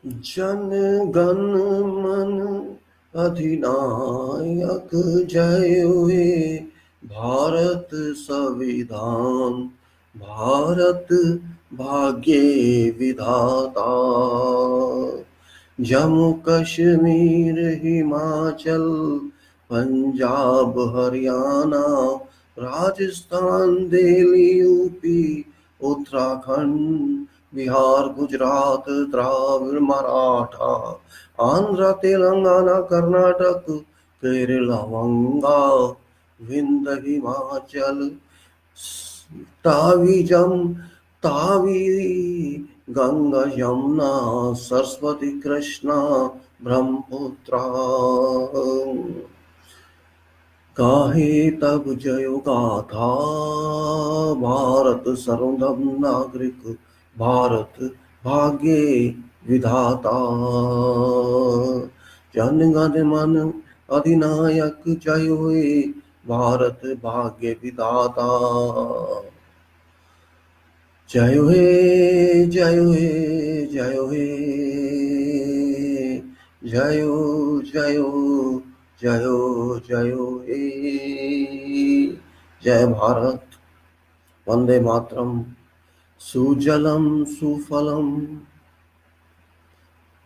जन गण मन अधिनायक जय हे भारत संविधान भारत भाग्य विधाता जम्मू कश्मीर हिमाचल पंजाब हरियाणा राजस्थान दिल्ली यूपी उत्तराखंड बिहार गुजरात द्राविड़ मराठा आंध्र तेलंगाना कर्नाटक केरला वंगा विंध्य हिमाचल ताविजम तावी गंगा यमुना सरस्वती कृष्णा ब्रह्मपुत्रा गाहे तब जयो गाथा भारत सर्वधर्म नागरिक भारत भाग्य विधाता जन गण मन अधिनायक जय हे भारत भाग्य विधाता जय हे जय हे जय हे जयो जयो जयो जयो हे जय भारत वंदे मातरम सुजलम सुफलम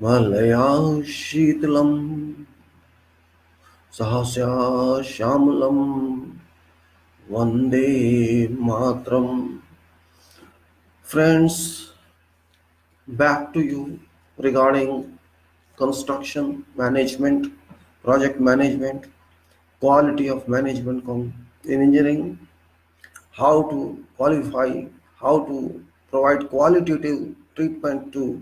मलया शीतलम सहस्या श्यामलम Vande Mataram. Friends, back to you regarding construction management, project management, quality of management in engineering, how to qualify, how to provide qualitative treatment to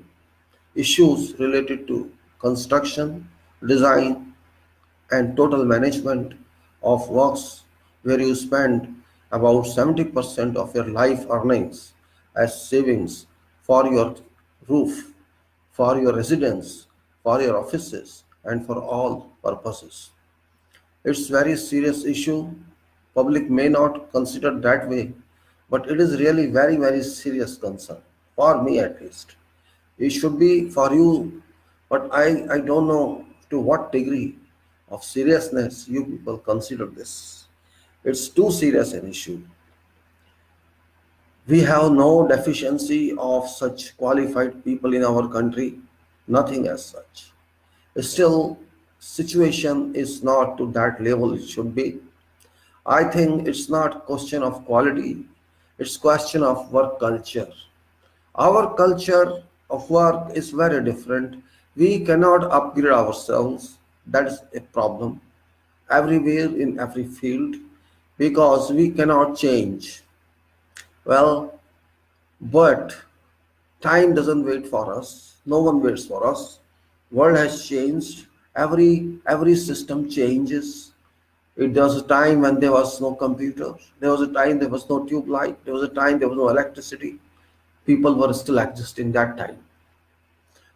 issues related to construction, design, and total management of works where you spend about 70% of your life earnings as savings for your roof, for your residence, for your offices, and for all purposes. It's very serious issue. Public may not consider that way, but it is really very serious concern for me at least. It should be for you, but I don't know to what degree of seriousness you people consider this. It's too serious an issue. We have no deficiency of such qualified people in our country, nothing as such. Still, situation is not to that level it should be. I think it's not question of quality, it's question of work culture. Our culture of work is very different. We cannot upgrade ourselves. That is a problem everywhere in every field because we cannot change. Well, but time doesn't wait for us. No one waits for us. World has changed. Every system changes. There was a time when there was no computer. There was a time there was no tube light. There was a time there was no electricity. People were still existing that time.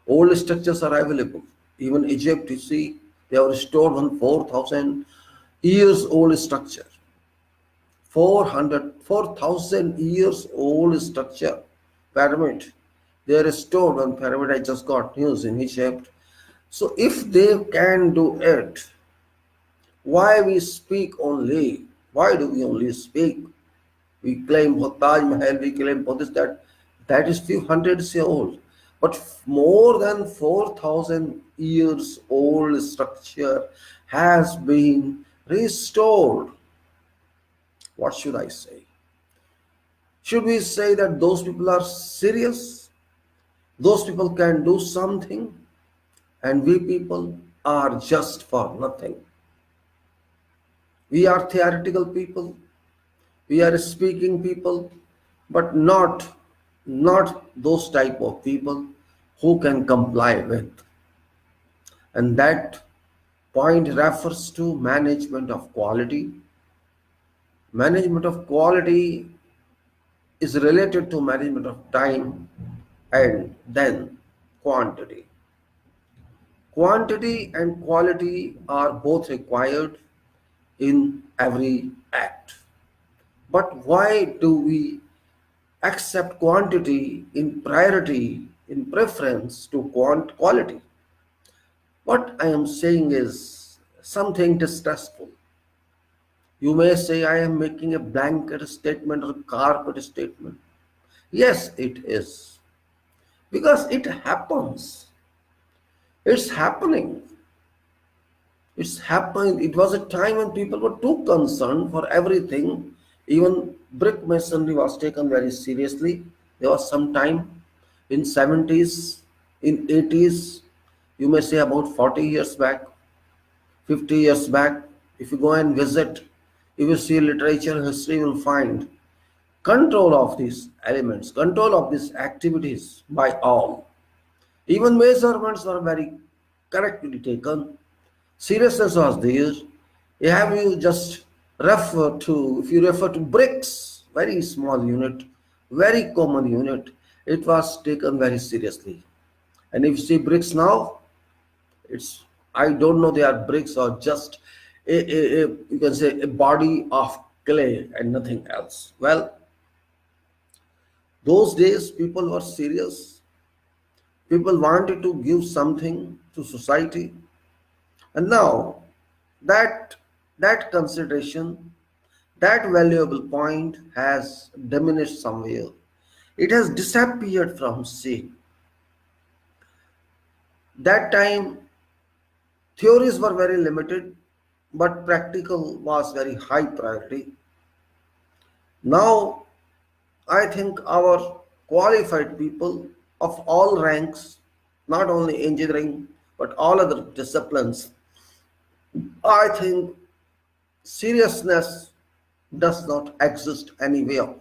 Old structures are available. Even Egypt, you see, they have restored one 4,000 years old structure. 4,000 years old structure, pyramid. They restored one pyramid. I just got news in Egypt. So if they can do it, why we speak only? Why do we only speak? We claim for Taj Mahal, we claim for this, that is few hundreds years old. But more than 4,000 years old structure has been restored. What should I say? Should we say that those people are serious? Those people can do something, and we people are just for nothing. We are theoretical people, we are speaking people, but not those type of people who can comply with. And that point refers to management of quality. Management of quality is related to management of time and then quantity. Quantity and quality are both required in every act. But why do we accept quantity in priority in preference to quality. What I am saying is something distressful. You may say I am making a blanket statement or carpet statement. Yes, it is. Because it happens. It's happening. It's happening. It was a time when people were too concerned for everything. Even brick masonry was taken very seriously. There was some time in 70s, in 80s, you may say about 40 years back, 50 years back. If you go and visit, if you see literature, history, you will find control of these elements, control of these activities by all. Even measurements were very correctly taken. Seriousness was there. Have you just refer to, if you refer to bricks, very small unit, very common unit, it was taken very seriously. And if you see bricks now, it's, I don't know, they are bricks or just you can say a body of clay and nothing else. Well, those days people were serious. People wanted to give something to society, and now that that consideration, that valuable point has diminished somewhere. It has disappeared from scene. That time theories were very limited, but practical was very high priority. Now I think our qualified people of all ranks, not only engineering but all other disciplines, I think seriousness does not exist anywhere,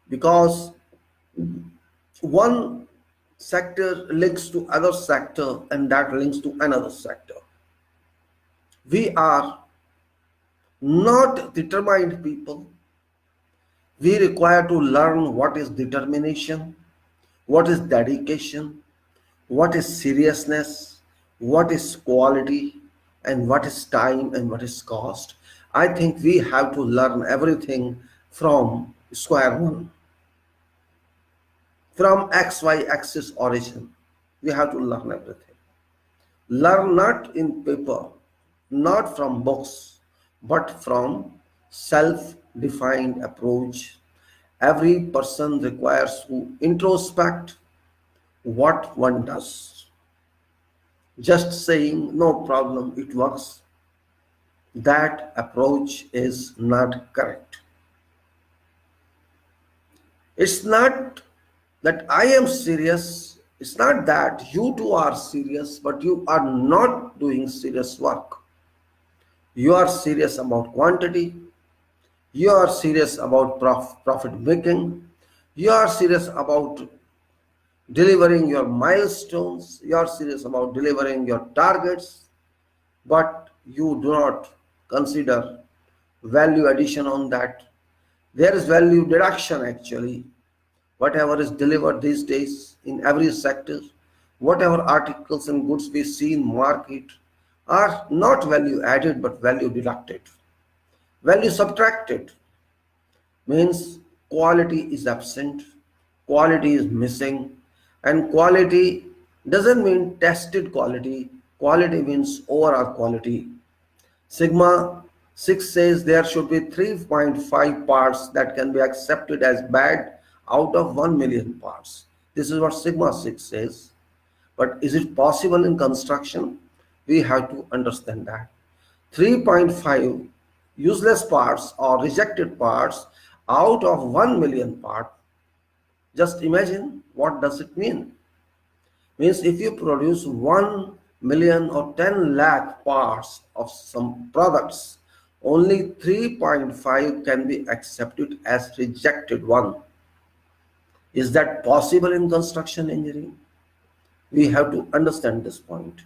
because one sector links to other sector and that links to another sector. We are not determined people. We require to learn what is determination, what is dedication, what is seriousness, what is quality, and what is time and what is cost. I think we have to learn everything from square one, from XY axis origin. We have to learn everything. Learn not in paper, not from books, but from self-defined approach. Every person requires to introspect what one does. Just saying no problem, it works, that approach is not correct. It's not that I am serious, it's not that you too are serious, but you are not doing serious work. You are serious about quantity, you are serious about profit making, you are serious about delivering your milestones, you are serious about delivering your targets, but you do not consider value addition on that. There is value deduction actually. Whatever is delivered these days in every sector, whatever articles and goods we see in market are not value added but value deducted. Value subtracted means quality is absent, quality is missing, and quality doesn't mean tested quality, quality means overall quality. Sigma 6 says there should be 3.5 parts that can be accepted as bad out of 1 million parts. This is what Sigma 6 says. But is it possible in construction? We have to understand that. 3.5 useless parts or rejected parts out of 1 million part. Just imagine what does it mean. Means if you produce 1 million or 10 lakh parts of some products, only 3.5 can be accepted as rejected one. Is that possible in construction engineering? We have to understand this point.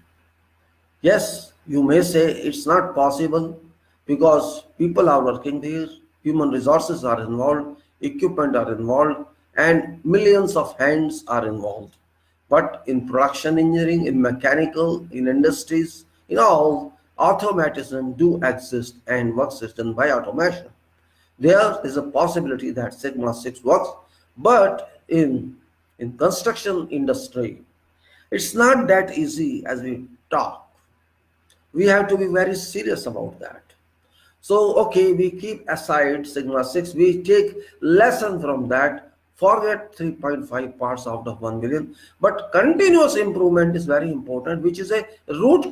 Yes, you may say it's not possible because people are working there, human resources are involved, equipment are involved, and millions of hands are involved. But in production engineering, in mechanical, in industries, in all, automatism do exist and work is done by automation. There is a possibility that Sigma 6 works, but in In construction industry, it's not that easy as we talk. We have to be very serious about that. So, okay, we keep aside Sigma 6, we take lesson from that, forget 3.5 parts out of 1 million, but continuous improvement is very important, which is a root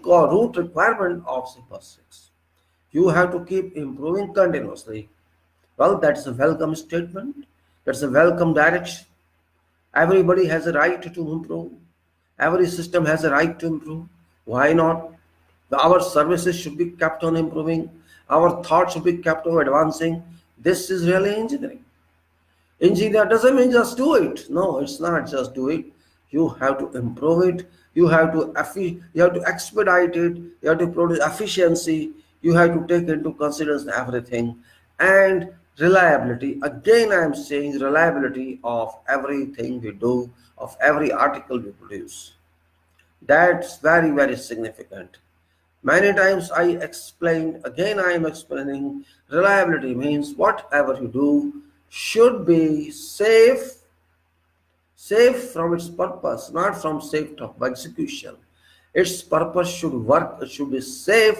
requirement of Sigma 6. You have to keep improving continuously. Well, that's a welcome statement. That's a welcome direction. Everybody has a right to improve. Every system has a right to improve. Why not? Our services should be kept on improving. Our thoughts should be kept on advancing. This is really engineering. Engineer doesn't mean just do it. No, it's not just do it. You have to improve it. You have to expedite it. You have to produce efficiency. You have to take into consideration everything. And reliability. Again, I am saying reliability of everything we do, of every article we produce. That's very, very significant. Many times I explained, again I am explaining, reliability means whatever you do should be safe from its purpose, not from safe of execution. Its purpose should work, it should be safe,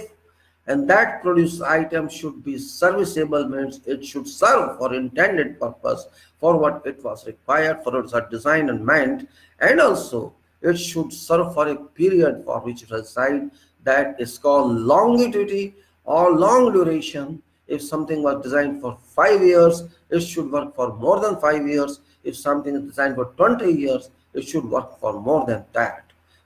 and that produced item should be serviceable, means it should serve for intended purpose, for what it was required, for its designed and meant, and also it should serve for a period for which it was designed, that is called longevity or long duration. If something was designed for 5 years, it should work for more than 5 years. If something is designed for 20 years, it should work for more than that.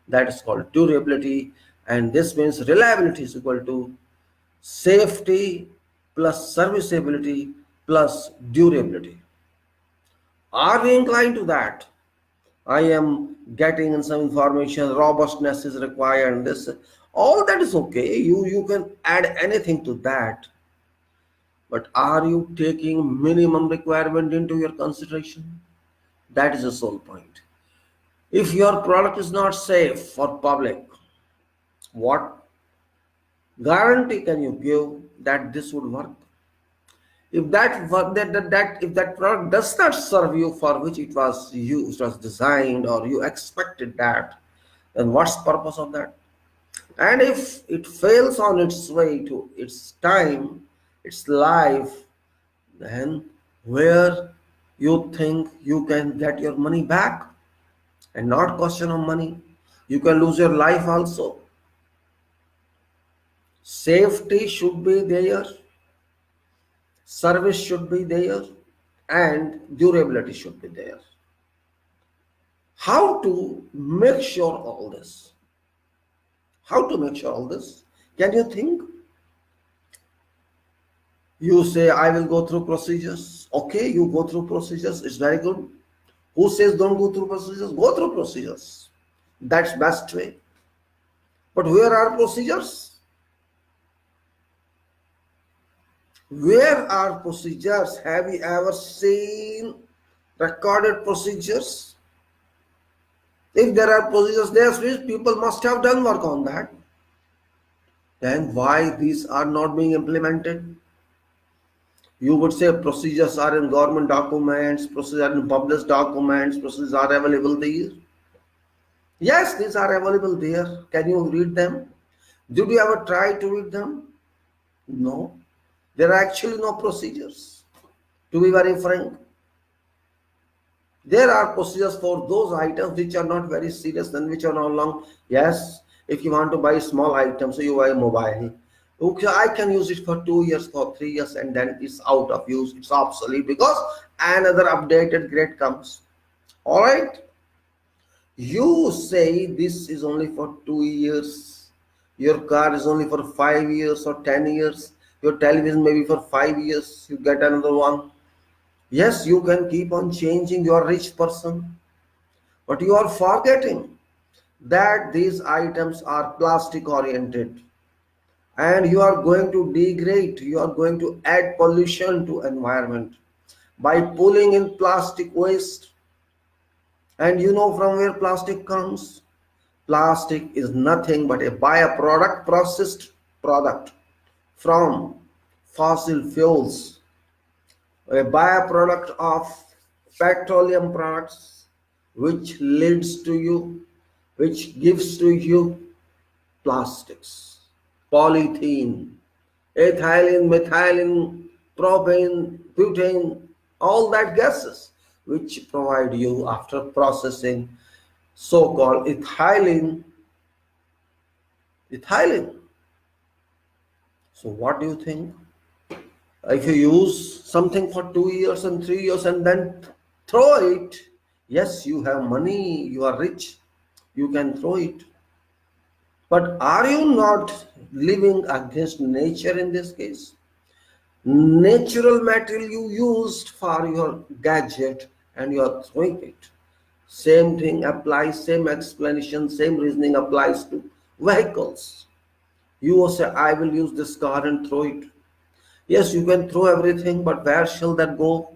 That is called durability, and this means reliability is equal to safety plus serviceability plus durability. Are we inclined to that? I am getting in some information, robustness is required, and this, all that is okay. You can add anything to that. But are you taking minimum requirement into your consideration? That is the sole point. If your product is not safe for public, what guarantee can you give that this would work? If if that product does not serve you for which it was used, was designed, or you expected that, then what's the purpose of that? And if it fails on its way to its time, its life, then where you think you can get your money back? And not question of money, you can lose your life also. Safety should be there, service should be there, and durability should be there. How to make sure all this? How to make sure all this? Can you think? You say, I will go through procedures. Okay, you go through procedures, it's very good. Who says don't go through procedures? Go through procedures. That's best way. But where are procedures? Where are procedures? Have you ever seen recorded procedures? If there are procedures there, which people must have done work on that. Then why these are not being implemented? You would say procedures are in government documents, procedures are in published documents, procedures are available there. Yes, these are available there. Can you read them? Did you ever try to read them? No. There are actually no procedures. To be very frank, there are procedures for those items which are not very serious and which are not long. Yes, if you want to buy small items, so you buy a mobile. Okay, I can use it for 2 years, for 3 years, and then it's out of use. It's obsolete because another updated grade comes. All right. You say this is only for 2 years. Your car is only for 5 years or 10 years. Your television maybe for 5 years. You get another one. Yes, you can keep on changing. You are a rich person. But you are forgetting that these items are plastic oriented. And you are going to degrade. You are going to add pollution to environment by pulling in plastic waste. And you know from where plastic comes? Plastic is nothing but a byproduct, processed product from fossil fuels, a byproduct of petroleum products, which leads to you, which gives to you plastics, polythene, ethylene, methylene, propane, butane, all that gases which provide you after processing so-called ethylene. So what do you think? If you use something for 2 years and 3 years and then throw it, yes, you have money, you are rich, you can throw it. But are you not living against nature in this case? Natural material you used for your gadget and you are throwing it. Same thing applies, same explanation, same reasoning applies to vehicles. You will say, I will use this car and throw it. Yes, you can throw everything, but where shall that go?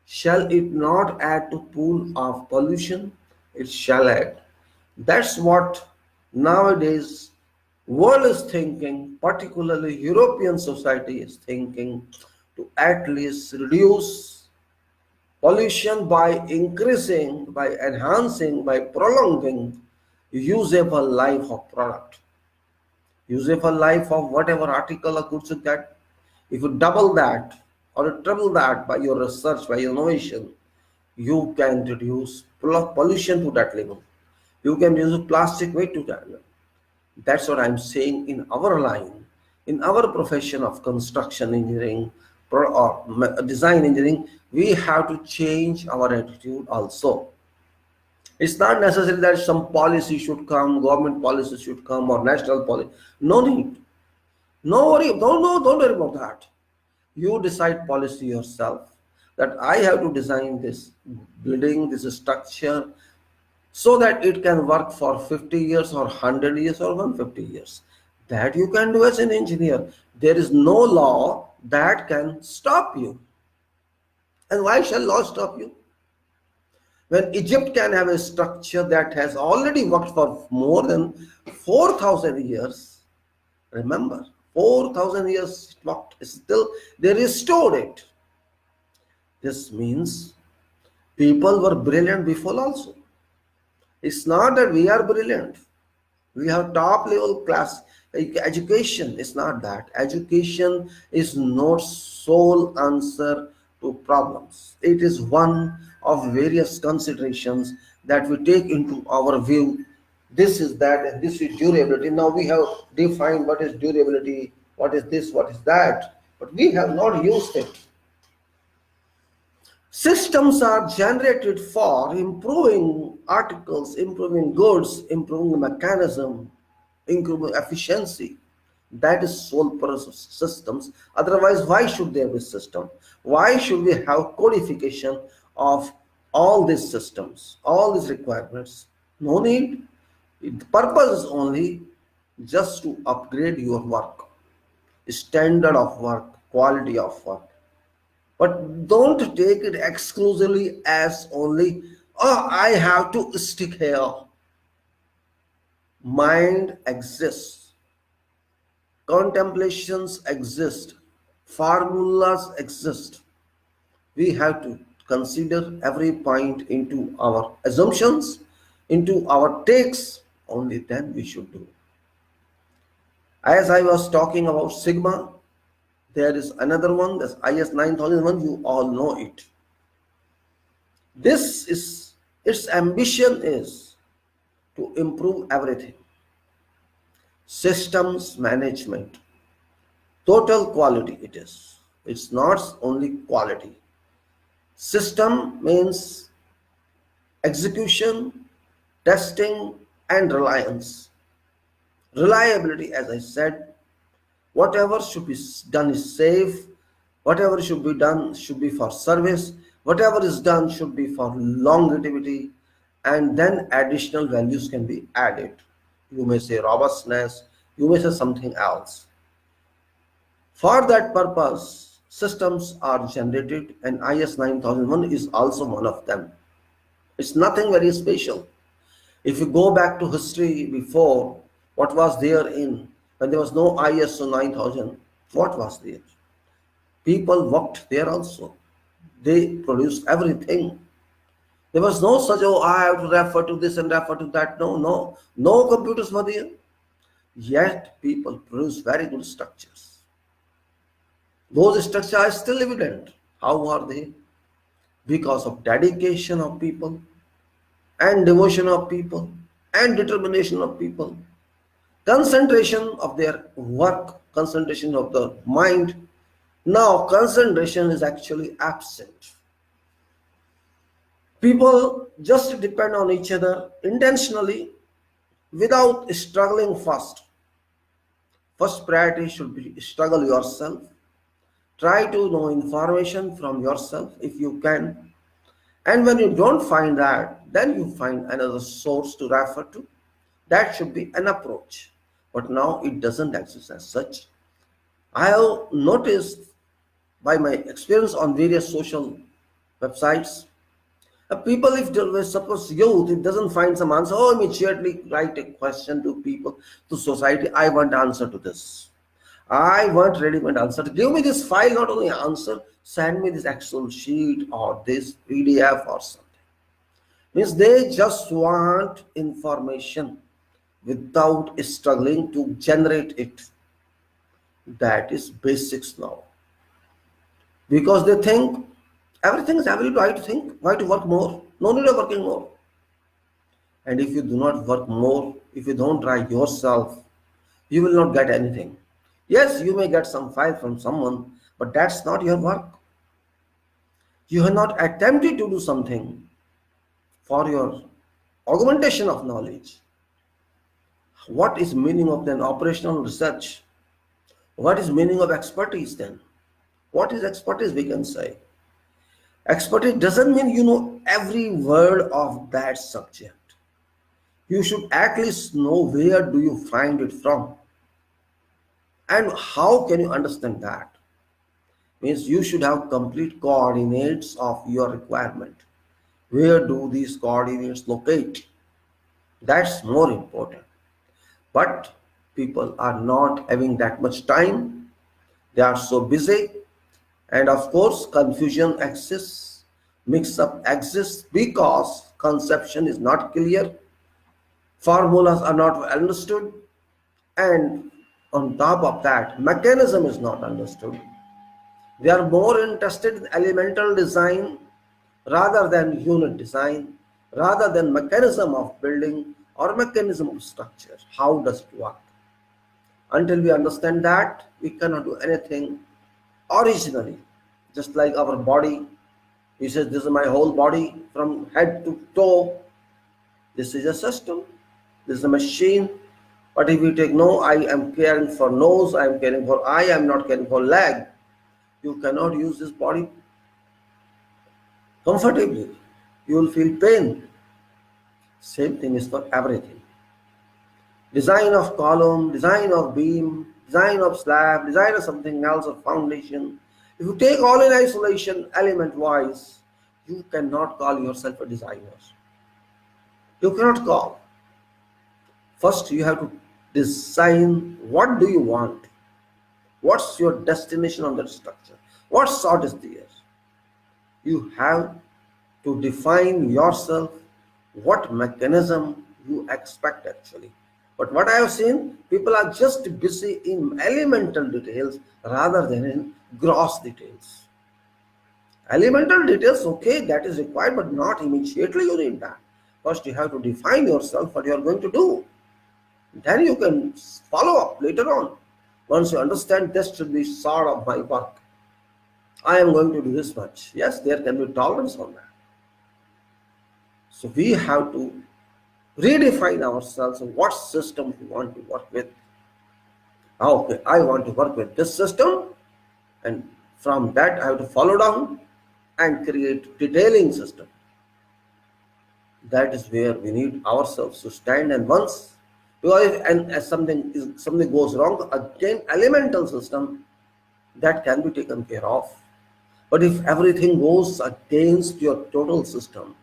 Shall it not add to pool of pollution? It shall add. That's what nowadays world is thinking, particularly European society is thinking, to at least reduce pollution by increasing, by enhancing, by prolonging usable life of product, usable life of whatever article or goods you get. If you double that or triple that by your research, by innovation, you can reduce pollution to that level. You can reduce plastic weight to that level. That's what I'm saying in our line, in our profession of construction engineering or design engineering, we have to change our attitude also. It's not necessary that some policy should come, government policy should come, or national policy. No need. No worry. Don't worry about that. You decide policy yourself. That I have to design this building, this structure, so that it can work for 50 years or 100 years or 150 years. That you can do as an engineer. There is no law that can stop you. And why shall law stop you? When Egypt can have a structure that has already worked for more than 4,000 years, remember, 4,000 years it worked, still they restored it. This means people were brilliant before also. It's not that we are brilliant. We have top level class education. It's not that. Education is not sole answer to problems. It is one of various considerations that we take into our view. This is that and this is durability. Now we have defined what is durability, what is this, what is that, but we have not used it. Systems are generated for improving articles, improving goods, improving mechanism, improving efficiency. That is sole purpose of systems. Otherwise, why should there be system? Why should we have codification of all these systems, all these requirements? No need. The purpose is only just to upgrade your work, standard of work, quality of work. But don't take it exclusively as only, oh, I have to stick here. Mind exists, contemplations exist, formulas exist. We have to consider every point into our assumptions, into our takes, only then we should do. As I was talking about Sigma, there is another one, that's IS 9001, you all know it. This is, its ambition is to improve everything. Systems management, total quality it is. It's not only quality. System means execution, testing, and reliance. Reliability, as I said, whatever should be done is safe, whatever should be done should be for service, whatever is done should be for longevity, and then additional values can be added. You may say robustness, you may say something else. For that purpose, systems are generated, and IS 9001 is also one of them. It's nothing very special. If you go back to history before, what was there in, when there was no ISO 9000, what was there? People worked there also. They produced everything. There was no such, oh, I have to refer to this and refer to that. No, no, no computers were there. Yet people produce very good structures. Those structures are still evident. How are they? Because of dedication of people and devotion of people and determination of people, concentration of their work, concentration of the mind. Now concentration is actually absent. People just depend on each other intentionally without struggling first. First priority should be struggle yourself. Try to know information from yourself if you can. And when you don't find that, then you find another source to refer to. That should be an approach. But now it doesn't exist as such. I have noticed by my experience on various social websites, people, if they suppose youth, it doesn't find some answer, oh, immediately write a question to people, to society, I want answer to this. I want ready-made answer. Give me this file, not only answer, send me this Excel sheet or this PDF or something. Means they just want information without struggling to generate it. That is basics now. Because they think everything is available, why to think? Why to work more? No need of working more. And if you do not work more, if you don't try yourself, you will not get anything. Yes, you may get some file from someone, but that's not your work. You have not attempted to do something for your augmentation of knowledge. What is meaning of then operational research? What is meaning of expertise then? What is expertise, we can say? Expertise doesn't mean you know every word of that subject. You should at least know where do you find it from. And how can you understand that? Means you should have complete coordinates of your requirement. Where do these coordinates locate? That's more important. But people are not having that much time. They are so busy. And of course, confusion exists, mix-up exists because conception is not clear, formulas are not understood, and on top of that, mechanism is not understood. They are more interested in elemental design rather than unit design, rather than mechanism of building or mechanism of structure. How does it work? Until we understand that, we cannot do anything originally. Just like our body, he says, this is my whole body from head to toe. This is a system. This is a machine. But if you take no, I am caring for nose, I am caring for eye, I am not caring for leg. You cannot use this body comfortably. You will feel pain. Same thing is for everything. Design of column, design of beam, design of slab, design of something else or foundation. If you take all in isolation, element wise, you cannot call yourself a designer. You cannot call. First, you have to design what do you want. What's your destination on that structure? What sort is there? You have to define yourself what mechanism you expect actually. But what I have seen, people are just busy in elemental details rather than in gross details. Elemental details, okay, that is required, but not immediately you need that. First, you have to define yourself what you are going to do. Then you can follow up later on. Once you understand this should be sort of my work. I am going to do this much. Yes, there can be tolerance on that. So we have to redefine ourselves and what system we want to work with. Okay, I want to work with this system, and from that I have to follow down and create detailing system. That is where we need ourselves to stand. And once, because and as something goes wrong, again elemental system that can be taken care of. But if everything goes against your total system,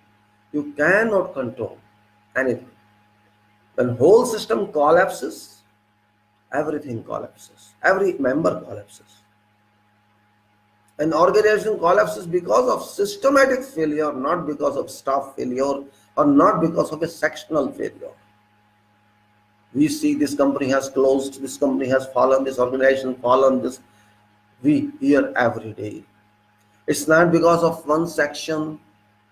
you cannot control anything. When whole system collapses, everything collapses. Every member collapses. An organization collapses because of systematic failure, not because of staff failure or not because of a sectional failure. We see this company has closed, this company has fallen, this organization fallen, this we hear every day. It's not because of one section,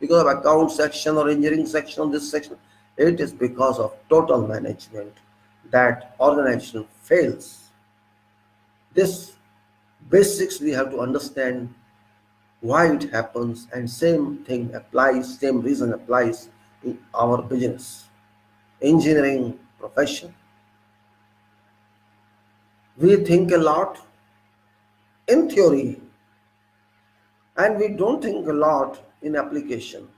because of account section or engineering section or this section. It is because of total management that organization fails. This basics we have to understand why it happens, and same thing applies, same reason applies to our business, engineering profession. We think a lot in theory and we don't think a lot in application.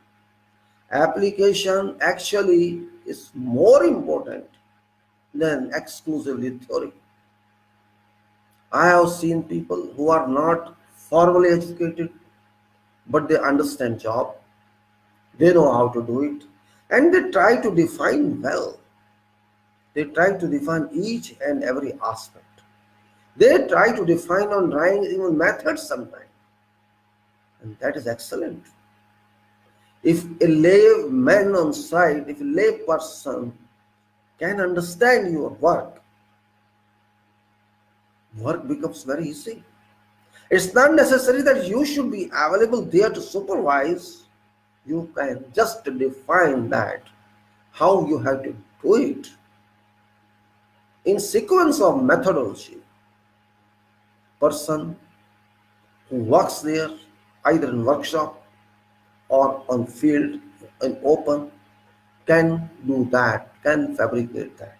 Application actually is more important than exclusively theory. I have seen people who are not formally educated, but they understand job, they know how to do it, and they try to define well. They try to define each and every aspect. They try to define on drawing even methods sometimes, and that is excellent. If a layman on site, if a lay person can understand your work, work becomes very easy. It's not necessary that you should be available there to supervise. You can just define that, how you have to do it in sequence of methodology. Person who works there, either in workshop or on field, in open, can do that, can fabricate that.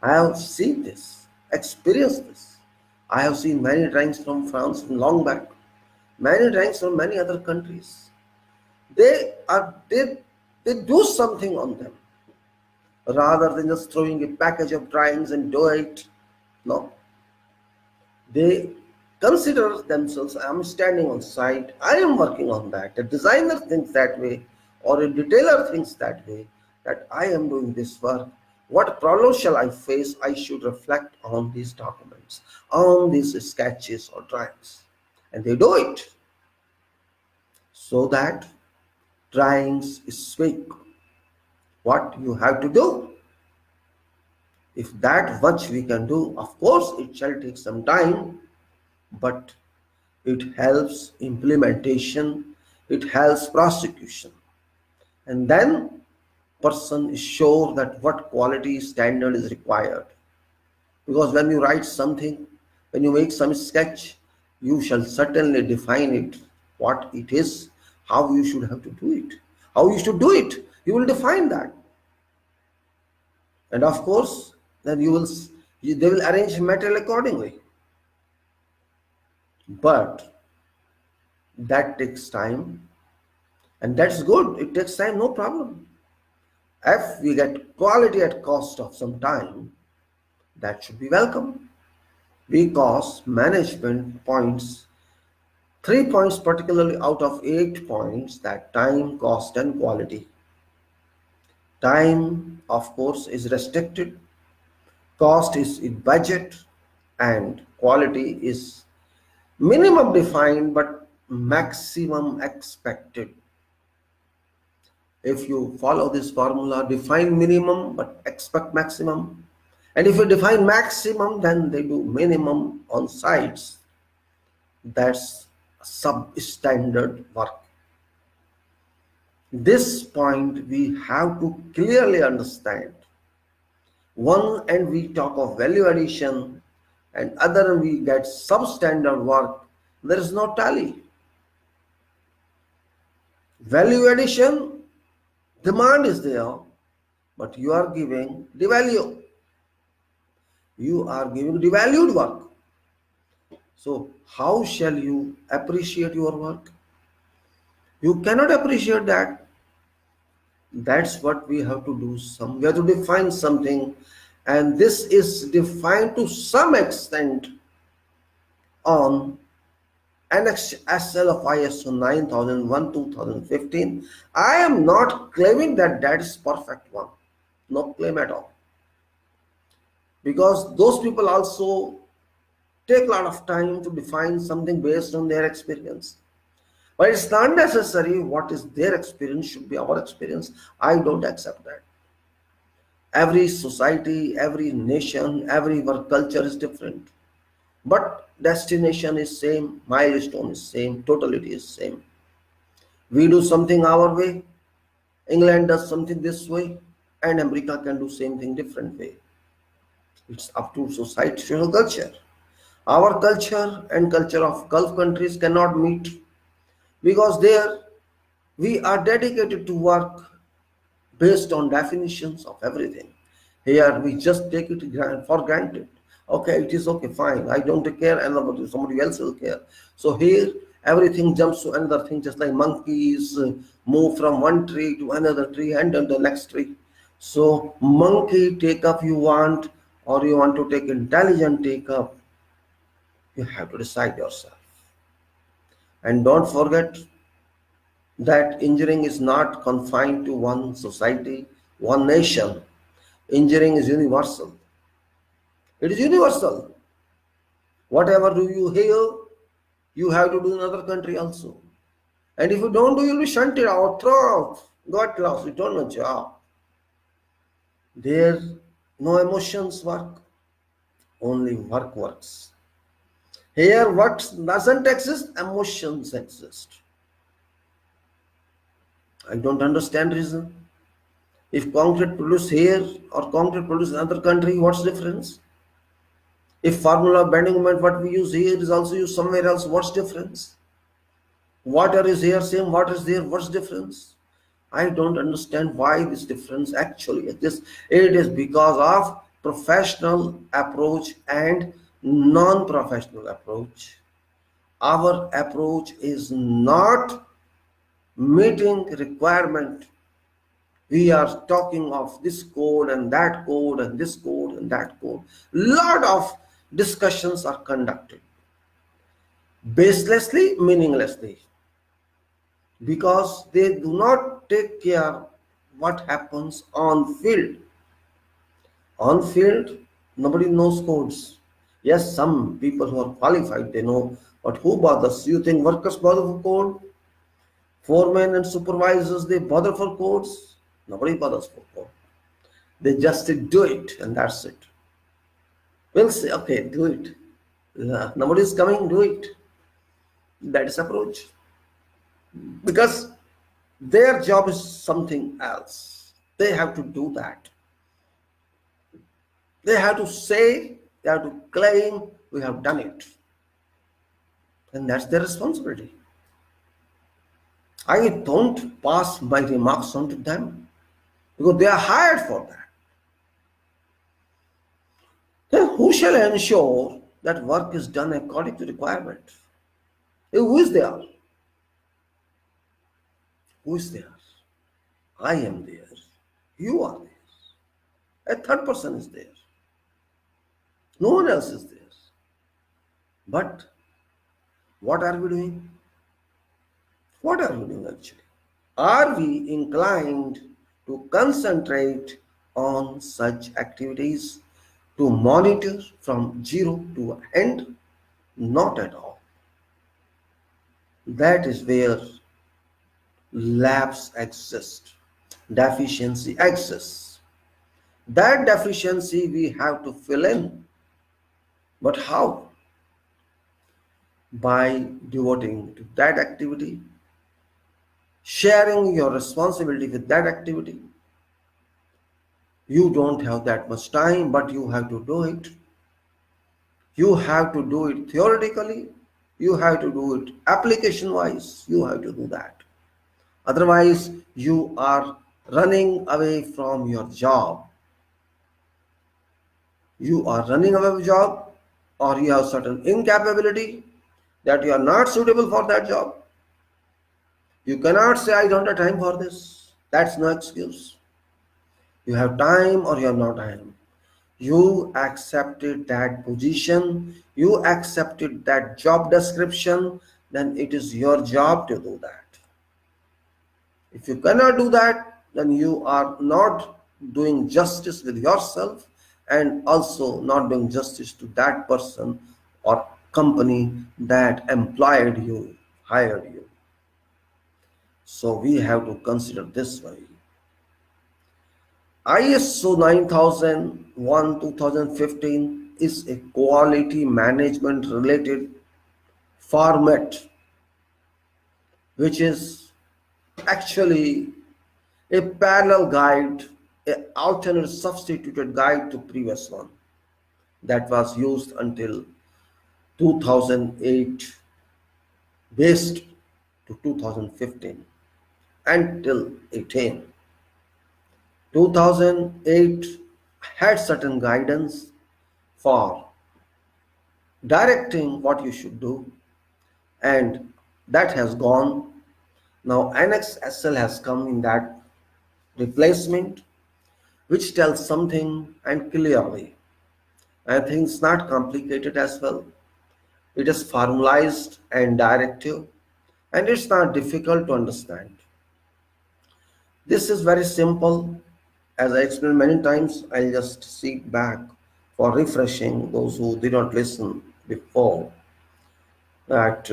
I have seen this, experienced this. I have seen many drawings from France long back, many drawings from many other countries. They are they do something on them rather than just throwing a package of drawings and do it. No, they consider themselves, I'm standing on site, I am working on that. A designer thinks that way, or a detailer thinks that way, that I am doing this work. What problem shall I face? I should reflect on these documents, on these sketches or drawings. And they do it so that drawings speak what you have to do. If that much we can do, of course it shall take some time, but it helps implementation, it helps prosecution. And then person is sure that what quality standard is required. Because when you write something, when you make some sketch, you shall certainly define it, what it is, how you should have to do it, how you should do it. You will define that. And of course, then they will arrange material accordingly. But that takes time, and that's good. It takes time, no problem. If we get quality at cost of some time, that should be welcome, because management points 3 points particularly out of 8 points, that time, cost and quality. Time, of course, is restricted, cost is in budget, and quality is minimum defined but maximum expected. If you follow this formula, define minimum but expect maximum, and if you define maximum, then they do minimum on sites. That's substandard work. This point we have to clearly understand. One end we talk of value addition, and other end we get substandard work. There is no tally. Value addition, demand is there, but you are giving devalue. You are giving devalued work. So how shall you appreciate your work? You cannot appreciate that. That's what we have to do. We have to define something, and this is defined to some extent on Annex SL of ISO 9001 2015. I am not claiming that that is perfect one. No claim at all. Because those people also take a lot of time to define something based on their experience. But it's not necessary what is their experience should be our experience. I don't accept that. Every society, every nation, every work culture is different. But destination is same, milestone is same, totality is same. We do something our way, England does something this way, and America can do same thing different way. It's up to societal culture. Our culture and culture of Gulf countries cannot meet because there we are dedicated to work based on definitions of everything. Here we just take it for granted. Okay, it is okay, fine. I don't care, and somebody else will care. So here everything jumps to another thing, just like monkeys move from one tree to another tree and then the next tree. So monkey take up you want, or you want to take intelligent take up. You have to decide yourself. And don't forget that engineering is not confined to one society, one nation. Engineering is universal. It is universal. Whatever do you here, you have to do in another country also. And if you don't do, you'll be shunted out, thrown out, got lost, you don't know job. There, no emotions work, only work works. Here, what doesn't exist, emotions exist. I don't understand reason. If concrete produced here or concrete produced in another country, what's the difference? If formula of bending moment what we use here is also used somewhere else, what's difference? Water is here, same water is there, what's difference? I don't understand why this difference actually exists. It is because of professional approach and non-professional approach. Our approach is not meeting requirement. We are talking of this code and that code and this code and that code. Lot of discussions are conducted baselessly, meaninglessly, because they do not take care what happens on field. On field, nobody knows codes. Yes, some people who are qualified, they know, but who bothers? You think workers bother for code? Foremen and supervisors, they bother for codes? Nobody bothers for code. They just do it and that's it. We'll say, okay, do it. Nobody is coming, do it. That is approach. Because their job is something else. They have to do that. They have to say, they have to claim, we have done it. And that's their responsibility. I don't pass my remarks on to them because they are hired for that. Then who shall ensure that work is done according to requirement? Who is there? Who is there? I am there. You are there. A third person is there. No one else is there. But what are we doing? What are we doing actually? Are we inclined to concentrate on such activities, to monitor from zero to end? Not at all. That is where lapse exists, deficiency exists. That deficiency we have to fill in. But how? By devoting to that activity, sharing your responsibility with that activity. You don't have that much time, but you have to do it. You have to do it theoretically. You have to do it application wise. You have to do that. Otherwise, you are running away from your job. You are running away from job, or you have certain incapability that you are not suitable for that job. You cannot say, I don't have time for this. That's no excuse. You have time or you have no time. You accepted that position, you accepted that job description, then it is your job to do that. If you cannot do that, then you are not doing justice with yourself and also not doing justice to that person or company that employed you, hired you. So we have to consider this way. ISO 9001 2015 is a quality management related format, which is actually a parallel guide, an alternate substituted guide to previous one that was used until 2008, based to 2015 until 18. 2008 had certain guidance for directing what you should do, and that has gone. Now NXSL has come in that replacement, which tells something and clearly. I think it's not complicated as well. It is formalized and directive, and it's not difficult to understand. This is very simple. As I explained many times, I'll just sit back for refreshing those who did not listen before that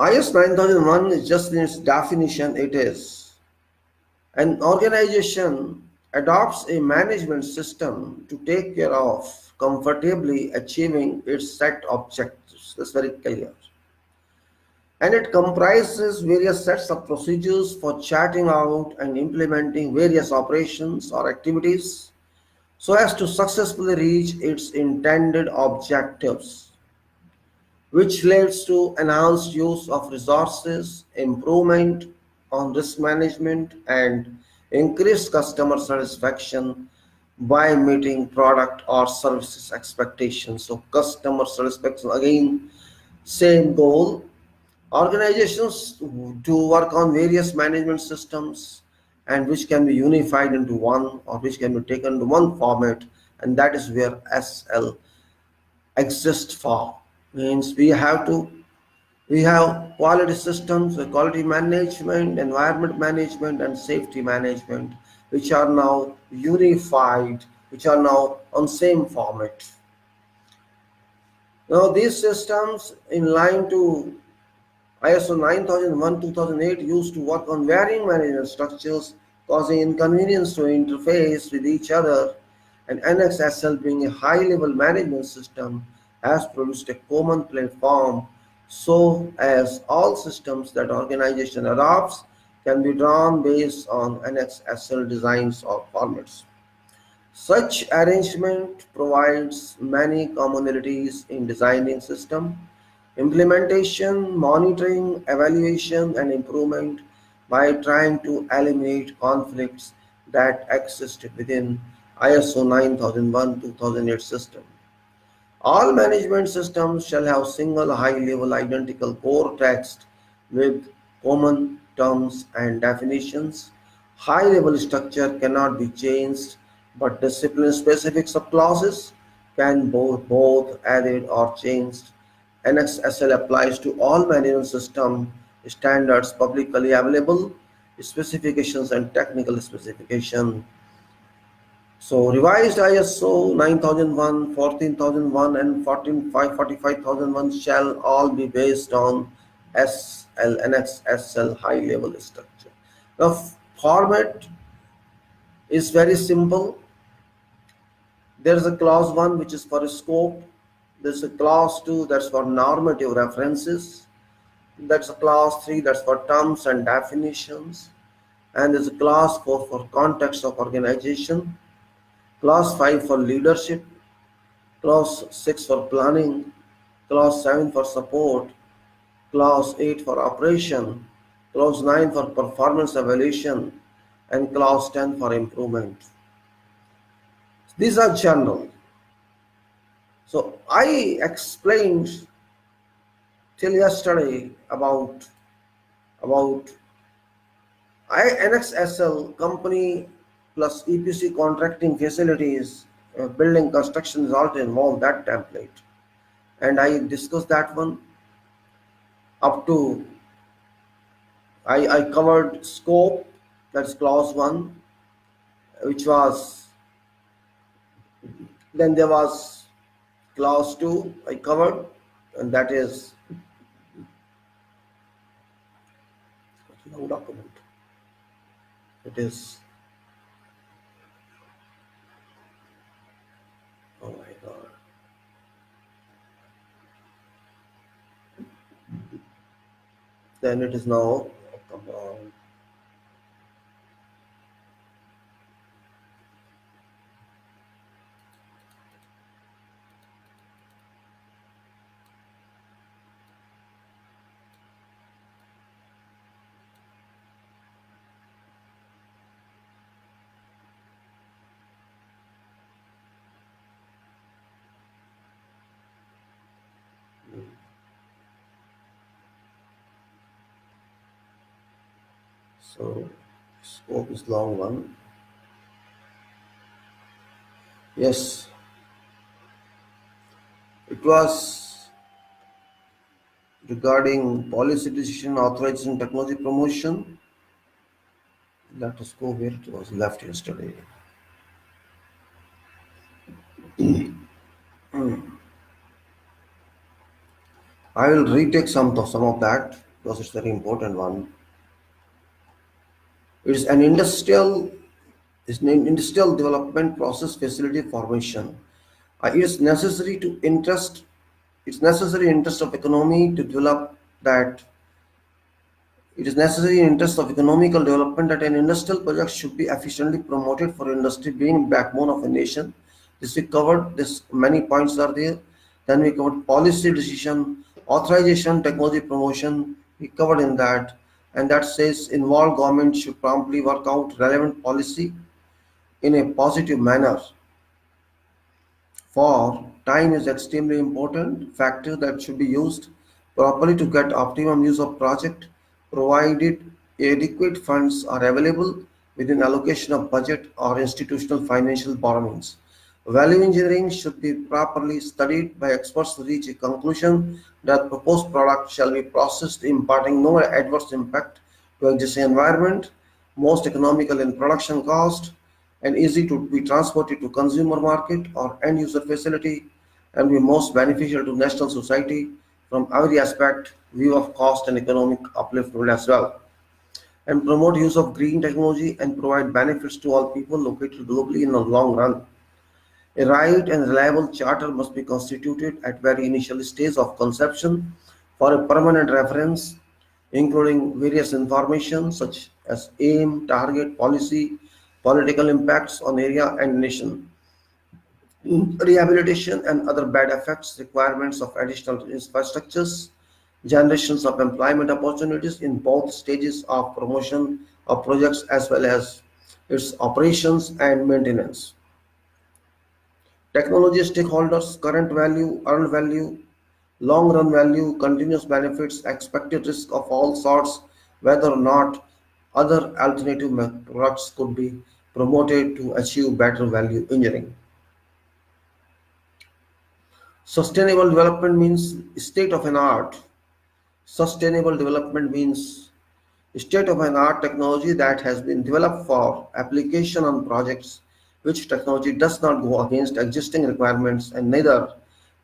IS 9001 is just in its definition, it is an organization adopts a management system to take care of comfortably achieving its set objectives. That's very clear. And it comprises various sets of procedures for charting out and implementing various operations or activities so as to successfully reach its intended objectives, which leads to enhanced use of resources, improvement on risk management, and increased customer satisfaction by meeting product or services expectations. So, customer satisfaction again, same goal. Organizations to work on various management systems and which can be unified into one or which can be taken to one format, and that is where SL exists for. Means we have quality systems, quality management, environment management, and safety management, which are now unified, which are now on same format. Now these systems in line to ISO 9001 2008 used to work on varying management structures, causing inconvenience to interface with each other, and NXSL, being a high level management system, has produced a common platform so as all systems that organization adopts can be drawn based on NXSL designs or formats. Such arrangement provides many commonalities in designing system, implementation, monitoring, evaluation, and improvement by trying to eliminate conflicts that exist within ISO 9001-2008 system. All management systems shall have single high-level identical core text with common terms and definitions. High-level structure cannot be changed, but discipline-specific subclasses can both added or changed. NXSL applies to all management system standards publicly available, specifications and technical specification. So revised ISO 9001, 14001 and 45001 shall all be based on SL high level structure. The format is very simple. There is a clause 1 which is for scope. There's a clause 2 that's for normative references. That's a clause 3 that's for terms and definitions. And there's a clause 4 for context of organization. Clause 5 for leadership, clause 6 for planning, clause 7 for support, clause 8 for operation, clause 9 for performance evaluation, and clause 10 for improvement. These are general. So I explained till yesterday about NXSL company plus EPC contracting facilities, building construction is also involved that template, and I discussed that one up to I covered scope, That's clause 1, which was, then there was clause 2 I covered, and that is long document. It is, oh my god. Then it is now, oh, come on. So scope is long one. Yes, it was regarding policy decision authorizing technology promotion. Let us go where it was left yesterday. I will retake some of that because it's very important one. It is an industrial development process facility formation. It is necessary to interest. It's necessary in interest of economy to develop that. It is necessary in interest of economical development that an industrial project should be efficiently promoted for industry being backbone of a nation. This we covered. This many points are there. Then we covered policy decision, authorization, technology promotion. We covered in that, and that says involved government should promptly work out relevant policy in a positive manner. For time is extremely important factor that should be used properly to get optimum use of project, provided adequate funds are available within allocation of budget or institutional financial borrowings. Value engineering should be properly studied by experts to reach a conclusion that proposed product shall be processed imparting no adverse impact to existing environment, most economical in production cost, and easy to be transported to consumer market or end user facility, and be most beneficial to national society from every aspect view of cost and economic upliftment as well, and promote use of green technology and provide benefits to all people located globally in the long run. A right and reliable charter must be constituted at very initial stage of conception for a permanent reference, including various information such as aim, target, policy, political impacts on area and nation, rehabilitation and other bad effects, requirements of additional infrastructures, generations of employment opportunities in both stages of promotion of projects as well as its operations and maintenance. Technology stakeholders, current value, earned value, long run value, continuous benefits, expected risk of all sorts, whether or not other alternative products could be promoted to achieve better value engineering. Sustainable development means state of an art. Sustainable development means state of an art technology that has been developed for application on projects which technology does not go against existing requirements and neither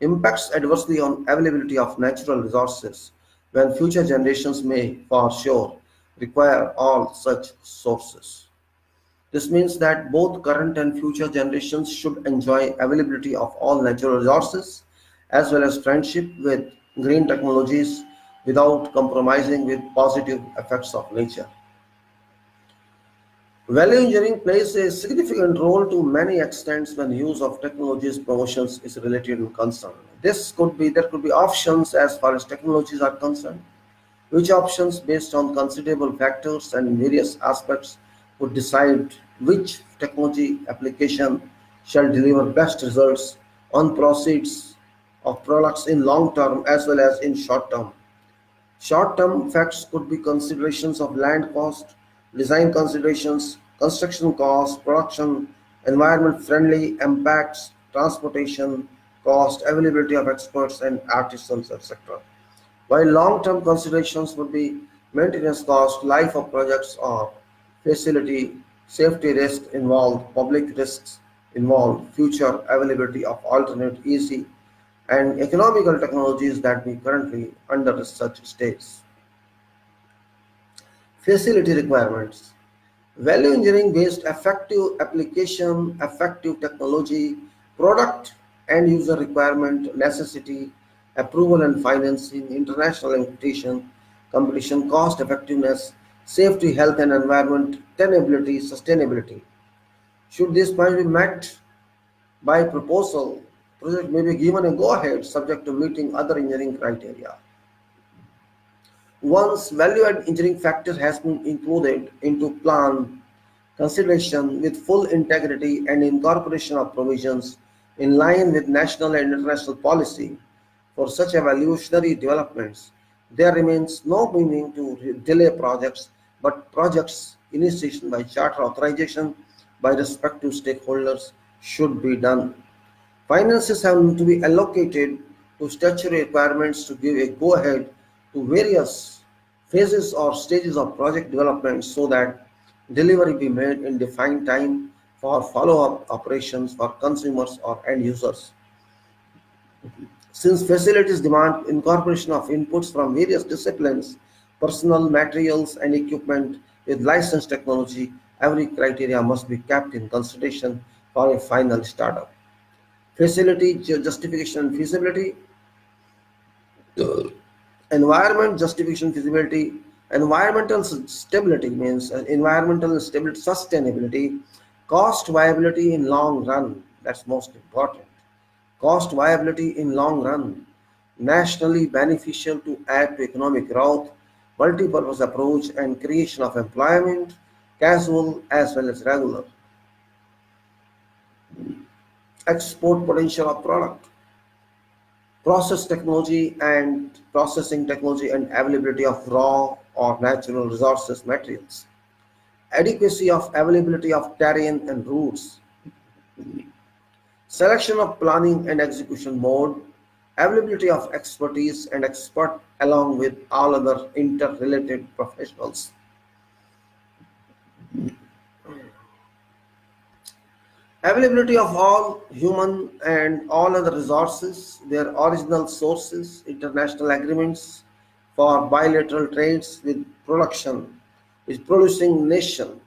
impacts adversely on availability of natural resources when future generations may for sure require all such sources. This means that both current and future generations should enjoy availability of all natural resources as well as friendship with green technologies without compromising with positive effects of nature. Value engineering plays a significant role to many extents when use of technologies promotions is related and concerned. There could be options as far as technologies are concerned, which options based on considerable factors and various aspects would decide which technology application shall deliver best results on proceeds of products in long term as well as in short term. Short-term facts could be considerations of land cost, design considerations, construction cost, production, environment-friendly impacts, transportation cost, availability of experts and artisans, etc. While long-term considerations would be maintenance cost, life of projects, or facility, safety risks involved, public risks involved, future availability of alternate easy and economical technologies that we currently under research stage. Facility requirements. Value engineering based effective application, effective technology, product and user requirement, necessity, approval and financing, international competition, cost effectiveness, safety, health and environment, tenability, sustainability. Should these points be met by proposal, project may be given a go-ahead subject to meeting other engineering criteria. Once value-add engineering factor has been included into plan consideration with full integrity and incorporation of provisions in line with national and international policy for such evolutionary developments, there remains no meaning to delay projects, but projects initiation by charter authorization by respective stakeholders should be done. Finances have to be allocated to statutory requirements to give a go-ahead to various phases or stages of project development so that delivery be made in defined time for follow-up operations for consumers or end users. Since facilities demand incorporation of inputs from various disciplines, personal materials and equipment with licensed technology, every criteria must be kept in consideration for a final startup. Facility justification and feasibility, environment justification feasibility, environmental stability means environmental stability, sustainability, cost viability in long run. That's most important. Cost viability in long run, nationally beneficial to add to economic growth, multi-purpose approach and creation of employment, casual as well as regular, export potential of product, processing technology and availability of raw or natural resources materials, adequacy of availability of terrain and routes, selection of planning and execution mode, availability of expertise and expert along with all other interrelated professionals, availability of all human and all other resources, their original sources, international agreements for bilateral trades with producing nation,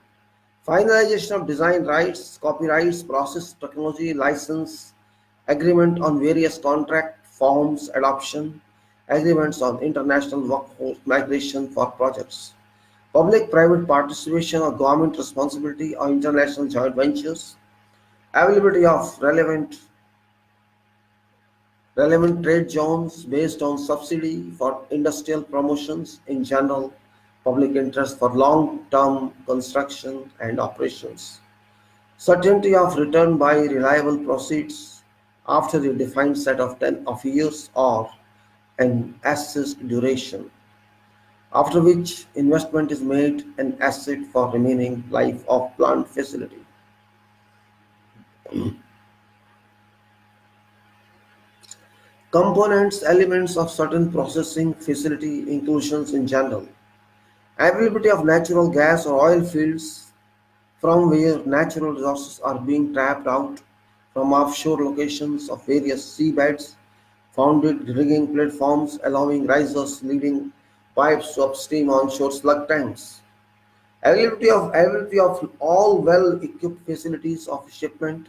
finalization of design rights, copyrights, process, technology, license, agreement on various contract forms, adoption, agreements on international workforce migration for projects, public-private participation or government responsibility or international joint ventures, availability of relevant trade zones based on subsidy for industrial promotions in general, public interest for long-term construction and operations, certainty of return by reliable proceeds after the defined set of 10 of years or an assessed duration, after which investment is made an asset for remaining life of plant facility. Components, elements of certain processing facility inclusions in general, availability of natural gas or oil fields from where natural resources are being tapped out from offshore locations of various seabeds, founded rigging platforms allowing risers leading pipes to upstream onshore slug tanks, availability of all well-equipped facilities of shipment,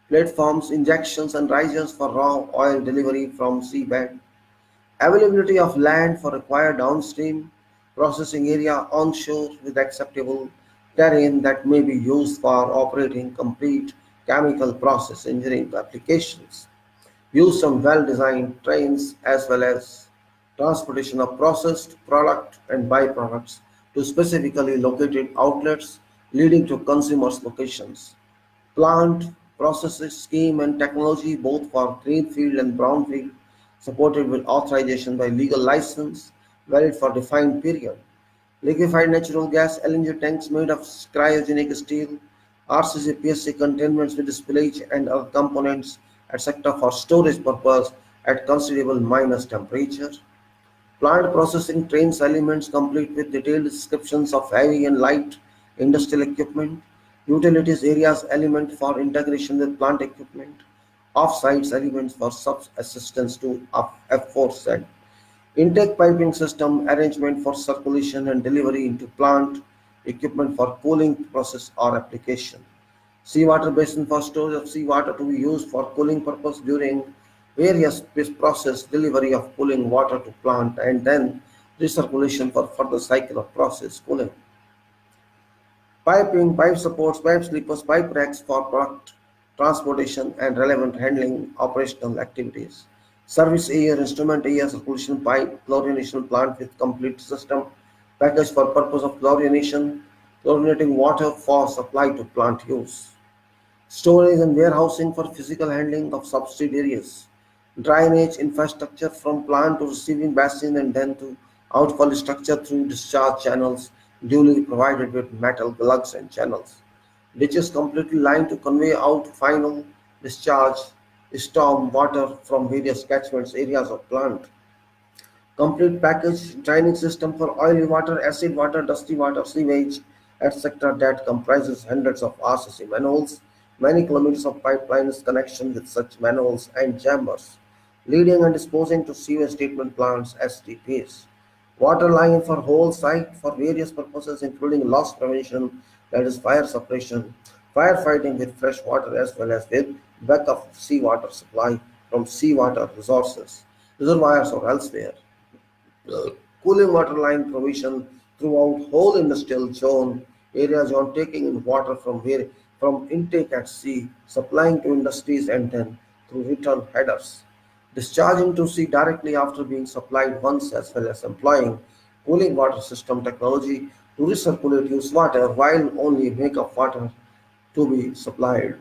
platforms, injections and risers for raw oil delivery from seabed, availability of land for required downstream processing area onshore with acceptable terrain that may be used for operating complete chemical process engineering applications, use on well-designed trains as well as transportation of processed product and byproducts to specifically located outlets leading to consumers' locations, plant processes scheme and technology both for greenfield and brownfield, supported with authorization by legal license, valid for defined period. Liquefied natural gas LNG tanks made of cryogenic steel, RCC PSC containments with spillage and other components, etc. for storage purpose at considerable minus temperature. Plant processing trains elements complete with detailed descriptions of heavy and light industrial equipment, utilities areas element for integration with plant equipment, off-sites elements for sub-assistance to aforesaid, intake piping system arrangement for circulation and delivery into plant, equipment for cooling process or application. Seawater basin for storage of seawater to be used for cooling purpose during various process delivery of cooling water to plant and then recirculation for further cycle of process cooling. Piping, pipe supports, pipe sleepers, pipe racks for product transportation and relevant handling operational activities. Service air, instrument air circulation pipe, chlorination plant with complete system package for purpose of chlorination, chlorinating water for supply to plant use. Storage and warehousing for physical handling of subsidiaries, drainage infrastructure from plant to receiving basin and then to outfall structure through discharge channels duly provided with metal lugs and channels. Ditches completely lined to convey out final discharge storm water from various catchment areas of plant. Complete package draining system for oily water, acid water, dusty water, sewage, etc. that comprises hundreds of RCC manholes, many kilometers of pipelines connection with such manholes and chambers, leading and disposing to sewage treatment plants (STPs). Water line for whole site for various purposes including loss prevention, that is fire suppression, firefighting with fresh water as well as with backup seawater supply from seawater resources, reservoirs or elsewhere. Cooling water line provision throughout whole industrial zone taking in water from intake at sea, supplying to industries and then through return headers, discharging to sea directly after being supplied once as well as employing cooling water system technology to recirculate used water while only make up water to be supplied.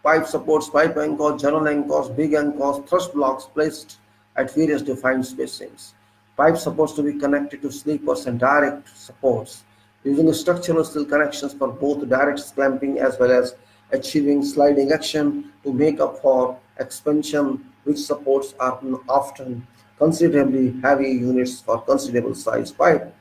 Pipe supports pipe anchors, general anchors, big anchors, thrust blocks placed at various defined spacings. Pipe supports to be connected to sleepers and direct supports, using structural steel connections for both direct clamping as well as achieving sliding action to make up for expansion, which supports are often considerably heavy units for considerable size pipe.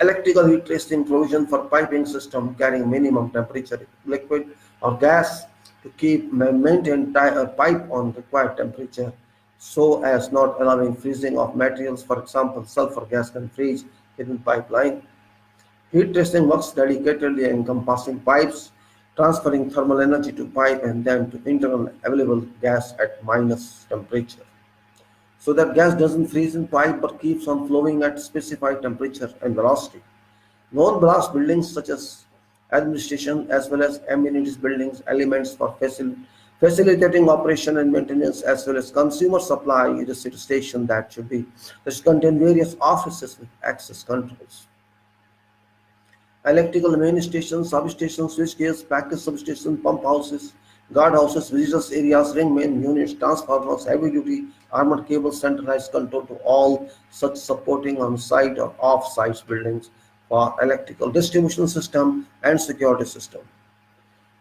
Electrical heat tracing provision for piping system carrying minimum temperature liquid or gas to keep maintain pipe on required temperature so as not allowing freezing of materials. For example, sulfur gas can freeze within pipeline. Heat tracing works dedicatedly encompassing pipes, transferring thermal energy to pipe and then to internal available gas at minus temperature so that gas doesn't freeze in pipe but keeps on flowing at specified temperature and velocity. Non-blast buildings such as administration as well as amenities buildings elements for facilitating operation and maintenance as well as consumer supply electricity station that should contain various offices with access controls. Electrical main stations, substations, switchgears, package substations, pump houses, guard houses, visitors areas, ring main units, transformers, heavy duty, armored cables, centralized control to all such supporting on-site or off-site buildings for electrical distribution system and security system.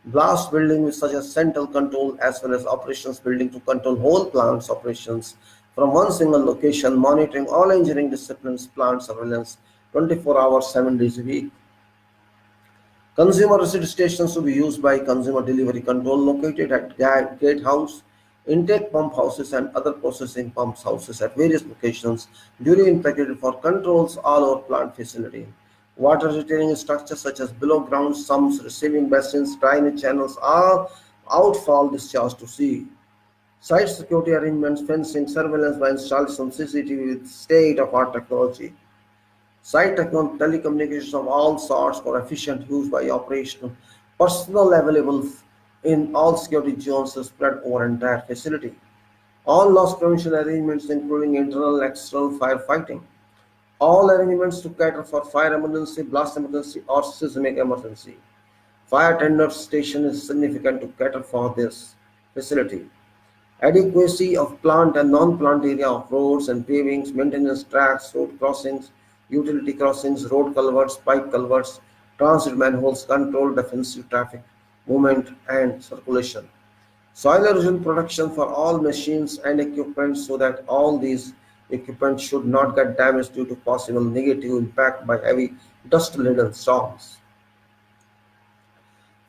Blast building with such as central control as well as operations building to control whole plant's operations from one single location, monitoring all engineering disciplines, plant surveillance 24 hours, 7 days a week. Consumer receipt stations to be used by consumer delivery control located at gatehouse, intake pump houses and other processing pump houses at various locations duly integrated for controls all over plant facility. Water retaining structures such as below ground sumps, receiving basins, drainage channels are outfall discharge to sea. Site security arrangements, fencing, surveillance by installation CCTV with state-of-art technology. Site telecommunications of all sorts for efficient use by operational personnel available in all security zones spread over entire facility. All loss prevention arrangements including internal and external firefighting. All arrangements to cater for fire emergency, blast emergency or seismic emergency. Fire tender station is significant to cater for this facility. Adequacy of plant and non-plant area of roads and pavings, maintenance tracks, road crossings, utility crossings, road culverts, pipe culverts, transit manholes, control defensive traffic movement and circulation. Soil erosion protection for all machines and equipment so that all these equipment should not get damaged due to possible negative impact by heavy dust-laden storms.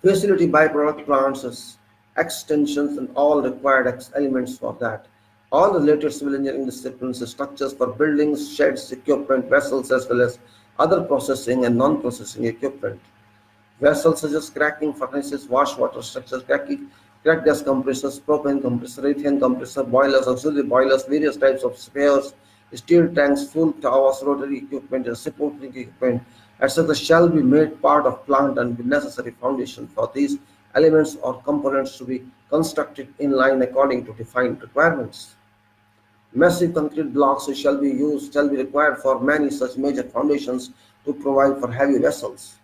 Facility byproduct plants as extensions and all required elements for that. All related civil engineering disciplines, structures for buildings, sheds, equipment, vessels, as well as other processing and non-processing equipment. Vessels such as cracking furnaces, wash water structures, crack gas compressors, propane compressor, ethane compressor, boilers, auxiliary boilers, various types of spares, steel tanks, fuel towers, rotary equipment, and supporting equipment, etc. shall be made part of plant and be necessary foundation for these elements or components to be constructed in line according to defined requirements. Massive concrete blocks shall be required for many such major foundations to provide for heavy vessels.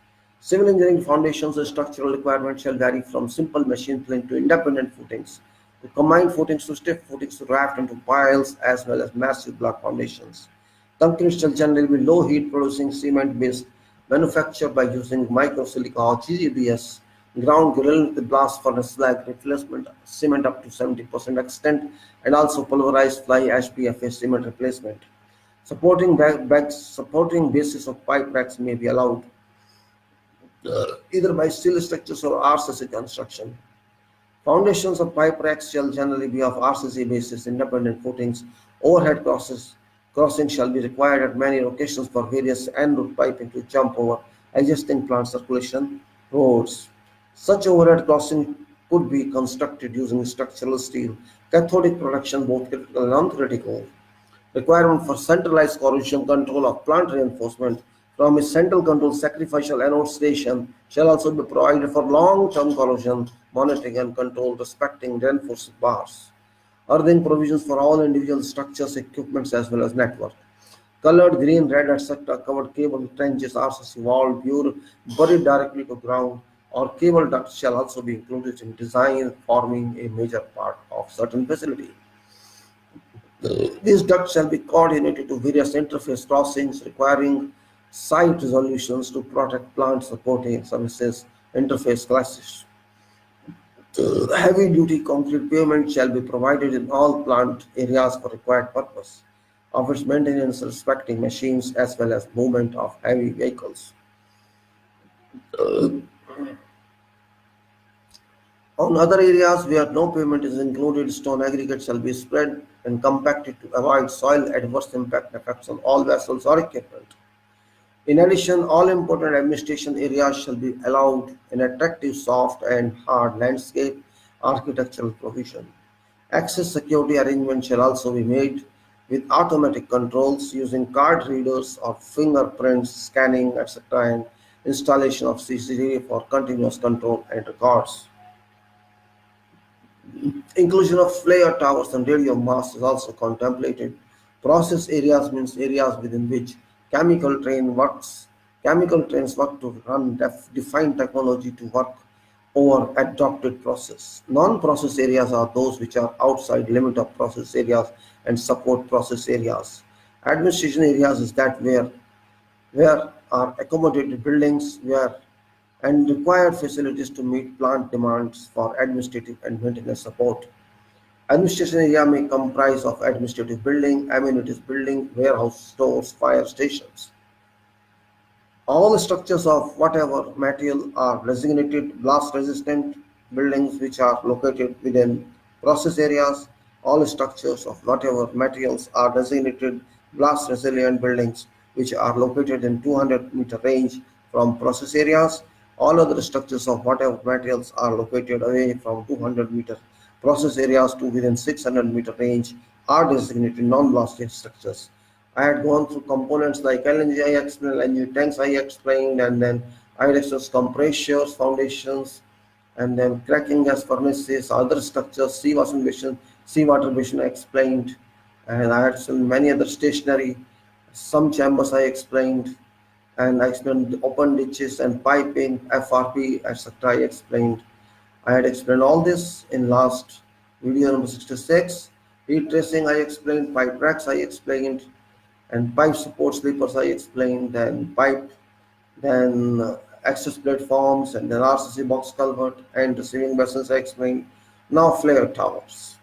Civil engineering foundations and structural requirements shall vary from simple machine plank to independent footings, to combined footings to stiff footings to raft and to piles as well as massive block foundations. Concrete shall generally be low heat producing cement based, manufactured by using microsilica or GGBS, ground grill with blast furnace slag replacement cement up to 70% extent, and also pulverized fly ash PFA cement replacement. Supporting bases of pipe racks may be allowed either by steel structures or RCC construction. Foundations of pipe racks shall generally be of RCC basis, independent footings. Overhead crossing shall be required at many locations for various en-route piping to jump over existing plant circulation roads. Such overhead crossing could be constructed using structural steel, cathodic protection, both critical and non-critical. Requirement for centralized corrosion control of plant reinforcement from a central control sacrificial anode station shall also be provided for long-term corrosion monitoring and control respecting reinforced bars. Earthing provisions for all individual structures, equipments as well as network. Colored green, red, etc. covered cable trenches, RCC wall, buried directly to ground, or cable ducts shall also be included in design forming a major part of certain facility. These ducts shall be coordinated to various interface crossings requiring site resolutions to protect plant supporting services interface classes. Heavy duty concrete pavement shall be provided in all plant areas for required purpose of its maintenance respecting machines as well as movement of heavy vehicles. On other areas where no pavement is included, stone aggregate shall be spread and compacted to avoid soil adverse impact effects on all vessels or equipment. In addition, all important administration areas shall be allowed an attractive soft and hard landscape architectural provision. Access security arrangements shall also be made with automatic controls using card readers or fingerprints scanning, etc., and installation of CCTV for continuous control and records. Inclusion of flare towers and radio masts is also contemplated. Process areas means areas within which chemical train works. Chemical trains work to run defined technology to work over adopted process. Non-process areas are those which are outside limit of process areas and support process areas. Administration areas is that where are accommodated buildings where and required facilities to meet plant demands for administrative and maintenance support. Administration area may comprise of administrative building, amenities building, warehouse, stores, fire stations. All structures of whatever material are designated blast resistant buildings which are located within process areas. All structures of whatever materials are designated blast resilient buildings which are located in 200-meter range from process areas. All other structures of whatever materials are located away from 200-meter process areas to within 600-meter range are designated non-blasted structures. I had gone through components like LNG I explained, LNG tanks I explained, and then I had explained compressors, foundations, and then cracking gas furnaces, other structures, seawater basin I explained, and I had some many other stationary, some chambers I explained, and I explained open ditches and piping, FRP, etc. I explained. I had explained all this in last video number 66. Heat tracing I explained, pipe racks I explained, and pipe support sleepers I explained, then access platforms, and then RCC box culvert and receiving basins I explained. Now flare towers.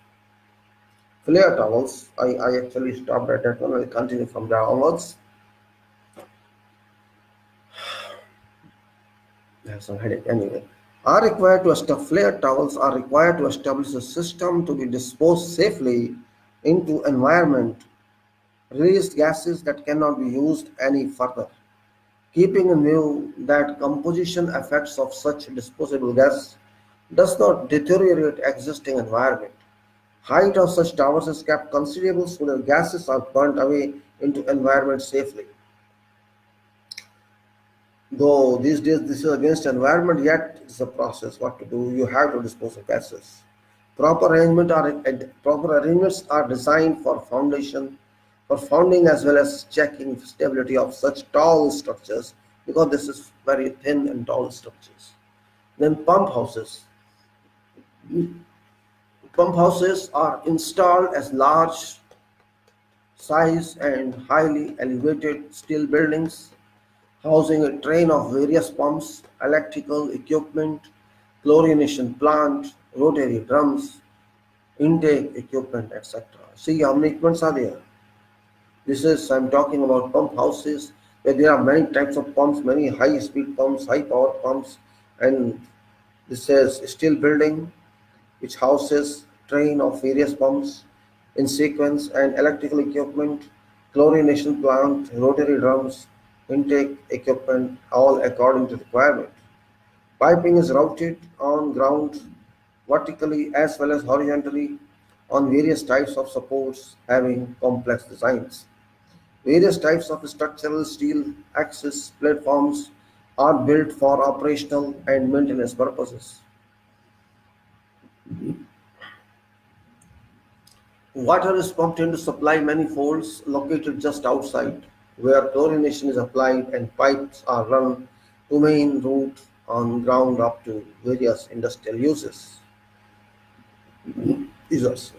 Flare towers, I actually stopped at that one. I'll continue from there onwards. I have some headache anyway. Are required to establish flare towels are required to establish a system to be disposed safely into environment, released gases that cannot be used any further. Keeping in view that composition effects of such disposable gas does not deteriorate existing environment. Height of such towers is kept considerable so that gases are burnt away into environment safely. Though these days this is against environment, yet it's a process. What to do? You have to dispose of gases. Proper arrangements are designed for founding as well as checking stability of such tall structures because this is very thin and tall structures. Then pump houses. Pump houses are installed as large size and highly elevated steel buildings housing a train of various pumps, electrical equipment, chlorination plant, rotary drums, intake equipment, etc. See how many equipments are there. I'm talking about pump houses where there are many types of pumps, many high speed pumps, high power pumps, and this is steel building which houses train of various pumps in sequence and electrical equipment, chlorination plant, rotary drums, intake equipment, all according to requirement. Piping is routed on ground vertically as well as horizontally on various types of supports having complex designs. Various types of structural steel access platforms are built for operational and maintenance purposes. Water is pumped into supply manifolds located just outside, where chlorination is applied and pipes are run to main route on ground up to various industrial uses.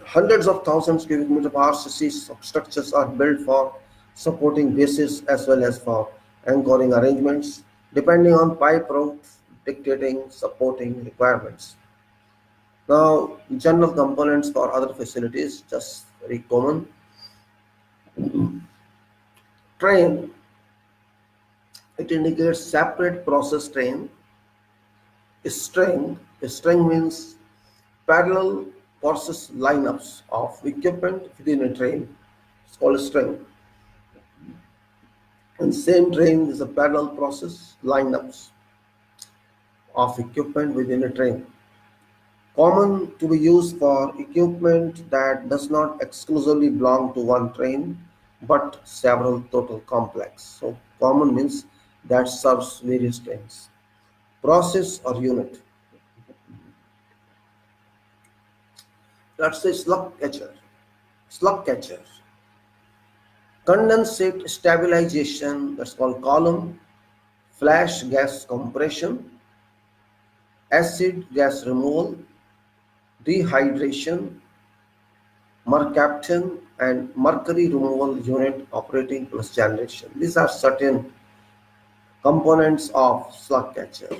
Hundreds of thousands cubic meter per RCC structures are built for supporting bases as well as for anchoring arrangements, depending on pipe route dictating supporting requirements. Now, general components for other facilities, just very common. Train, it indicates separate process train. String means parallel process lineups of equipment within a train. It's called a string. And same train is a parallel process lineups of equipment within a train. Common to be used for equipment that does not exclusively belong to one train but several total complex. So common means that serves various trains. Process or unit. Let's say slug catcher. Slug catcher. Condensate stabilization, that's called column. Flash gas compression. Acid gas removal. Dehydration, mercaptan, and mercury removal unit operating plus generation. These are certain components of slug catcher.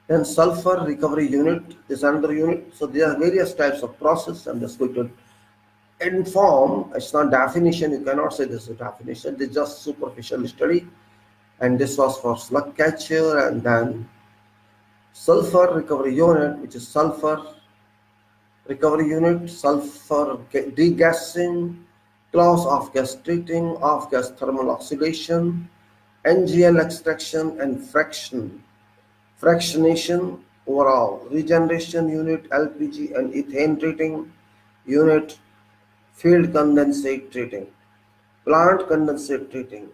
Then sulfur recovery unit is another unit. So there are various types of process. I'm just going to inform. It's not definition. You cannot say this is a definition. This is just superficial study. And this was for slug catcher, and then sulfur recovery unit, which is sulfur recovery unit, sulfur degassing, clause of gas treating, off gas thermal oxidation, NGL extraction and fractionation overall, regeneration unit, LPG and ethane treating unit, field condensate treating, plant condensate treating,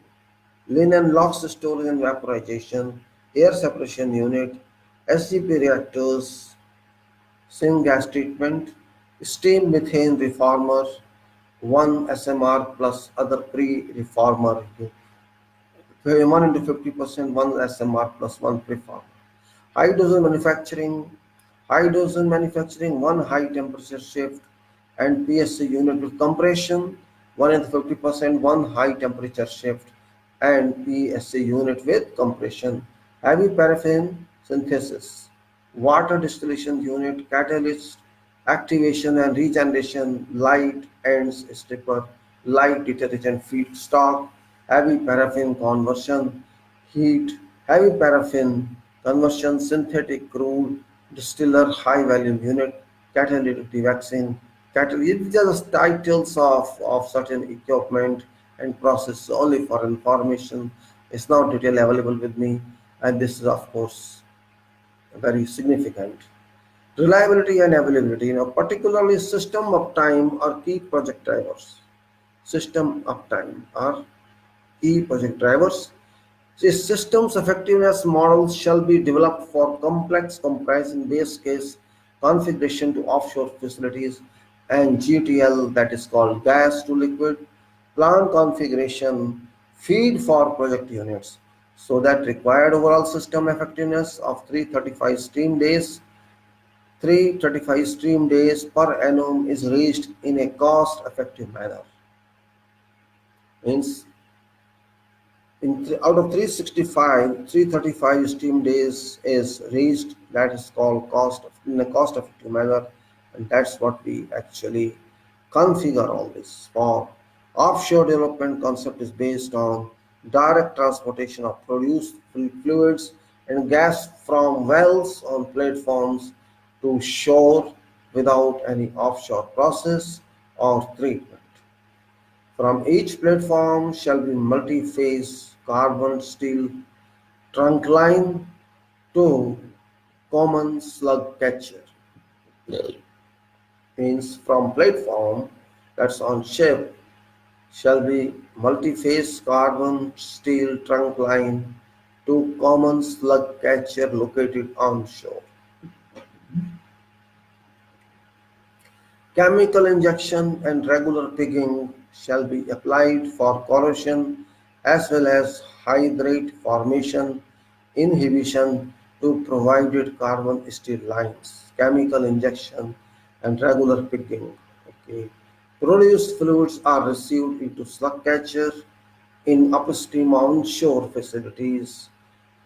linen LOX storage and vaporization, air separation unit, SGP reactors, Singh gas treatment, steam methane reformer, 1 SMR plus other pre-reformer, 1 into 50%, 1 SMR plus 1 preformer. Hydrogen manufacturing, 1 high temperature shift and PSC unit with compression, 1 into 50%, 1 high temperature shift and PSC unit with compression. Heavy paraffin synthesis, water distillation unit, catalyst, activation and regeneration, light ends stripper, light detergent feedstock, heavy paraffin conversion, heat, heavy paraffin conversion synthetic crude, distiller high volume unit, catalytic dewaxing, catalytic. These are the titles of certain equipment and process only for information. It's not detail available with me, and this is of course very significant. Reliability and availability, particularly system uptime are key project drivers. System uptime are key project drivers. The system's effectiveness models shall be developed for complex comprising base case configuration to offshore facilities and GTL, that is called gas to liquid, plant configuration, feed for project units. So that required overall system effectiveness of 335 stream days per annum is reached in a cost effective manner. Means out of 365, 335 stream days is reached. That is called in a cost effective manner, and that's what we actually configure all this for. Offshore development concept is based on direct transportation of produced fluids and gas from wells on platforms to shore without any offshore process or treatment. From each platform shall be multi-phase carbon steel trunk line to common slug catcher. Means from platform that's on ship shall be multi-phase carbon steel trunk line to common slug catcher located on shore. Chemical injection and regular pigging shall be applied for corrosion as well as hydrate formation inhibition to provided carbon steel lines. Chemical injection and regular pigging. Okay. Produced fluids are received into slug catcher in upstream onshore facilities.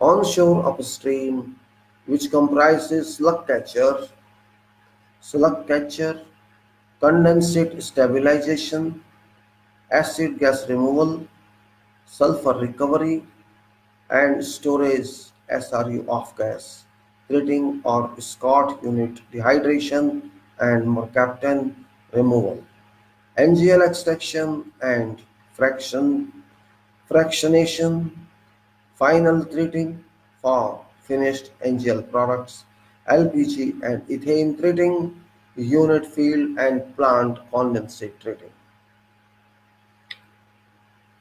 Onshore upstream, which comprises slug catcher, condensate stabilization, acid gas removal, sulfur recovery, and storage SRU off gas, treating or Scott unit dehydration and mercaptan removal, NGL extraction and fractionation, final treating for finished NGL products, LPG and ethane treating, unit field and plant condensate treating.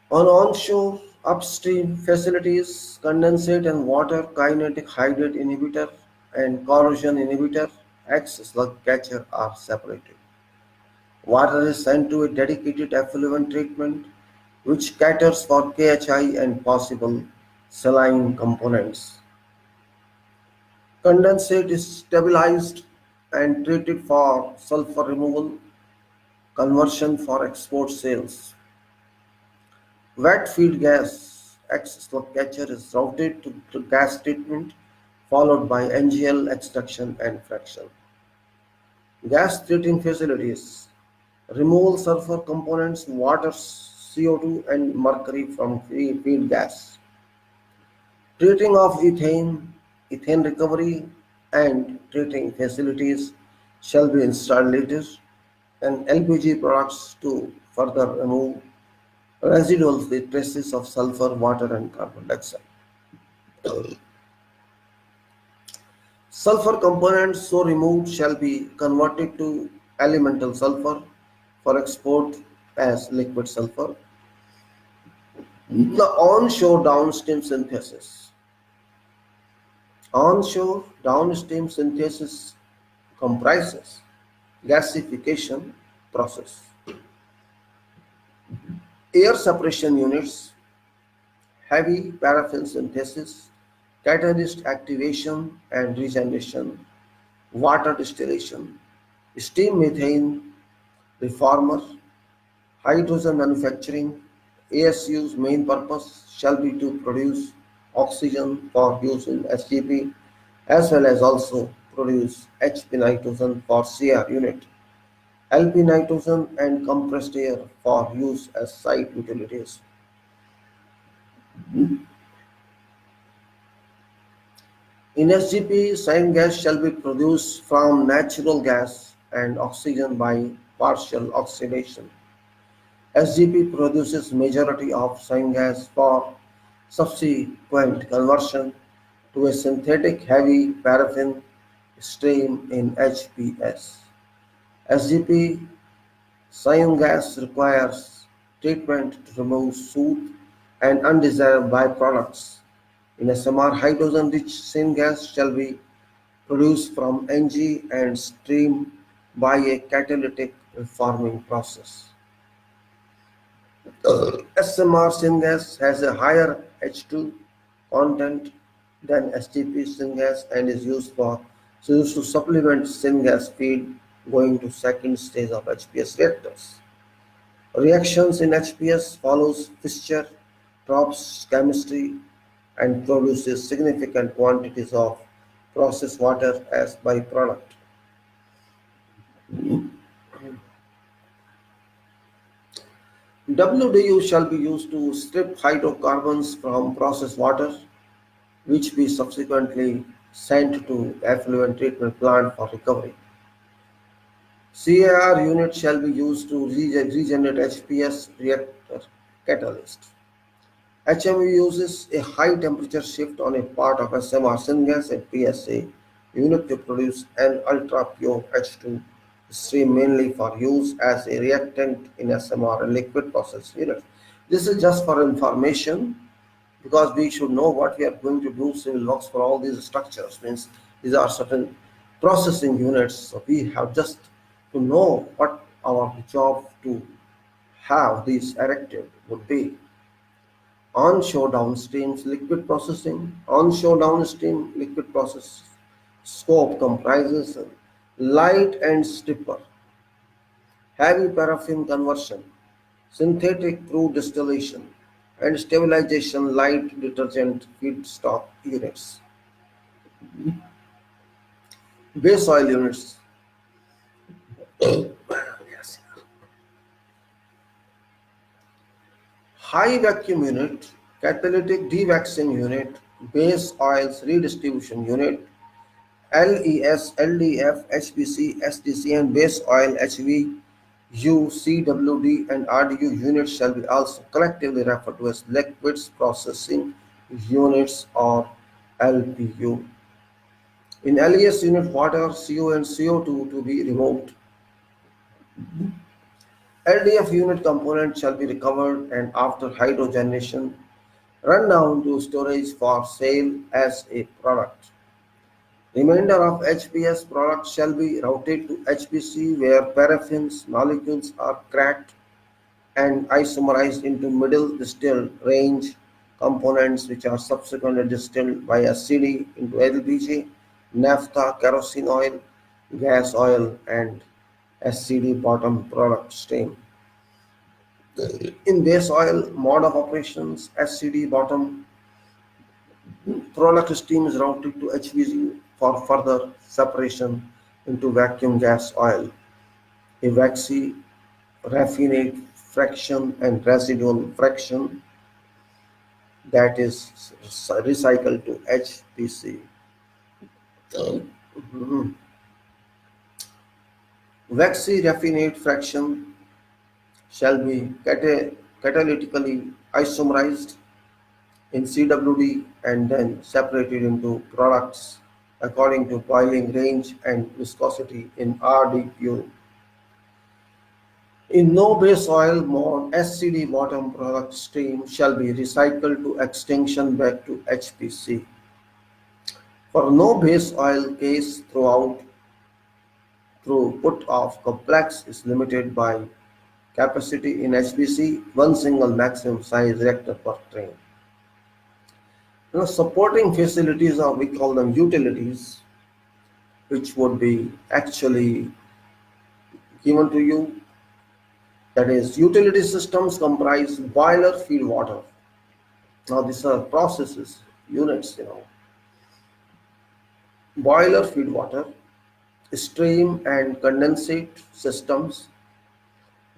On onshore upstream facilities, condensate and water kinetic hydrate inhibitor and corrosion inhibitor X slug catcher are separated. Water is sent to a dedicated effluent treatment which caters for KHI and possible saline components. Condensate is stabilized and treated for sulfur removal, conversion for export sales. Wet feed gas slug catcher is routed to gas treatment followed by NGL extraction and fraction. Gas treating facilities remove sulfur components, water, CO2 and mercury from feed gas. Treating of ethane recovery and treating facilities shall be installed later and LPG products to further remove residuals with traces of sulfur, water and carbon dioxide. Sulfur components so removed shall be converted to elemental sulfur for export as liquid sulfur. The onshore downstream synthesis. Onshore downstream synthesis comprises gasification process, air separation units, heavy paraffin synthesis, catalyst activation and regeneration, water distillation, steam methane reformer, hydrogen manufacturing. ASU's main purpose shall be to produce oxygen for use in SGP as well as also produce HP nitrogen for CR unit, LP nitrogen and compressed air for use as site utilities. In SGP, syngas shall be produced from natural gas and oxygen by partial oxidation. SGP produces majority of syngas for subsequent conversion to a synthetic heavy paraffin stream in HPS. SGP syngas requires treatment to remove soot and undesired byproducts. In SMR, hydrogen-rich syngas shall be produced from Ng and stream by a catalytic reforming process. SMR syngas has a higher H2 content than SGP syngas and is used to supplement syngas feed going to second stage of HPS reactors. Reactions in HPS follows Fischer-Tropsch chemistry and produces significant quantities of processed water as byproduct. WDU shall be used to strip hydrocarbons from processed water, which be subsequently sent to effluent treatment plant for recovery. CAR unit shall be used to regenerate HPS reactor catalyst. HMU uses a high temperature shift on a part of SMR syngas at PSA unit to produce an ultra-pure H2 stream mainly for use as a reactant in SMR and liquid process unit. This is just for information because we should know what we are going to do civil works for all these structures. Means these are certain processing units. So we have just to know what our job to have these erected would be. Onshore downstream liquid processing. Onshore downstream liquid process scope comprises light and stripper, heavy paraffin conversion, synthetic crude distillation, and stabilization light detergent feedstock units. Base oil units. Yes. High vacuum unit, catalytic dewaxing unit, base oils redistribution unit, LES, LDF, HPC, SDC, and base oil HVU, CWD, and RDU units shall be also collectively referred to as liquids processing units or LPU. In LES unit, water, CO, and CO2 to be removed. LDF unit component shall be recovered and after hydrogenation run down to storage for sale as a product. Remainder of HPS products shall be routed to HPC where paraffins molecules are cracked and isomerized into middle distilled range components which are subsequently distilled by SCD into LPG, naphtha, kerosene oil, gas oil, and SCD bottom product stream. In base oil mode of operations, SCD bottom product stream is routed to HVG for further separation into vacuum gas oil, evaxy, raffinate fraction, and residual fraction that is recycled to HPC. Mhm. Waxy raffinate fraction shall be catalytically isomerized in CWD and then separated into products according to boiling range and viscosity in RDU. In no base oil mode, SCD bottom product stream shall be recycled to extinction back to HPC. For no base oil case throughput of complex is limited by capacity in HPC, one single maximum size reactor per train. Supporting facilities are we call them utilities, which would be actually given to you. That is, utility systems comprise boiler feed water. Now these are processes, units, boiler feed water, stream and condensate systems,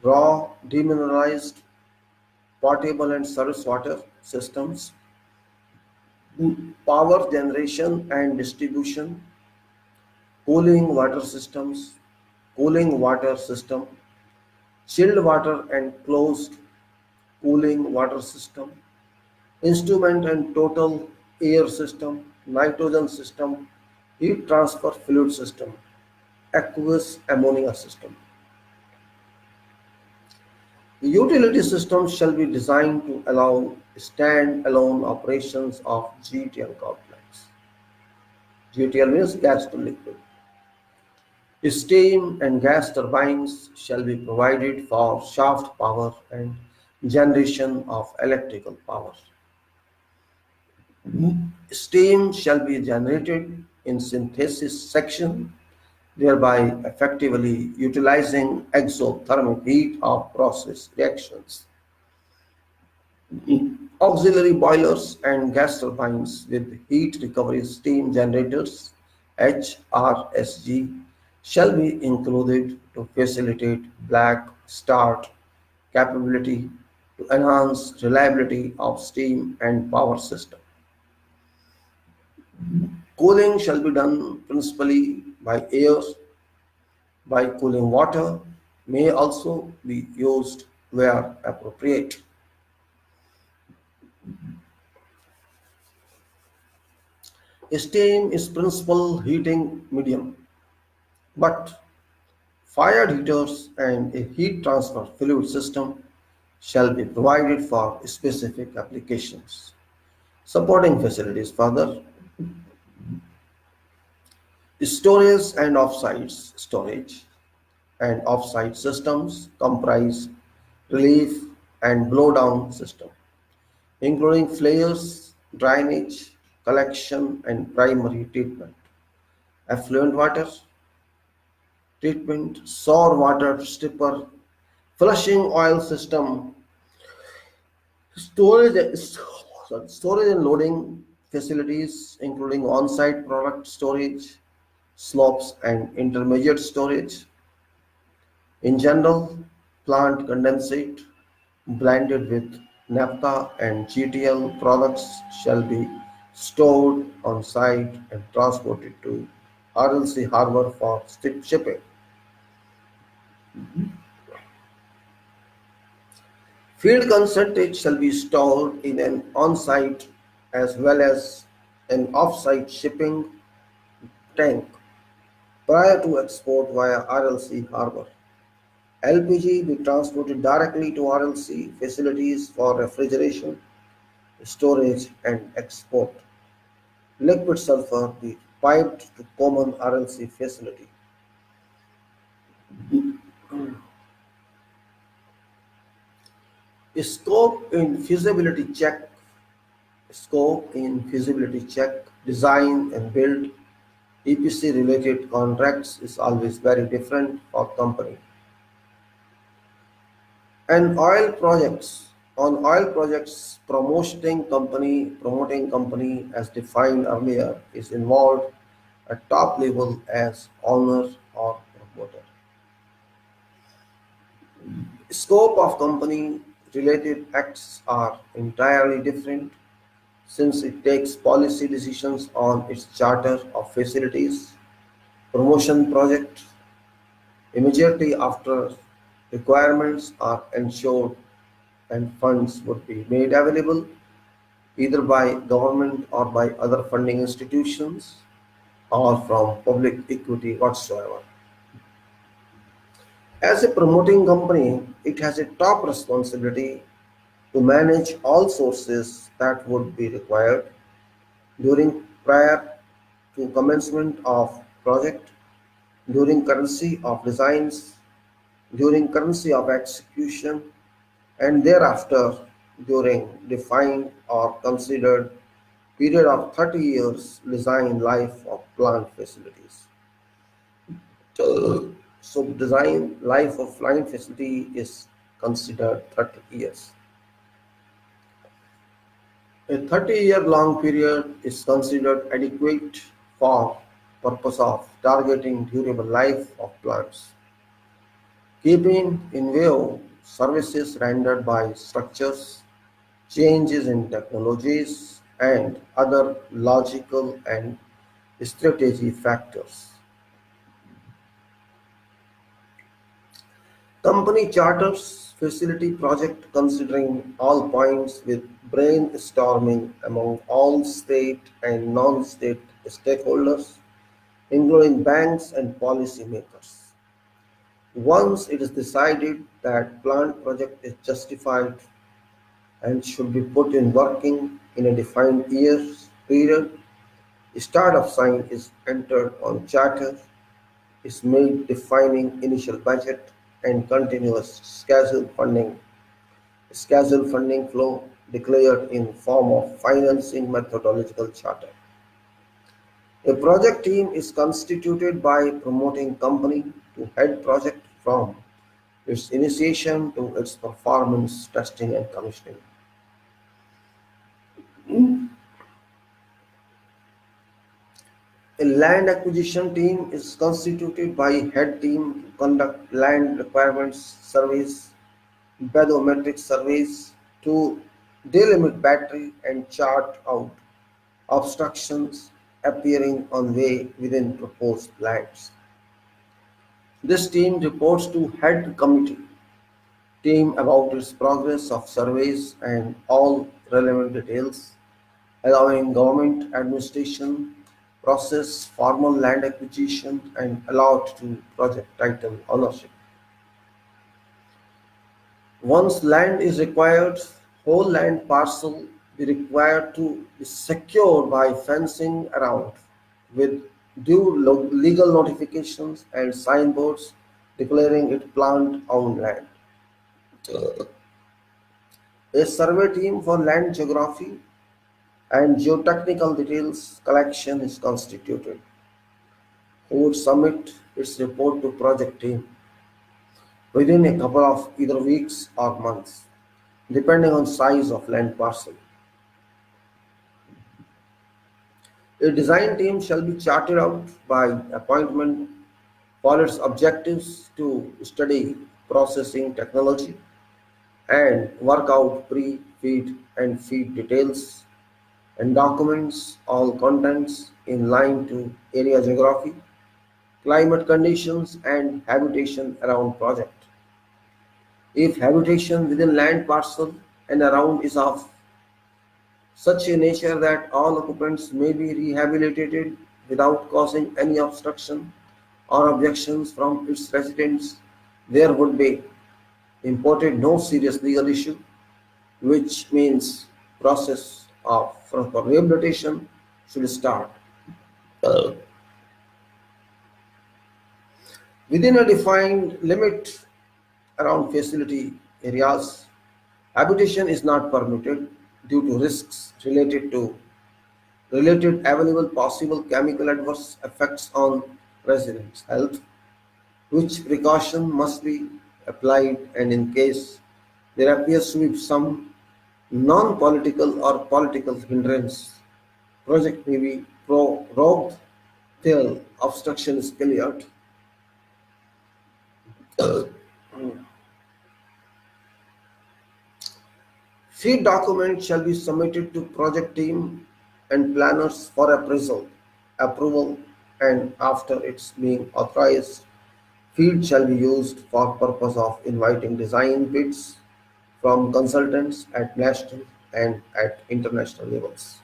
raw, demineralized, potable and surface water systems, power generation and distribution, cooling water system, chilled water and closed cooling water system, instrument and total air system, nitrogen system, heat transfer fluid system, aqueous ammonia system. The utility system shall be designed to allow stand-alone operations of GTL complex. GTL means gas to liquid. Steam and gas turbines shall be provided for shaft power and generation of electrical power. Steam shall be generated in synthesis section, thereby effectively utilizing exothermic heat of process reactions. Auxiliary boilers and gas turbines with heat recovery steam generators HRSG shall be included to facilitate black start capability to enhance reliability of steam and power system. Cooling shall be done principally by air, by cooling water may also be used where appropriate. Steam is principal heating medium, but fired heaters and a heat transfer fluid system shall be provided for specific applications. Supporting facilities further, storage and storage and offsite systems comprise relief and blowdown system, including flares, drainage, collection and primary treatment, effluent water treatment, sour water stripper, flushing oil system, storage and loading facilities, including on-site product storage, slopes and intermediate storage. In general, plant condensate blended with naphtha and GTL products shall be stored on site and transported to RLC harbor for shipping. Field concentrate shall be stored in an on-site as well as an off-site shipping tank prior to export via RLC harbor. LPG be transported directly to RLC facilities for refrigeration, storage and export. Liquid sulfur be piped to common RLC facility. Scope in feasibility check, design and build EPC related contracts is always very different for company. And oil projects promoting company as defined earlier is involved at top level as owner or promoter. Scope of company related acts are entirely different since it takes policy decisions on its charter of facilities, promotion project immediately after requirements are ensured and funds would be made available either by government or by other funding institutions or from public equity whatsoever. As a promoting company, it has a top responsibility to manage all sources that would be required during prior to commencement of project, during currency of designs, during currency of execution, and thereafter during defined or considered period of 30 years design life of plant facilities. So design life of plant facility is considered 30 years. A 30-year long period is considered adequate for purpose of targeting durable life of plants. Keeping in view services rendered by structures, changes in technologies, and other logical and strategy factors. Company charters facility project considering all points with brainstorming among all state and non-state stakeholders, including banks and policymakers. Once it is decided that planned project is justified and should be put in working in a defined years period, start of sign is entered on charter is made defining initial budget and continuous schedule funding flow declared in form of financing methodological charter. A project team is constituted by promoting company to head project from its initiation to its performance testing and commissioning. A land acquisition team is constituted by head team to conduct land requirements surveys, bathymetric surveys to delimit battery and chart out obstructions appearing on way within proposed lands. This team reports to head committee team about its progress of surveys and all relevant details, allowing government administration process formal land acquisition and allowed to project title ownership. Once land is required, whole land parcel be required to be secured by fencing around with due legal notifications and signboards declaring it plant owned land. A survey team for land geography and geotechnical details collection is constituted, who would submit its report to project team within a couple of either weeks or months, depending on size of land parcel. A design team shall be charted out by appointment for its objectives to study processing technology and work out pre-feed and feed details and documents all contents in line to area geography, climate conditions and habitation around project. If habitation within land parcel and around is of such a nature that all occupants may be rehabilitated without causing any obstruction or objections from its residents, there would be imported no serious legal issue, which means process of for rehabilitation should start. Within a defined limit around facility areas, habitation is not permitted due to risks related available possible chemical adverse effects on residents' health, which precaution must be applied and in case there appears to be some non-political or political hindrance, project may be prorogued till obstruction is cleared. Feed document shall be submitted to project team and planners for approval, and after its being authorized, feed shall be used for purpose of inviting design bids from consultants at national and at international levels,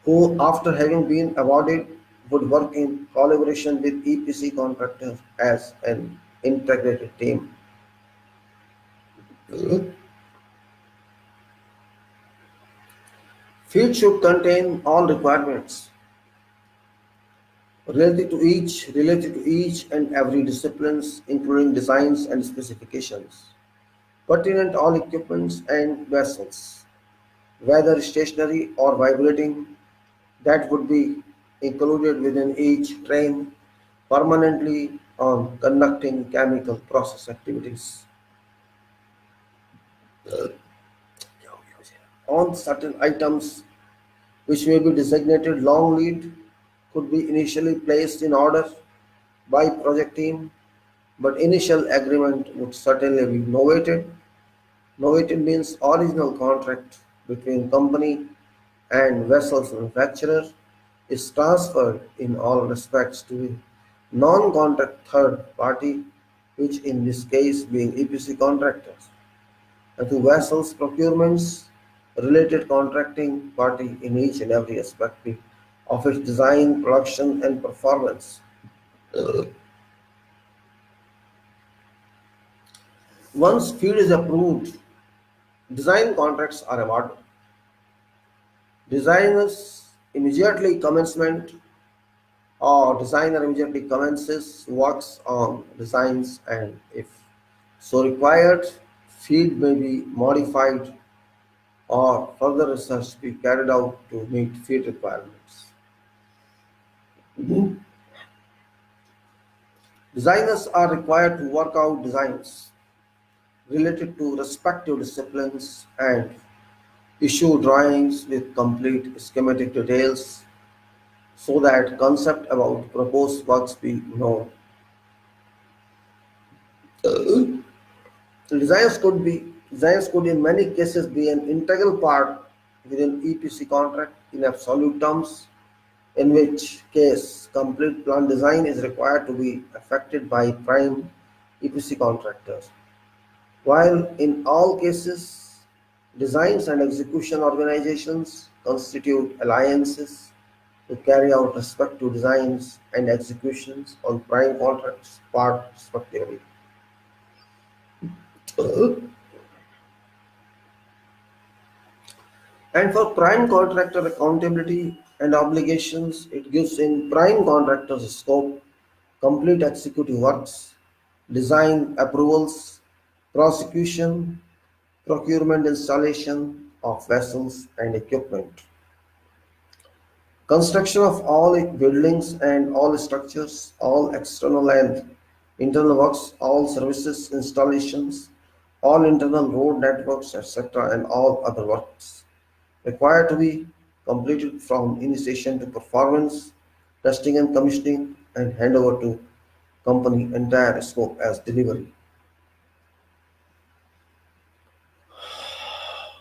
who after having been awarded would work in collaboration with EPC contractor as an integrated team. Feed should contain all requirements related to each and every disciplines, including designs and specifications, pertinent all equipments and vessels, whether stationary or vibrating, that would be included within each train permanently on conducting chemical process activities. On certain items which may be designated long lead could be initially placed in order by project team, but initial agreement would certainly be novated. Novated means original contract between company and vessels manufacturer is transferred in all respects to a non-contract third party, which in this case being EPC contractors, and to vessels procurements related contracting party in each and every aspect of its design, production, and performance. Once FEED is approved, design contracts are awarded. Designers immediately commencement or designer immediately commences works on designs, and if so required, FEED may be modified or further research be carried out to meet FEED requirements. Designers are required to work out designs related to respective disciplines and issue drawings with complete schematic details so that concept about proposed works be known. Designs could in many cases be an integral part within EPC contract in absolute terms, in which case complete plant design is required to be affected by prime EPC contractors. While in all cases, designs and execution organizations constitute alliances to carry out respective designs and executions on prime contracts part respectively. And for prime contractor accountability and obligations, it gives in prime contractor's scope, complete executive works, design approvals, prosecution, procurement installation of vessels and equipment, construction of all buildings and all structures, all external and internal works, all services installations, all internal road networks, etc., and all other works required to be completed from initiation to performance, testing and commissioning, and handover to company entire scope as delivery.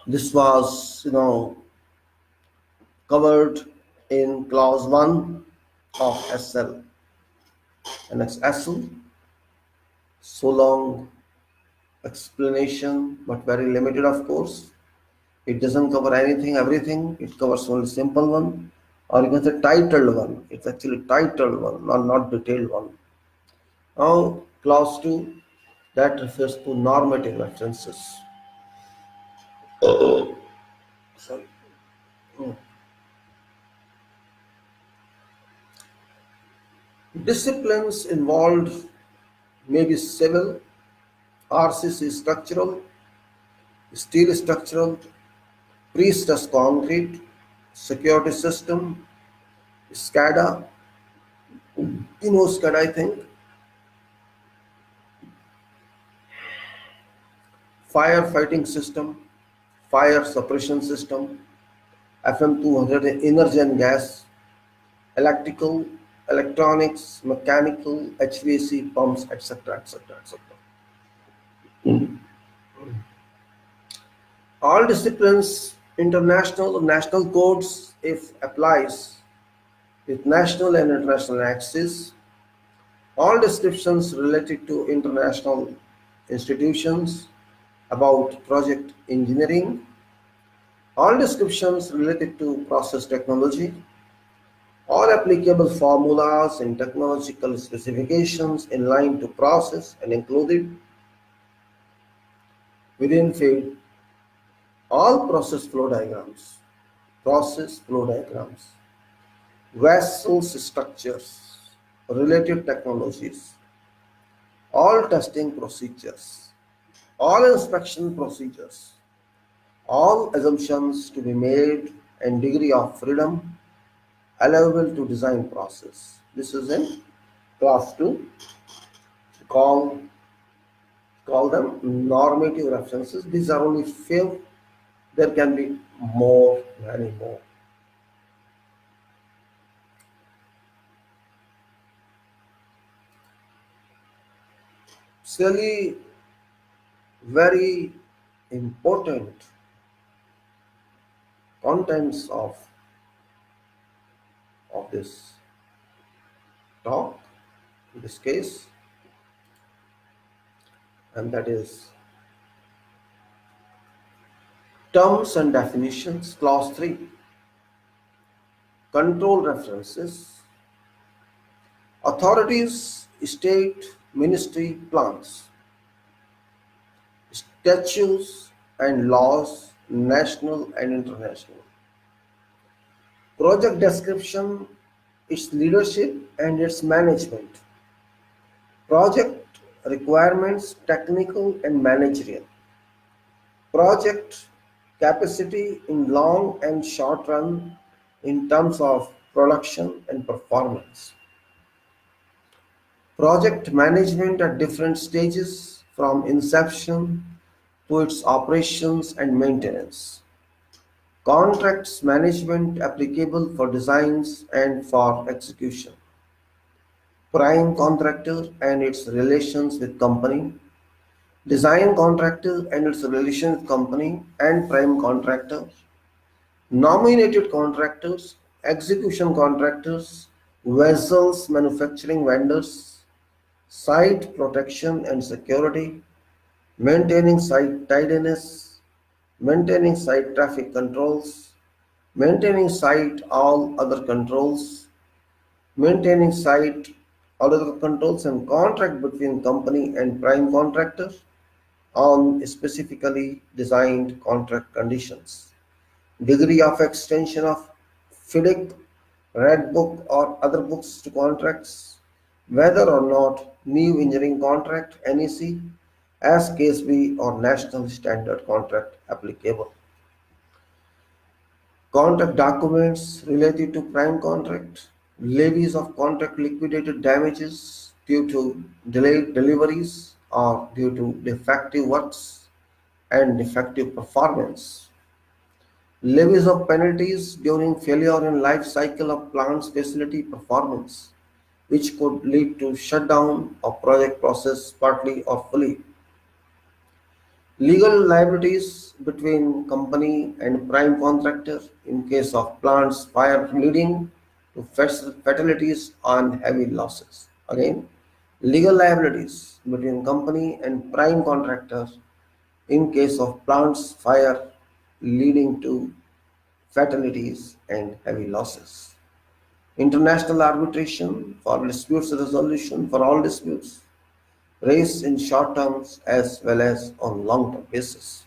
This was, covered in clause 1 of SL. And next SL, so long explanation, but very limited, of course. It doesn't cover anything, everything. It covers only simple one, or you can say titled one. It's actually titled one, not detailed one. Now, clause 2, that refers to normative references. Sorry. Disciplines involved may be civil, RCC structural, steel structural, pre-stress concrete, security system, SCADA, SCADA, I think, firefighting system, fire suppression system, FM200 energy and gas, electrical, electronics, mechanical, HVAC pumps, etc., etc., etc. All disciplines, international or national codes, if applies with national and international axis, all descriptions related to international institutions about project engineering, all descriptions related to process technology, all applicable formulas and technological specifications in line to process and included within field, all process flow diagrams, vessels structures, related technologies, all testing procedures, all inspection procedures, all assumptions to be made and degree of freedom allowable to design process. This is in class 2. Call, call them normative references. These are only few. There can be more, many more. It's really very important contents of this talk, in this case, and that is terms and definitions. Clause 3, control references, authorities, state, ministry, plans, statutes and laws, national and international. Project description, its leadership and its management. Project requirements, technical and managerial. Project capacity in long and short run in terms of production and performance. Project management at different stages from inception to its operations and maintenance. Contracts management applicable for designs and for execution. Prime contractor and its relations with company. Design contractor and its relations with company and prime contractor. Nominated contractors, execution contractors, vessels manufacturing vendors, site protection and security, maintaining site tidiness, maintaining site traffic controls, maintaining site all other controls, maintaining site all other controls and contract between company and prime contractor on specifically designed contract conditions. Degree of extension of FIDIC, Red Book or other books to contracts, whether or not new engineering contract NEC as case B or national standard contract applicable. Contract documents related to prime contract, levies of contract liquidated damages due to delayed deliveries or due to defective works and defective performance. Levies of penalties during failure in life cycle of plant's facility performance, which could lead to shutdown of project process partly or fully. Legal liabilities between company and prime contractor in case of plants fire leading to fatalities and heavy losses. Again, legal liabilities between company and prime contractor in case of plants fire leading to fatalities and heavy losses. International arbitration for disputes resolution for all disputes raised in short terms as well as on long term basis.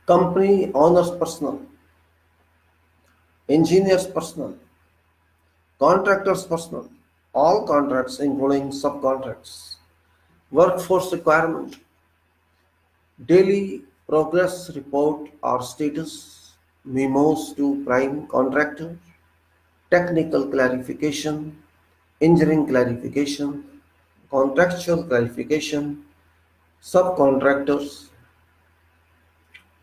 Company owners personnel, engineers personnel, contractors personnel, all contracts including subcontracts, workforce requirement, daily progress report or status, memos to prime contractor, technical clarification, engineering clarification, contractual clarification, subcontractors,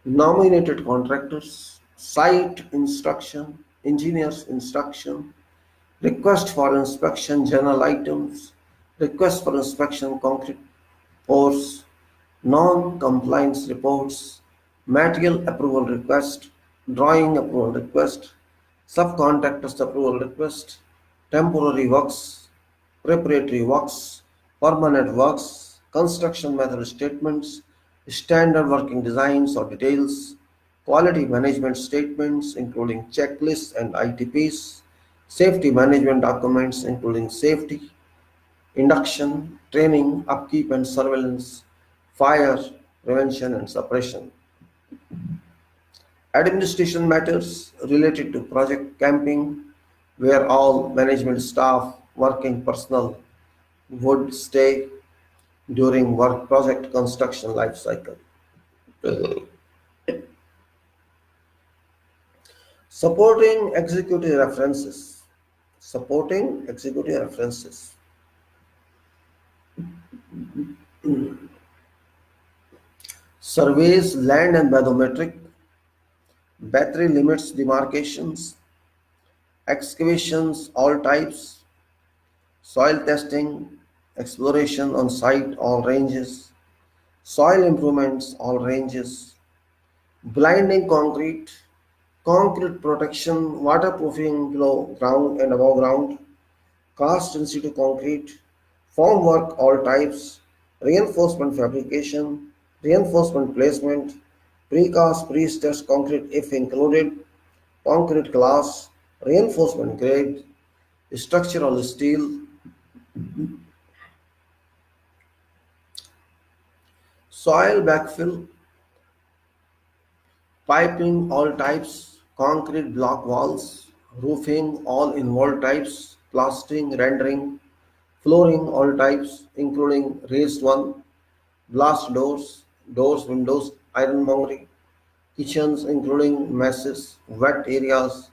nominated contractors, site instruction, engineers instruction, request for inspection general items, request for inspection concrete pours, non-compliance reports, material approval request, drawing approval request, subcontractors approval request, temporary works, preparatory works, permanent works, construction method statements, standard working designs or details, quality management statements including checklists and ITPs, safety management documents including safety, induction, training, upkeep and surveillance, fire prevention and suppression. Administration matters related to project camping, where all management staff, working personnel would stay during work project construction life cycle. Supporting executive references. Supporting executive references. Surveys, land and bathymetric, battery limits demarcations, excavations all types, soil testing, exploration on site all ranges, soil improvements, all ranges, blinding concrete, concrete protection, waterproofing below ground and above ground, cast in situ concrete, formwork all types, reinforcement fabrication, reinforcement placement, precast pre-stressed concrete if included, concrete glass, reinforcement grade, structural steel, soil backfill, piping all types, concrete block walls, roofing all involved types, plastering, rendering, flooring all types, including raised one, blast doors, doors, windows, ironmongery, kitchens including messes, wet areas,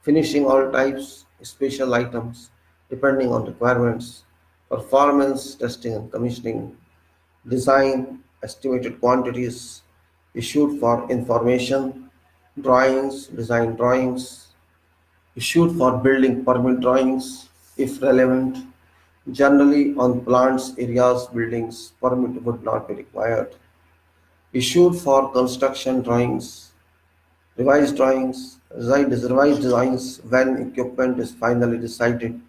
finishing all types, special items, depending on requirements, performance testing and commissioning, design, estimated quantities, issued for information, drawings, design drawings, issued for building permit drawings, if relevant, generally on plants, areas, buildings, permit would not be required, issued for construction drawings, revised drawings when equipment is finally decided,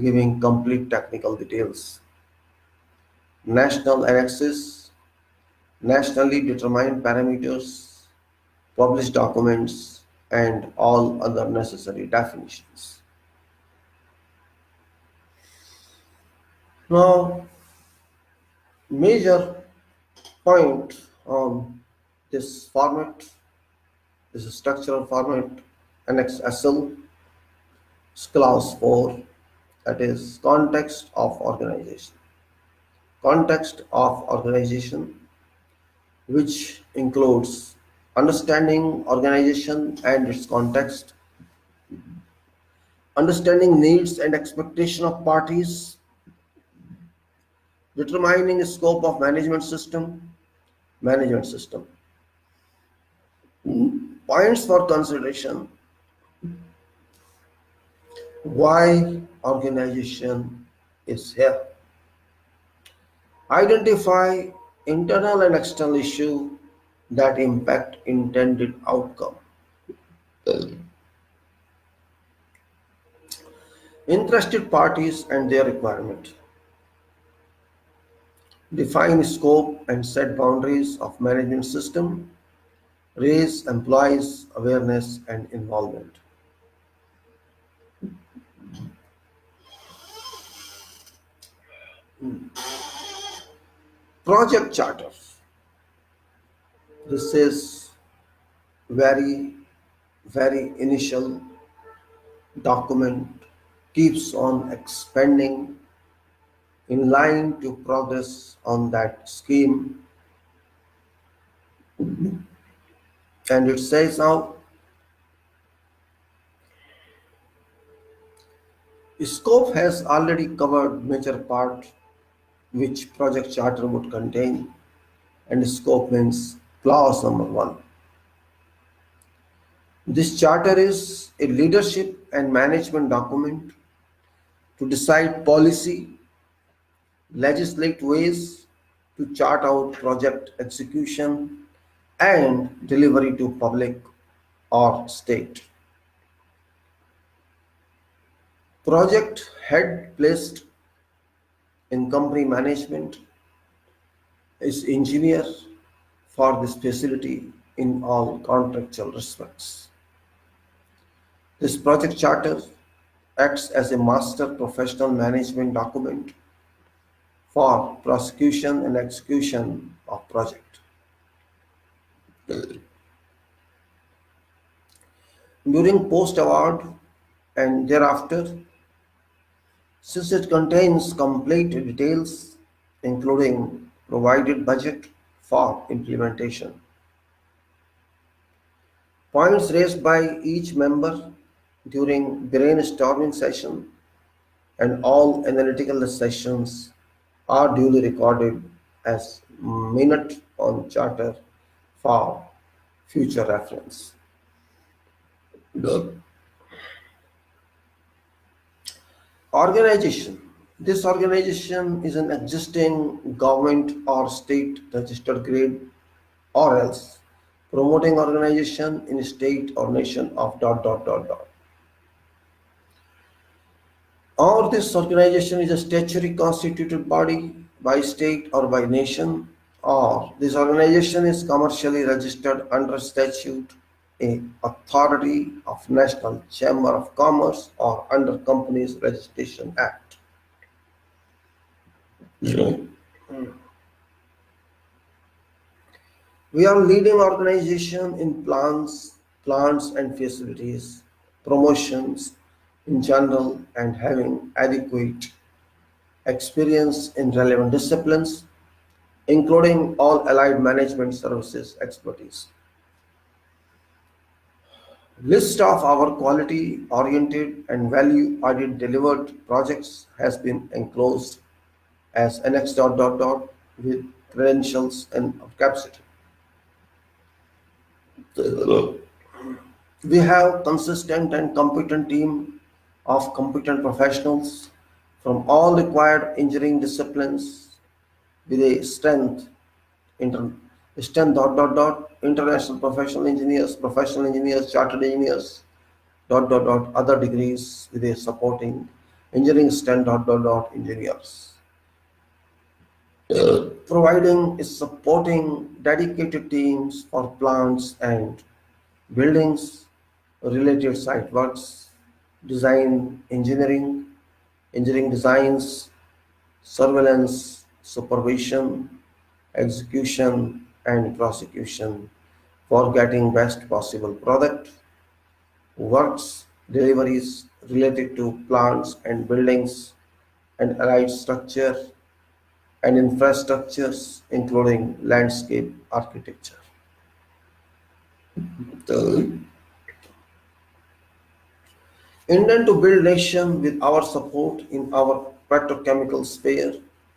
giving complete technical details, national annexes, nationally determined parameters, published documents, and all other necessary definitions. Now, major point on this format, this structural format, Annex SL, clause 4, that is context of organization. Context of organization, which includes understanding organization and its context, understanding needs and expectation of parties, determining scope of management system. Points for consideration: why organization is here. Identify internal and external issue that impact intended outcome. Interested parties and their requirement. Define scope and set boundaries of management system. Raise employees awareness and involvement. Project charter. This is very, very initial document, keeps on expanding in line to progress on that scheme, and it says now scope has already covered major part which project charter would contain, and scope means clause number 1. This charter is a leadership and management document to decide policy, legislate ways to chart out project execution and delivery to public or state. Project head placed in company management is engineer for this facility in all contractual respects. This project charter acts as a master professional management document for prosecution and execution of project. During post-award and thereafter, since it contains complete details including provided budget for implementation, points raised by each member during brainstorming session and all analytical sessions are duly recorded as minute on charter for future reference. Organization. This organization is an existing government or state registered grade or else promoting organization in a state or nation of dot dot dot dot. Or this organization is a statutory constituted body by state or by nation, or this organization is commercially registered under statute, a authority of National Chamber of Commerce or under Companies Registration Act. We are leading organization in plants and facilities, promotions in general, and having adequate experience in relevant disciplines, including all allied management services expertise. List of our quality oriented and value added delivered projects has been enclosed as annex dot dot dot with credentials and capacity. We have consistent and competent team of competent professionals from all required engineering disciplines with a inter, strength dot dot dot international professional engineers, chartered engineers dot dot dot other degrees with a supporting engineering strength dot dot dot engineers. Providing is supporting dedicated teams for plants and buildings, related site works, design engineering, engineering designs, surveillance, supervision, execution, and prosecution for getting best possible product, works, deliveries related to plants and buildings and allied structure and infrastructures, including landscape architecture. The intend to build nation with our support in our petrochemical sphere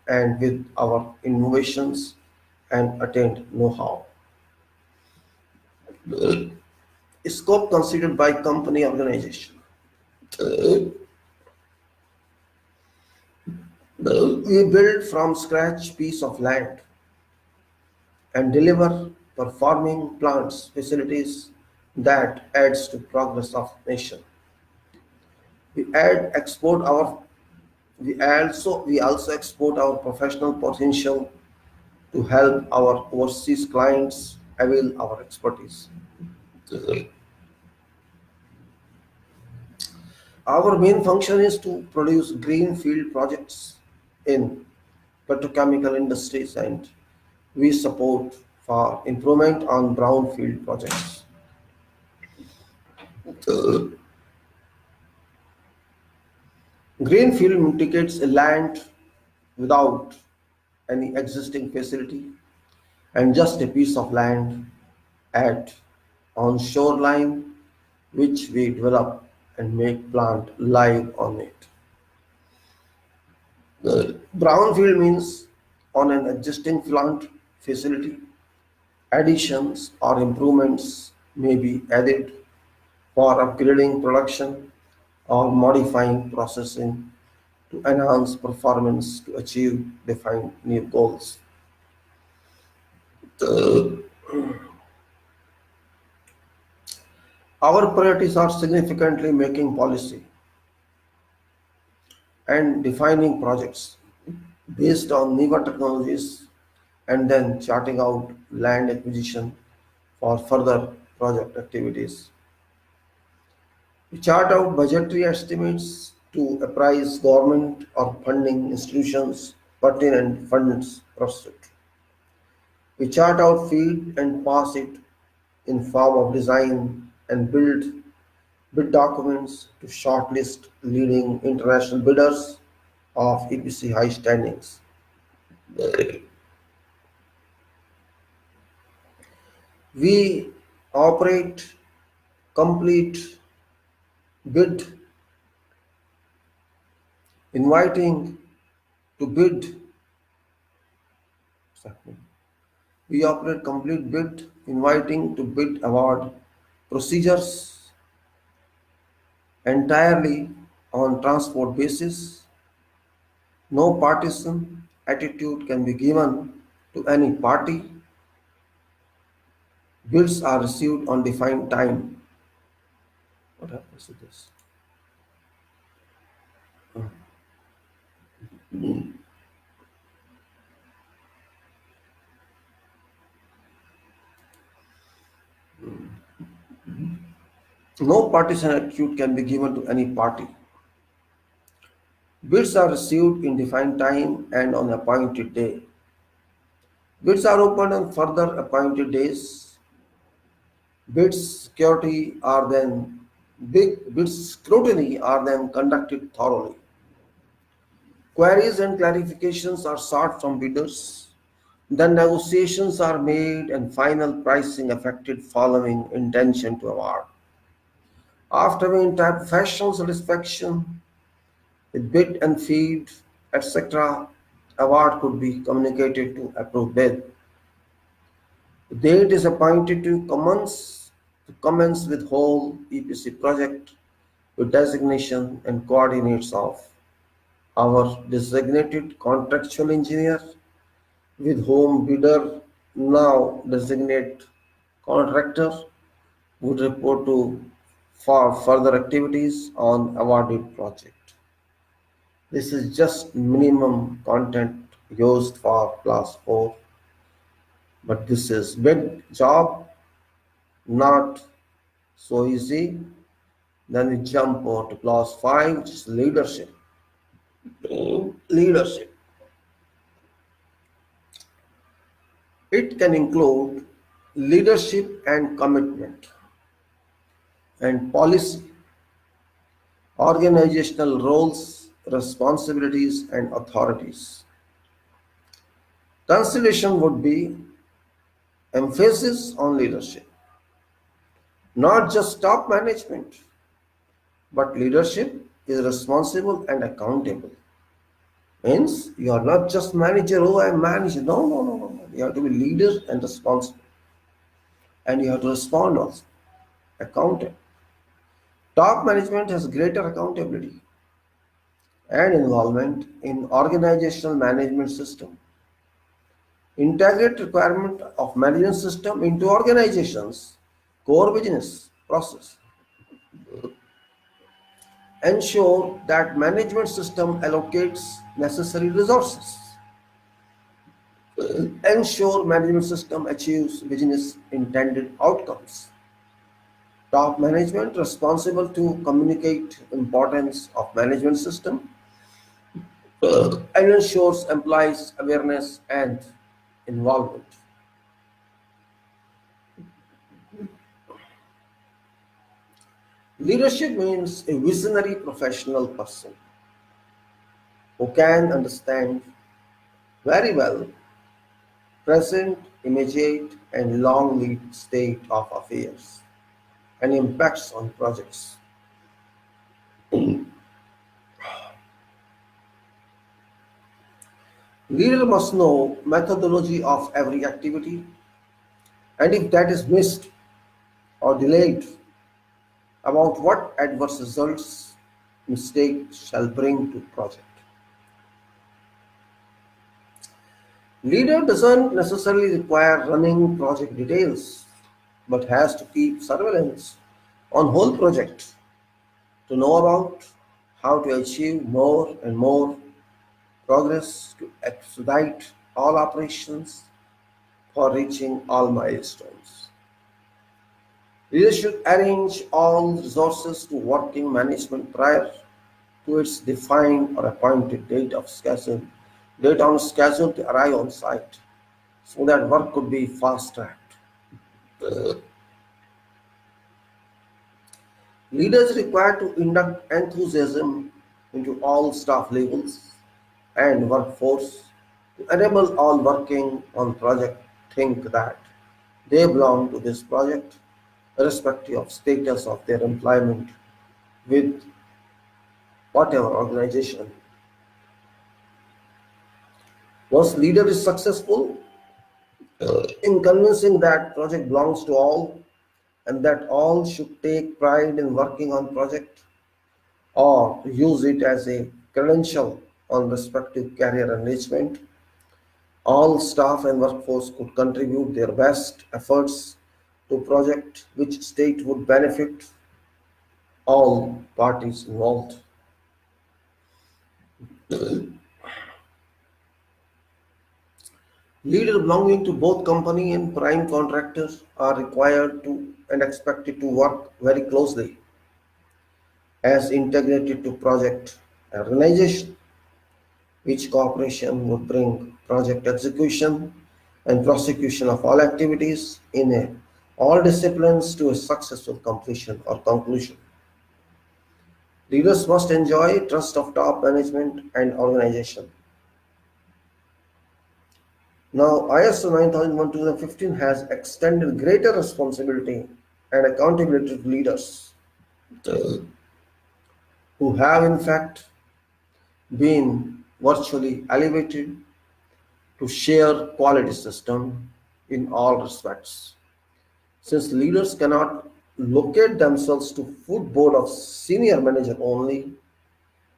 and with our innovations and attained know-how. Scope considered by company organization. We build from scratch piece of land and deliver performing plants facilities that adds to progress of nation. We add export our we also export our professional potential to help our overseas clients avail our expertise. Our main function is to produce greenfield projects in petrochemical industries and we support for improvement on brownfield projects. Greenfield indicates a land without any existing facility and just a piece of land at on shoreline which we develop and make plant live on it. The brownfield means on an existing plant facility, additions or improvements may be added for upgrading production or modifying processing to enhance performance to achieve defined new goals. The- our priorities are significantly making policy and defining projects based on newer technologies and then charting out land acquisition for further project activities. We chart out budgetary estimates to apprise government or funding institutions pertinent funds pursuit. We chart out feed and pass it in form of design and build bid documents to shortlist leading international bidders of EPC high standings. We operate complete bid, inviting to bid. We operate complete bid, inviting to bid award procedures entirely on transport basis No partisan attitude can be given to any party. Bids are received on defined time. What happens to this? No partisan attitude can be given to any party. Bids are received in defined time and on appointed day. Bids are opened on further appointed days. Bids security are then bids scrutiny are then conducted thoroughly. Queries and clarifications are sought from bidders. Then negotiations are made and final pricing effected following intention to award. After being type fashion satisfaction with bid and feed, etc., award could be communicated to approved bid. The date is appointed to commence with whole EPC project with designation and coordinates of our designated contractual engineer with whom bidder now designate contractor would report to for further activities on awarded project. This is just minimum content used for class 4, but this is big job, not so easy. Then we jump over to class 5, which is leadership. Leadership. It can include leadership and commitment and policy, organizational roles, responsibilities, and authorities. Translation would be emphasis on leadership, not just top management, but leadership is responsible and accountable. Means you are not just manager, oh, I manage. No, no, no, no, no. You have to be leader and responsible, and you have to respond also, accountable. Top management has greater accountability and involvement in organizational management system. Integrate requirement of management system into organizations, core business process. Ensure that management system allocates necessary resources. Ensure management system achieves business intended outcomes. Top management responsible to communicate importance of management system and ensures employees awareness and involvement. Leadership means a visionary professional person who can understand very well present, immediate, and long lead state of affairs and impacts on projects. Leader must know methodology of every activity, and if that is missed or delayed, about what adverse results mistake shall bring to project. Leader doesn't necessarily require running project details, but has to keep surveillance on whole project to know about how to achieve more and more progress to expedite all operations for reaching all milestones. Leader should arrange all resources to working management prior to its defined or appointed date on schedule to arrive on site so that work could be fast tracked. Leaders required to induct enthusiasm into all staff levels and workforce to enable all working on project think that they belong to this project irrespective of status of their employment with whatever organization. Once leader is successful in convincing that project belongs to all and that all should take pride in working on project or use it as a credential on respective career engagement. All staff and workforce could contribute their best efforts to project which state would benefit all parties involved. Leaders belonging to both company and prime contractors are required to and expected to work very closely as integrated to project organization. Each cooperation would bring project execution and prosecution of all activities in all disciplines to a successful completion or conclusion. Leaders must enjoy trust of top management and organization. Now, ISO 9001-2015 has extended greater responsibility and accountability to leaders who have in fact been virtually elevated to share quality system in all respects. Since leaders cannot locate themselves to footboard of senior manager only,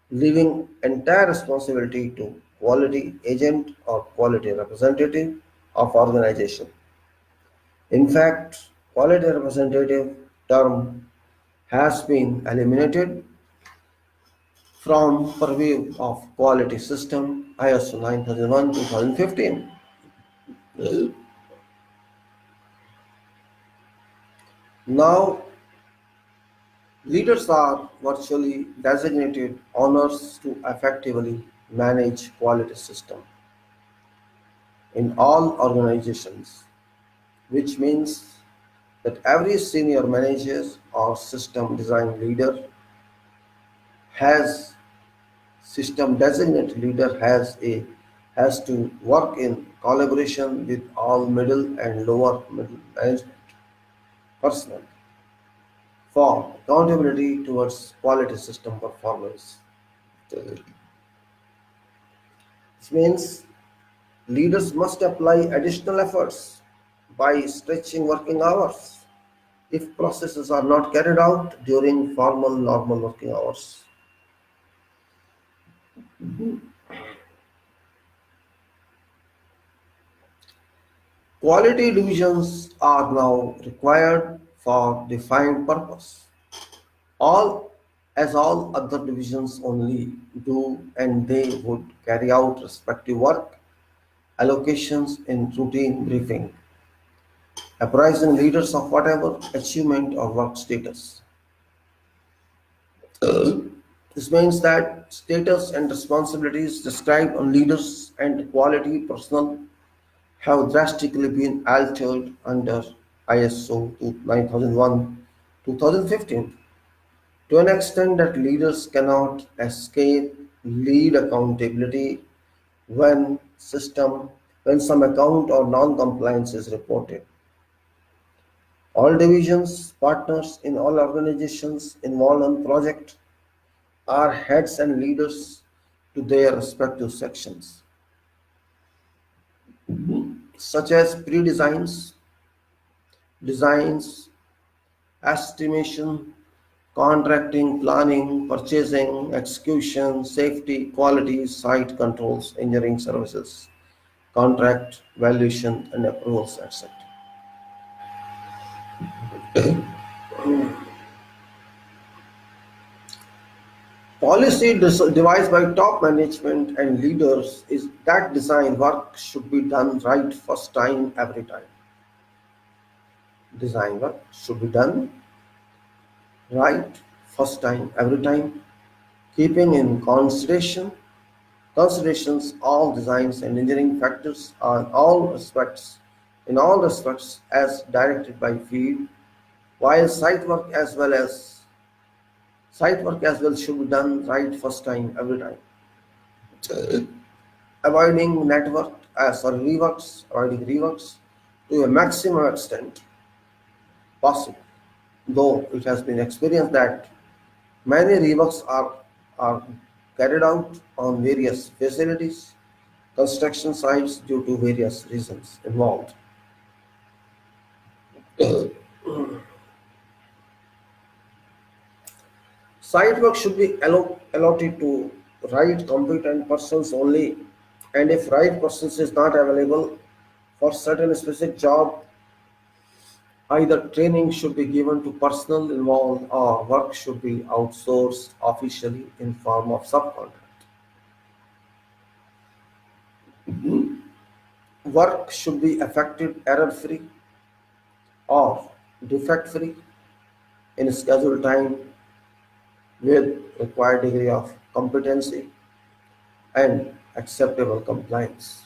leaving entire responsibility to quality agent or quality representative of organization. In fact, quality representative term has been eliminated from purview of quality system ISO 9001-2015. Now, leaders are virtually designated owners to effectively manage quality system in all organizations, which means that every senior manager or system design leader has system designate leader has to work in collaboration with all middle and lower middle management personnel for accountability towards quality system performance. This means leaders must apply additional efforts by stretching working hours if processes are not carried out during formal normal working hours. Quality divisions are now required for defined purpose. All as all other divisions only do and they would carry out respective work allocations in routine briefing, apprising leaders of whatever achievement or work status. This means that status and responsibilities described on leaders and quality personnel have drastically been altered under ISO 9001 2015 to an extent that leaders cannot escape lead accountability when system when some account or non-compliance is reported. All divisions, partners in all organizations involved on project are heads and leaders to their respective sections, such as pre-designs, designs, estimation, contracting, planning, purchasing, execution, safety, quality, site controls, engineering services, contract, valuation, and approvals, etc. Policy devised by top management and leaders is that design work should be done right first time every time. Design work should be done right first time every time, keeping in considerations all designs and engineering factors are all respects as directed by field, while site work as well should be done right first time every time, avoiding reworks to a maximum extent possible. Though it has been experienced that many reworks are carried out on various facilities, construction sites due to various reasons involved. Site work should be allotted to right competent persons only, and if right persons is not available for certain specific job, either training should be given to personnel involved or work should be outsourced officially in form of subcontract. Work should be effective error-free or defect-free in scheduled time with required degree of competency and acceptable compliance.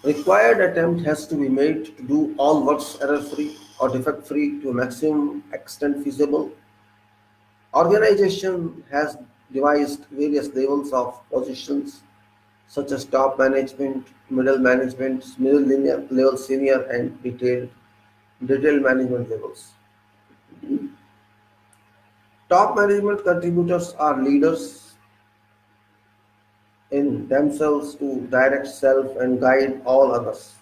Required attempt has to be made to do all works error-free or defect-free to a maximum extent feasible. Organization has devised various levels of positions such as top management, middle linear level senior and detailed management levels. Top management contributors are leaders in themselves to direct self and guide all others,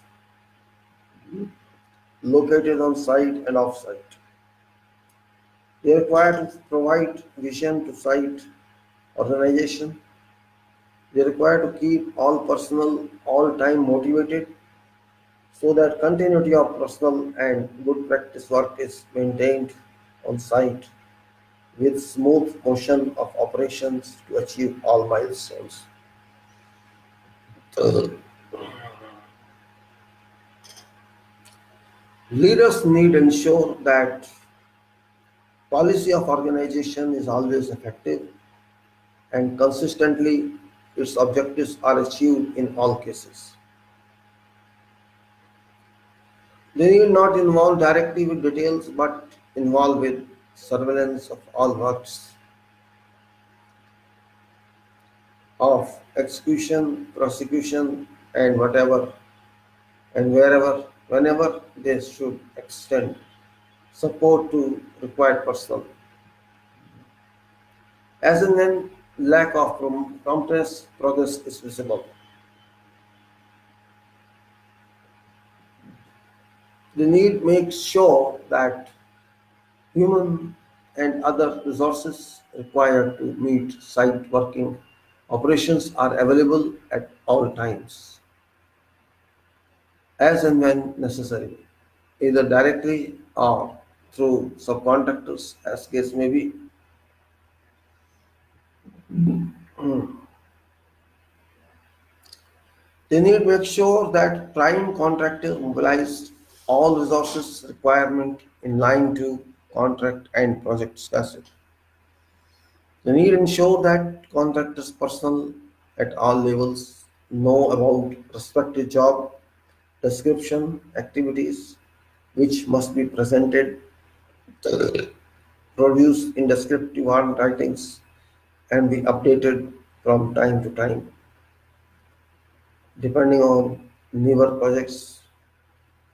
located on site and off site. They require to provide vision to site organization. They require to keep all personnel all time motivated so that continuity of personal and good practice work is maintained on site with smooth motion of operations to achieve all milestones. Leaders need ensure that policy of organization is always effective and consistently its objectives are achieved in all cases. They need not involve directly with details but involve with surveillance of all works of execution, prosecution, and whatever and wherever, whenever they should extend support to required personnel. As and when lack of promptness, progress is visible. The need makes sure that human and other resources required to meet site working operations are available at all times, as and when necessary, either directly or through subcontractors, as case may be. They need to make sure that prime contractor mobilized all resources requirement in line to contract and project scarcity. They need to ensure that contractors' personnel at all levels know about respective job description activities which must be presented, produced in descriptive writings, and be updated from time to time, depending on newer projects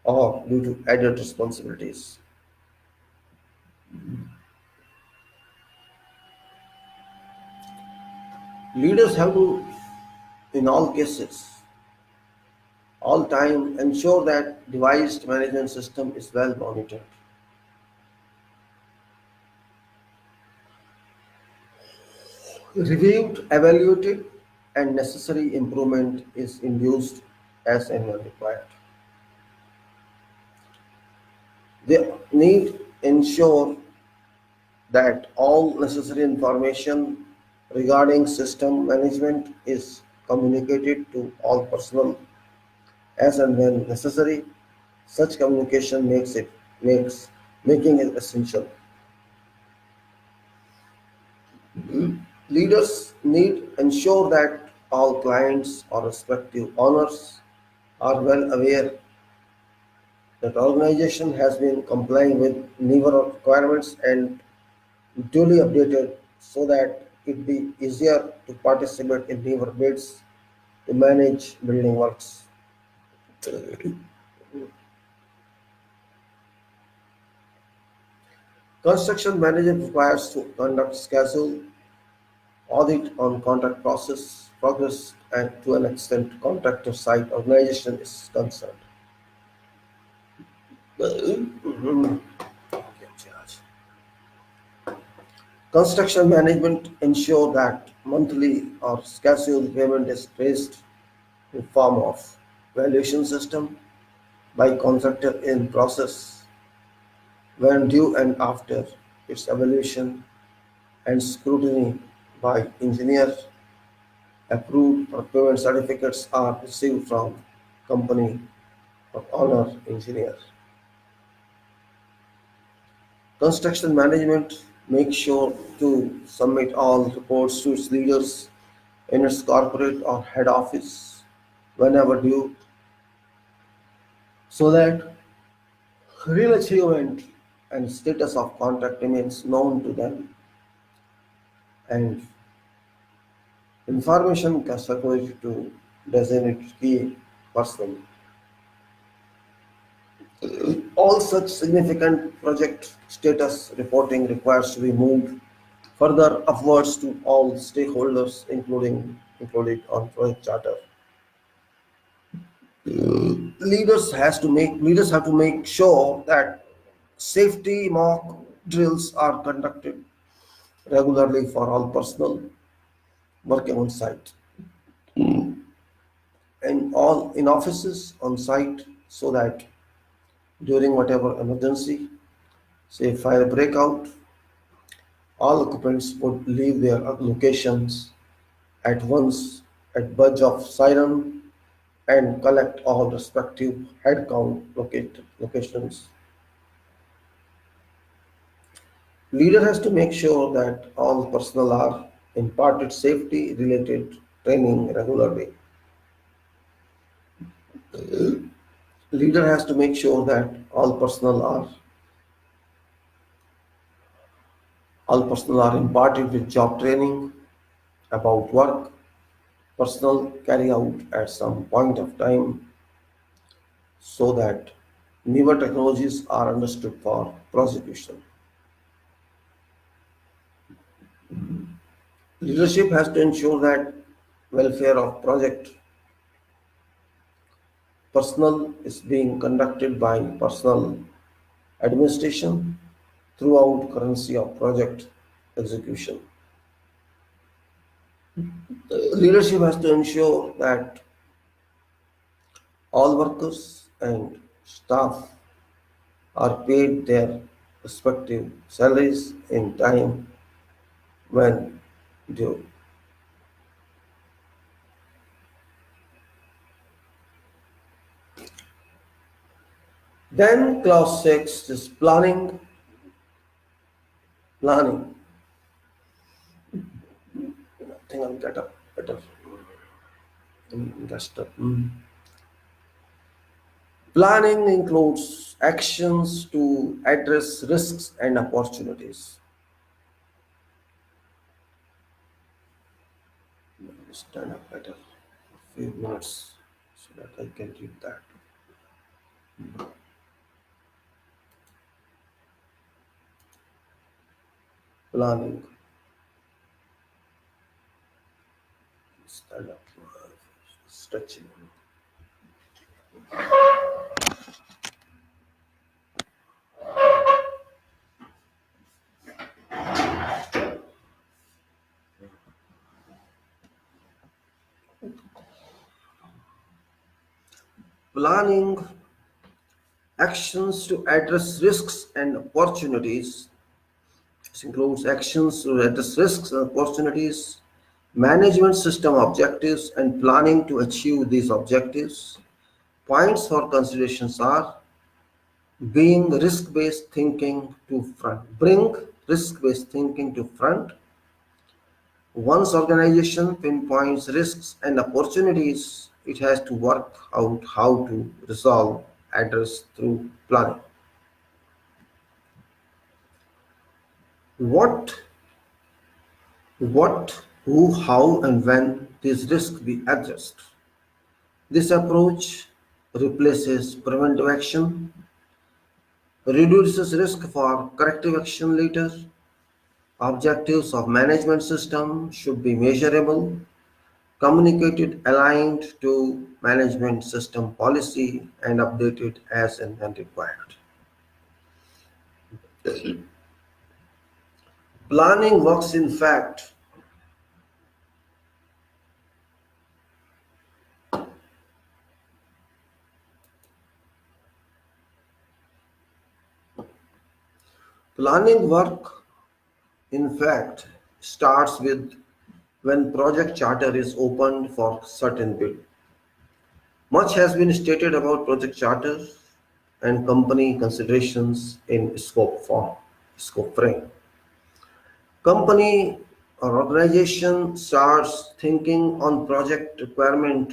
or due to added responsibilities. Leaders have to, in all cases, all time ensure that devised management system is well monitored. Reviewed, evaluated, and necessary improvement is induced as and when required. They need ensure that all necessary information regarding system management is communicated to all personnel as and when necessary. Such communication makes making it essential. Leaders need ensure that all clients or respective owners are well aware that organization has been complying with NEVA requirements and duly updated so that it be easier to participate in NEVA bids to manage building works. Construction manager requires to conduct schedule audit on contract process progress and to an extent contractor site organization is concerned. Construction management ensure that monthly or scheduled payment is traced in form of valuation system by contractor in process when due and after its evaluation and scrutiny by engineer. Approved procurement certificates are received from company or owner engineer. Construction management makes sure to submit all reports to its leaders in its corporate or head office whenever due so that real achievement and status of contract remains known to them and information can circulate to designate key person. All such significant project status reporting requires to be moved further upwards to all stakeholders, including included on project charter. Leaders have to make sure that safety mock drills are conducted regularly for all personnel working on site and all in offices on site so that during whatever emergency, say fire breakout, all occupants would leave their locations at once at budge of siren and collect all respective head count locations. Leader has to make sure that all personnel are imparted safety related training regularly. Leader has to make sure that all personnel are imparted with job training about work personnel carry out at some point of time so that newer technologies are understood for prosecution. Leadership has to ensure that welfare of project personnel is being conducted by personnel administration throughout currency of project execution. Leadership has to ensure that all workers and staff are paid their respective salaries in time when due. Then clause 6 is planning. I think I'll get a better investor. Planning includes actions to address risks and opportunities. Stand up better a few minutes so that I can read that. Planning. Stand up. Stretching. Planning actions to address risks and opportunities. This includes actions to address risks and opportunities, management system objectives, and planning to achieve these objectives. Points for considerations are being risk-based thinking to front. Bring risk-based thinking to front. Once organization pinpoints risks and opportunities, it has to work out how to resolve, address through planning. What, who, how, and when these risks be addressed. This approach replaces preventive action, reduces risk for corrective action later. Objectives of management system should be measurable, communicated, aligned to management system policy, and updated as and when required. Planning works in fact. Planning work in fact starts with when project charter is opened for certain bid. Much has been stated about project charters and company considerations in scope frame. Company or organization starts thinking on project requirement,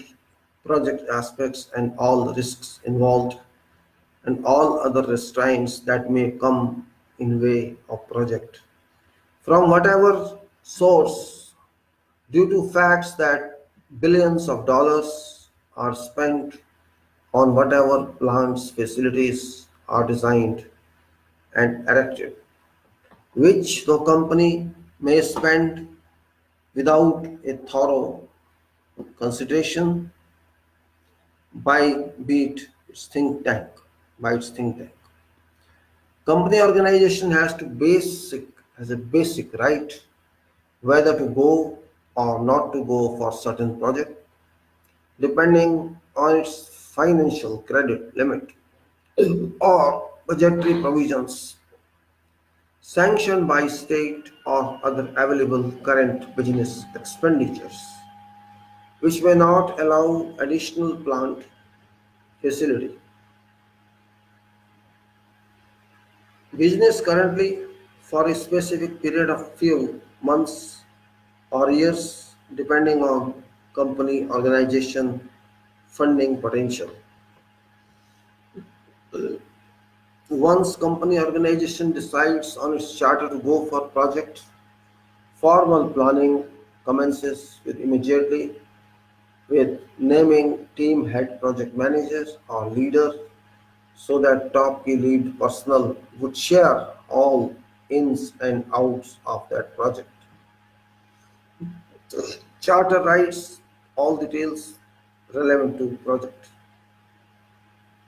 project aspects and all risks involved and all other restraints that may come in way of project. From whatever source, due to facts that billions of dollars are spent on whatever plants facilities are designed and erected, which the company may spend without a thorough consideration by be it its think tank, by its think tank. Company organization has a basic right whether to go or not to go for certain project depending on its financial credit limit or budgetary provisions sanctioned by state or other available current business expenditures, which may not allow additional plant facility. Business currently for a specific period of few months or years, depending on company organization funding potential. Once company organization decides on its charter to go for project, formal planning commences with immediately with naming team head project managers or leader so that top key lead personnel would share all ins and outs of that project. Charter writes all details relevant to project,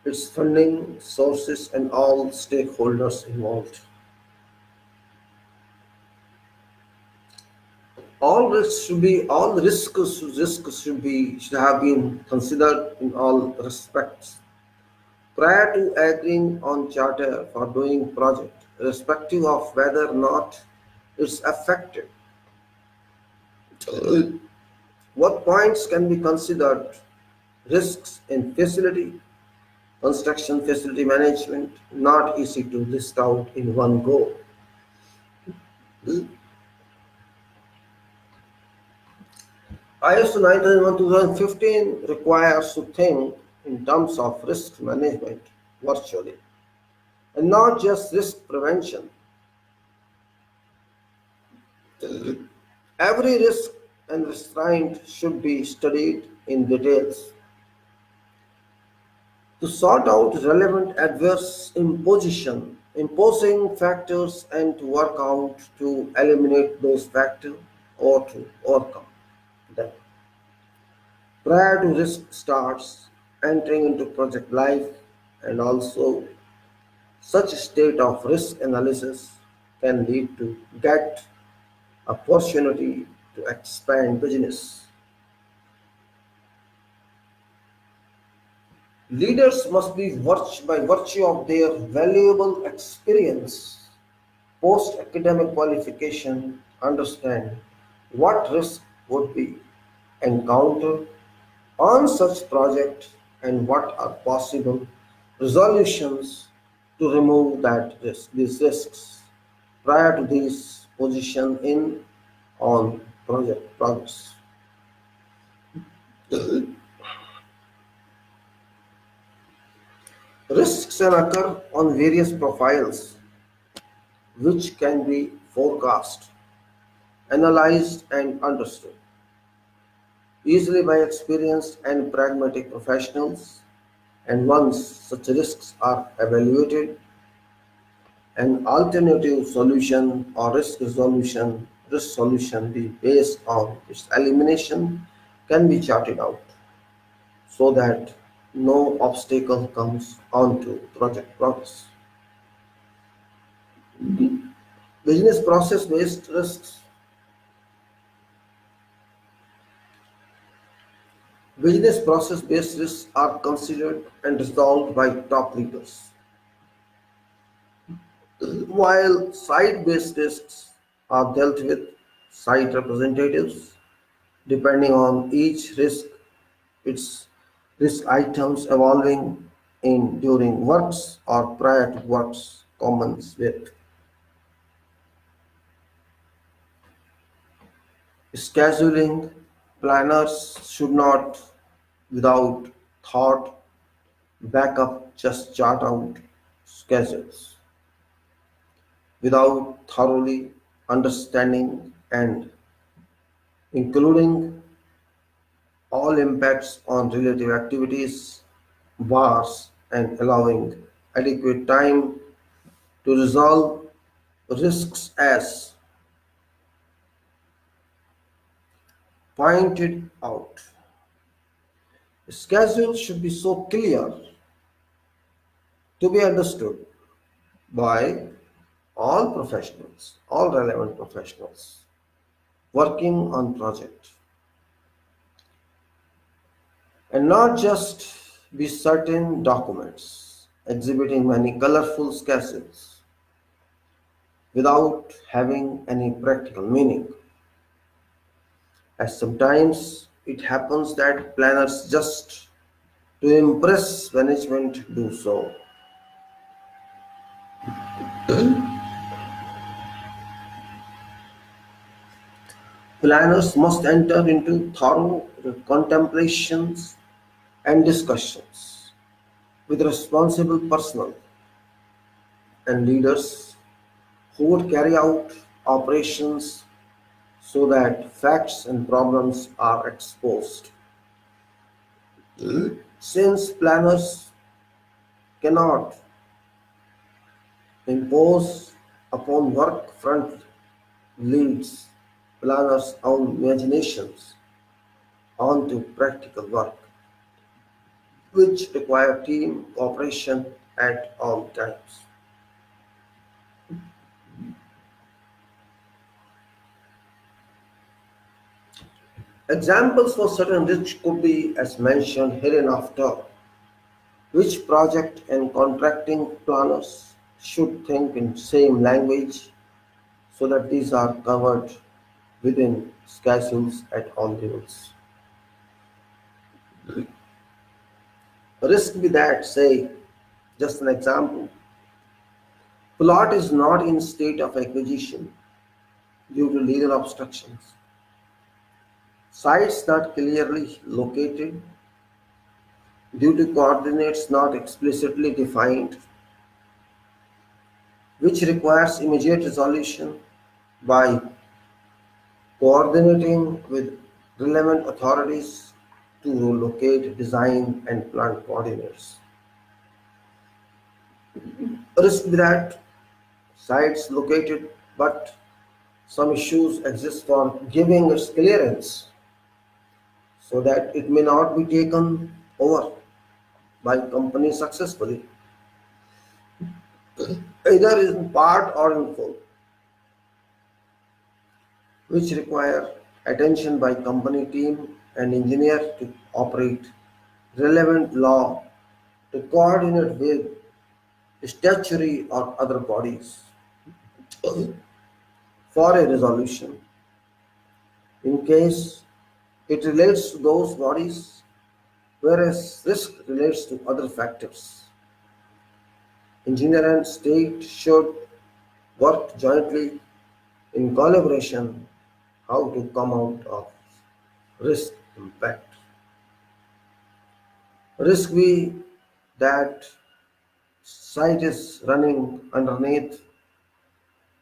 its funding sources and all stakeholders involved. All risks should have been considered in all respects prior to agreeing on charter for doing project, irrespective of whether or not it's affected. What points can be considered? Risks in facility, construction facility management, not easy to list out in one go. ISO 9001-2015 requires to think in terms of risk management virtually and not just risk prevention. Every risk and restraint should be studied in details to sort out relevant adverse imposing factors and to work out to eliminate those factors or to overcome them. Prior to risk starts entering into project life and also such state of risk analysis can lead to get opportunity to expand business. Leaders must be by virtue of their valuable experience, post academic qualification, understand what risk would be encountered on such project and what are possible resolutions to remove these risks prior to this position in on project progress. Risks can occur on various profiles which can be forecast, analyzed and understood easily by experienced and pragmatic professionals, and once such risks are evaluated, an alternative solution or risk solution be based on its elimination can be charted out so that no obstacle comes onto project progress. Business process based risks. Business process based risks are considered and resolved by top leaders, while site based risks are dealt with site representatives. Depending on each risk, its risk items evolving in during works or prior to works commons with scheduling. Planners should not, without thought, back up just chart out schedules without thoroughly understanding and including all impacts on relative activities, bars, and allowing adequate time to resolve risks as pointed out. Schedule should be so clear to be understood by all professionals, all relevant professionals working on project, and not just be certain documents exhibiting many colorful schedules without having any practical meaning. As sometimes it happens that planners just to impress management do so. Planners must enter into thorough contemplations and discussions with responsible personnel and leaders who would carry out operations so that facts and problems are exposed. Since planners cannot impose upon work front leads planners' own imaginations onto practical work, which require team cooperation at all times. Examples for certain risks could be as mentioned hereinafter, which project and contracting planners should think in same language so that these are covered within schedules at all levels. Risk be that, say, just an example, plot is not in state of acquisition due to legal obstructions. Sites not clearly located due to coordinates not explicitly defined, which requires immediate resolution by coordinating with relevant authorities to locate design and plant coordinates. Risk be that sites located but some issues exist for giving its clearance so that it may not be taken over by company successfully, either in part or in full, which require attention by company team and engineer to operate relevant law to coordinate with statutory or other bodies for a resolution. In case it relates to those bodies, whereas risk relates to other factors. Engineer and state should work jointly in collaboration how to come out of risk impact. Risk be that site is running underneath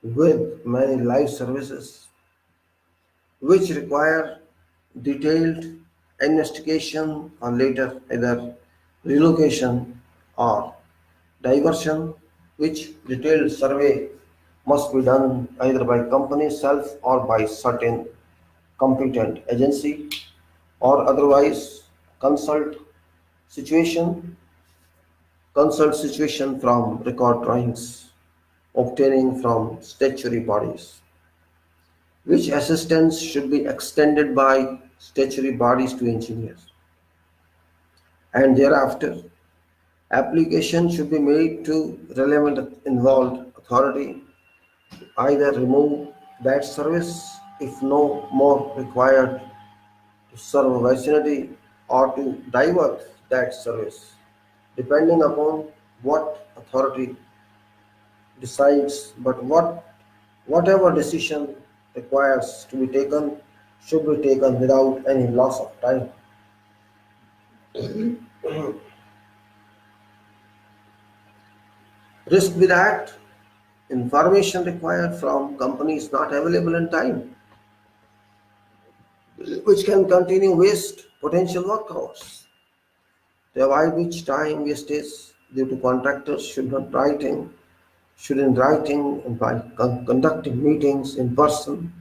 with many live services which require detailed investigation or later either relocation or diversion, which detailed survey must be done either by company self or by certain competent agency or otherwise consult situation consult situation from record drawings. obtaining from statutory bodies, which assistance should be extended by statutory bodies to engineers. And thereafter, application should be made to relevant involved authority to either remove that service if no more required to serve a vicinity or to divert that service, depending upon what authority decides. But whatever decision requires to be taken should be taken without any loss of time. Risk with that, information required from company is not available in time, which can continue waste potential work hours. To avoid which time wastage due to contractors should in writing and by conducting meetings in person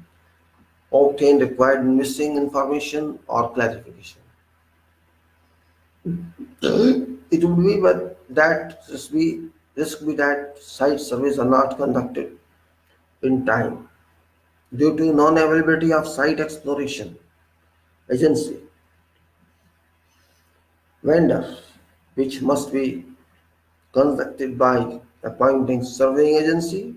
obtain required missing information or clarification. It would be but that risk be that site surveys are not conducted in time due to non-availability of site exploration agency vendor, which must be conducted by appointing surveying agency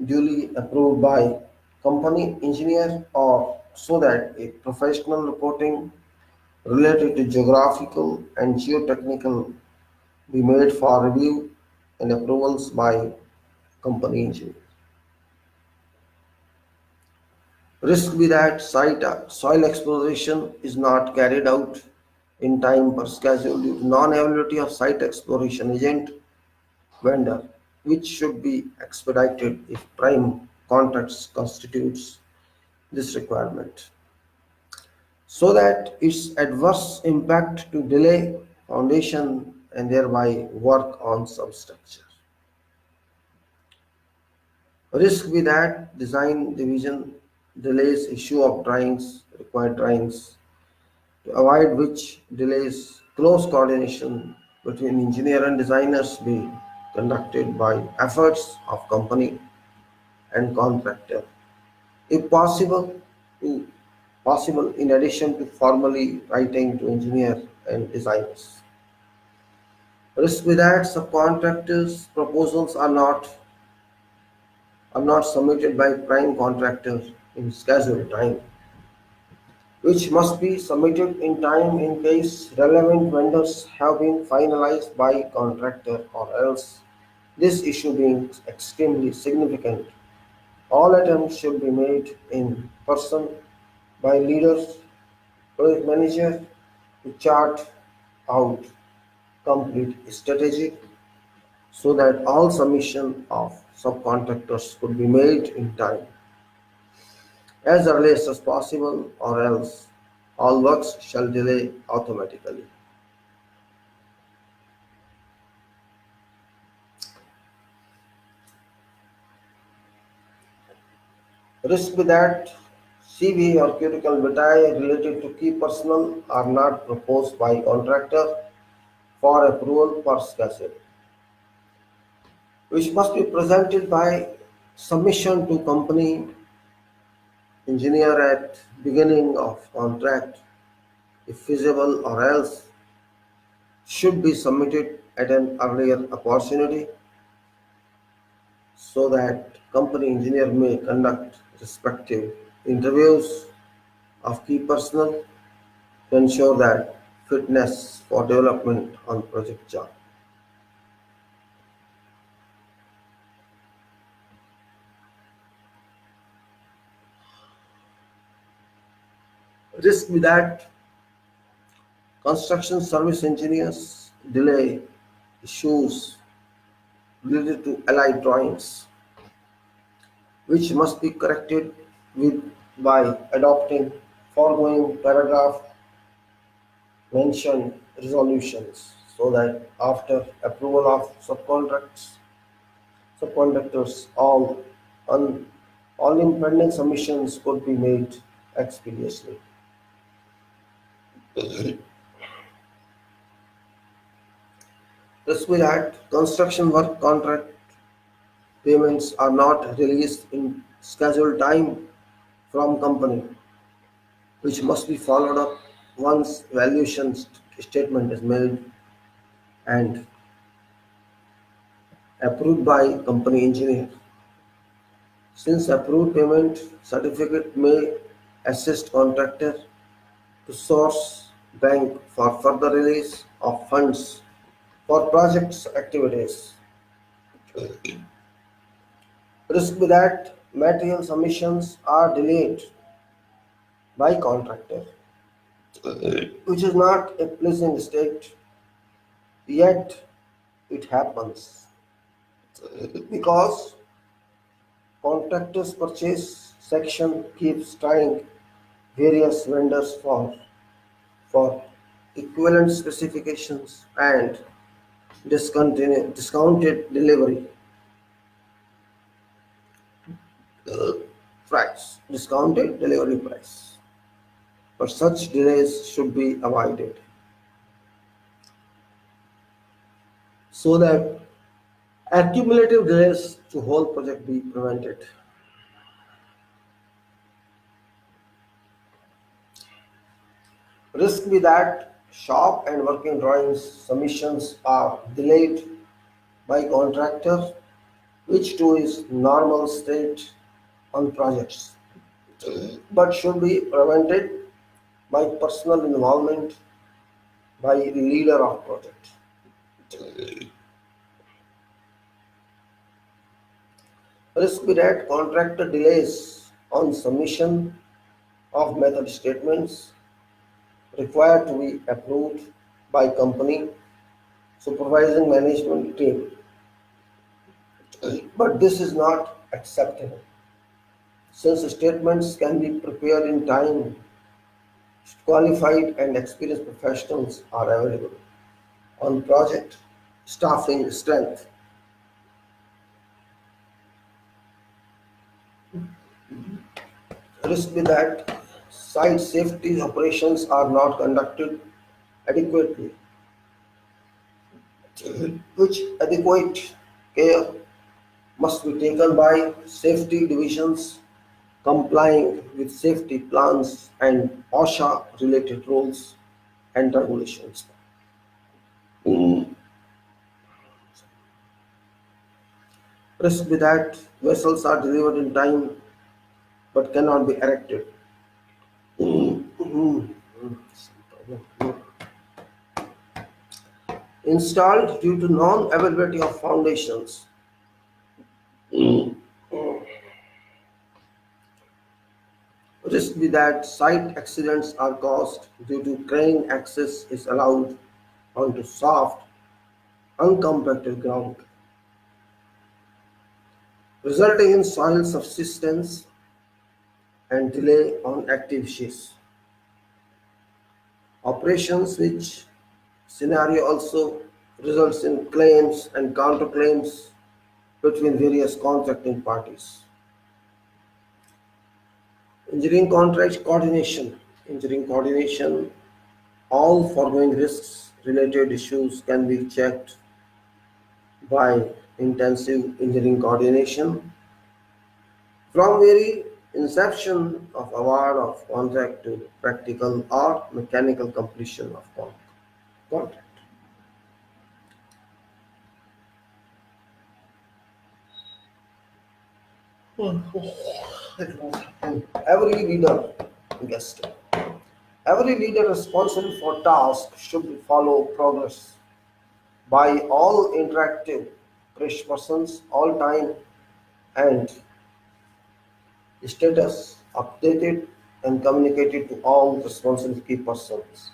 duly approved by company engineer or so that a professional reporting related to geographical and geotechnical be made for review and approvals by company engineer. Risk be that site soil exploration is not carried out in time per schedule due to non-availability of site exploration agent vendor, which should be expedited if prime contracts constitutes this requirement, so that its adverse impact to delay foundation and thereby work on substructure. Risk with that design division delays issue of required drawings, to avoid which delays close coordination between engineer and designers be conducted by efforts of company and contractor. If to possible in addition to formally writing to engineer and designers. Risk with that subcontractors' proposals are not submitted by prime contractor in scheduled time, which must be submitted in time in case relevant vendors have been finalized by contractor or else this issue being extremely significant. All attempts should be made in person by leaders, project manager to chart out complete strategy so that all submission of subcontractors could be made in time as early as possible or else all works shall delay automatically. Risk with that CV or critical vitae related to key personnel are not proposed by contractor for approval per schedule, which must be presented by submission to company engineer at beginning of contract if feasible or else should be submitted at an earlier opportunity so that company engineer may conduct respective interviews of key personnel to ensure that fitness for development on project job. Risk with that construction service engineers delay issues related to allied drawings, which must be corrected with by adopting foregoing paragraph mentioned resolutions so that after approval of subcontractors un, all impending submissions could be made expeditiously. This will add construction work contract payments are not released in scheduled time from company, which must be followed up once valuation statement is made and approved by company engineer. Since approved payment certificate may assist contractor to source bank for further release of funds for projects activities. Risk that material submissions are delayed by contractor, which is not a pleasing state, yet it happens because contractors purchase section keeps trying various vendors for equivalent specifications and discounted delivery price, discounted delivery price. But such delays should be avoided so that accumulative delays to whole project be prevented. Risk be that shop and working drawings submissions are delayed by contractor, which too is normal state on projects, but should be prevented by personal involvement by leader of project. Risk be that contractor delays on submission of method statements required to be approved by company supervising management team. But this is not acceptable. Since statements can be prepared in time, qualified and experienced professionals are available on project staffing strength. Risk be that site safety operations are not conducted adequately, which adequate care must be taken by safety divisions complying with safety plans and OSHA related rules and regulations. Risk be that vessels are delivered in time but cannot be erected. Installed due to non-availability of foundations. Risk be that site accidents are caused due to crane access is allowed onto soft, uncompacted ground, resulting in soil subsidence and delay on activities. Operations which scenario also results in claims and counterclaims between various contracting parties. Engineering contract coordination. Engineering coordination, all foregoing risks related issues can be checked by intensive engineering coordination from very inception of award of contract to practical or mechanical completion of contract. Every leader, guest, every leader responsible for task should follow progress by all interactive persons all time and status updated and communicated to all responsible key persons.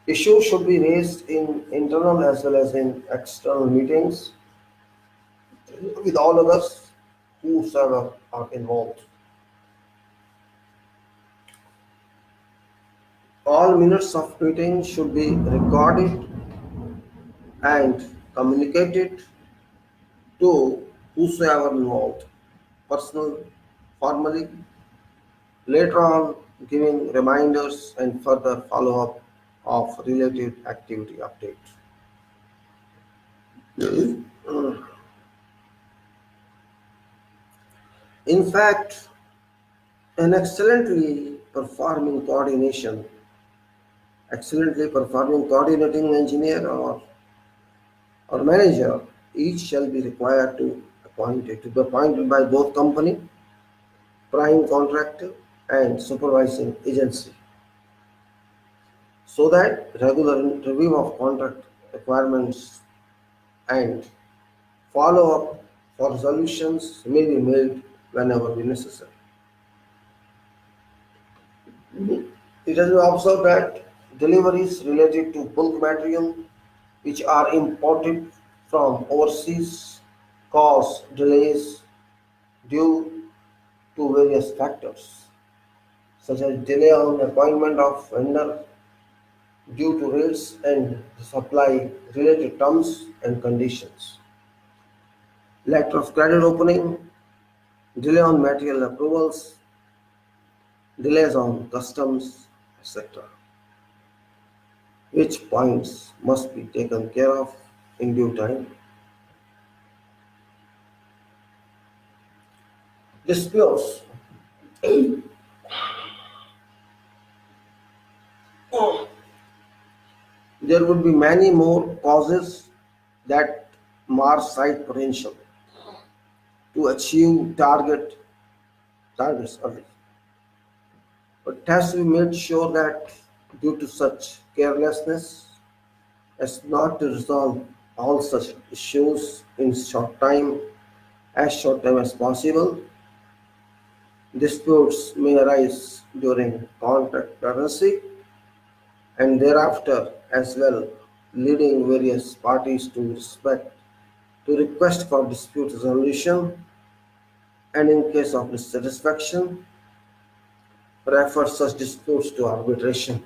Issues should be raised in internal as well as in external meetings with all others whosoever are involved. All minutes of meeting should be recorded and communicated to whosoever involved, personal, formally, later on giving reminders and further follow-up of related activity updates. In fact, an excellently performing coordinating engineer or manager, each shall be required to be appointed by both company, prime contractor, and supervising agency, so that regular review of contract requirements and follow-up for solutions may be made whenever be necessary. It has been observed that deliveries related to bulk material which are imported from overseas cause delays due to various factors, such as delay on appointment of vendor due to rates and supply related terms and conditions, letter of credit opening, delay on material approvals, delays on customs, etc., which points must be taken care of in due time. Disputes. There would be many more causes that mar site potential to achieve targets early. But it has to be made sure that due to such carelessness as not to resolve all such issues in short time as possible, disputes may arise during contract pendency and thereafter as well, leading various parties to request for dispute resolution and in case of dissatisfaction, refer such disputes to arbitration.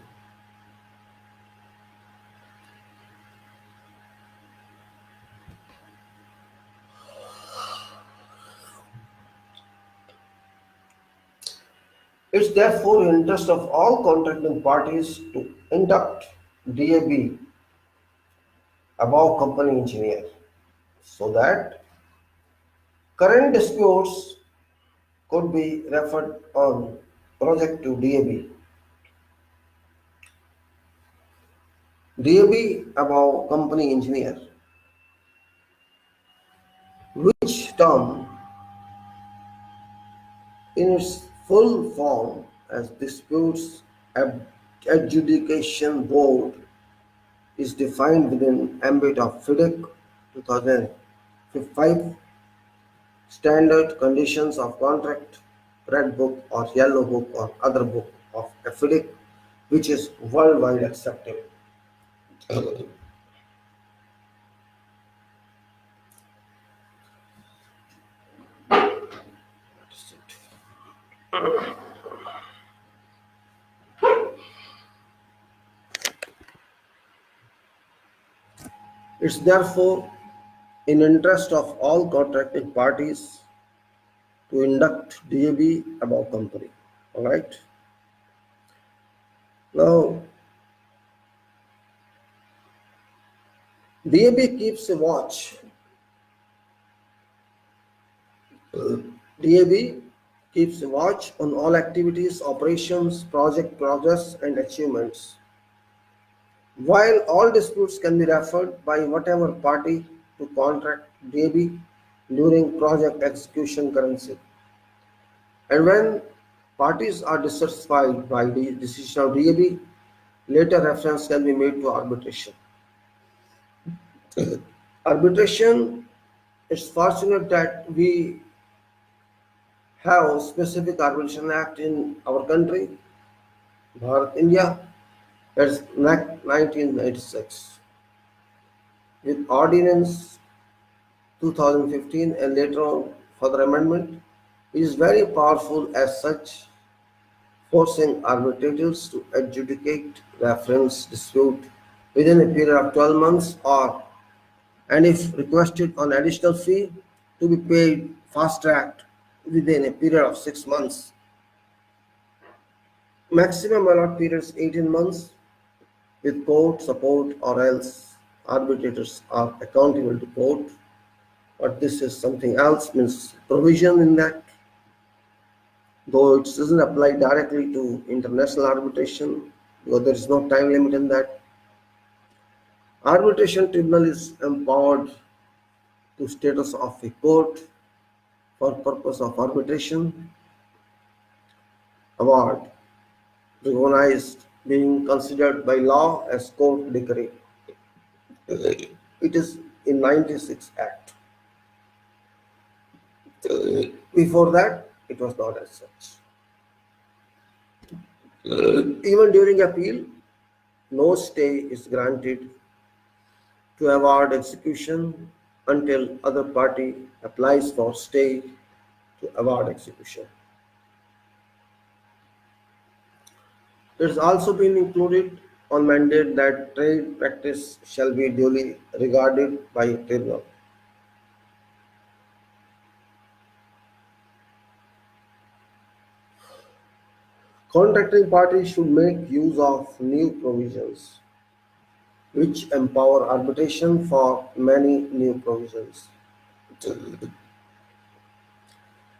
It's therefore in interest of all contracting parties to induct DAB above company engineer so that current disputes could be referred on project to DAB. DAB above company engineer, which term in its full form as disputes adjudication board is defined within ambit of FIDIC 2005 standard conditions of contract, red book or yellow book or other book of FIDIC, which is worldwide accepted. It's therefore in interest of all contracting parties to induct DAB above company. All right. Now, DAB keeps a watch. DAB keeps a watch on all activities, operations, project progress, and achievements. While all disputes can be referred by whatever party to contract DAB during project execution currency, and when parties are dissatisfied by the decision of DAB, later reference can be made to arbitration. Arbitration, it's fortunate that we have a specific arbitration act in our country, Bharat, India, that's 1996, with Ordinance 2015 and later on further amendment. It is very powerful as such, forcing arbitrators to adjudicate reference dispute within a period of 12 months or, and if requested on additional fee, to be paid fast tracked within a period of 6 months. Maximum allowed period is 18 months with court support or else arbitrators are accountable to court. But this is something else, means provision in that. though it doesn't apply directly to international arbitration because there is no time limit in that. Arbitration tribunal is empowered to status of a court for purpose of arbitration award recognized being considered by law as court decree. It is in 96 Act. Before that, it was not as such. Even during appeal, no stay is granted to award execution until other party applies for stay to award execution. It has also been included on mandate that trade practice shall be duly regarded by tribunal. Contracting parties should make use of new provisions which empower arbitration for many new provisions.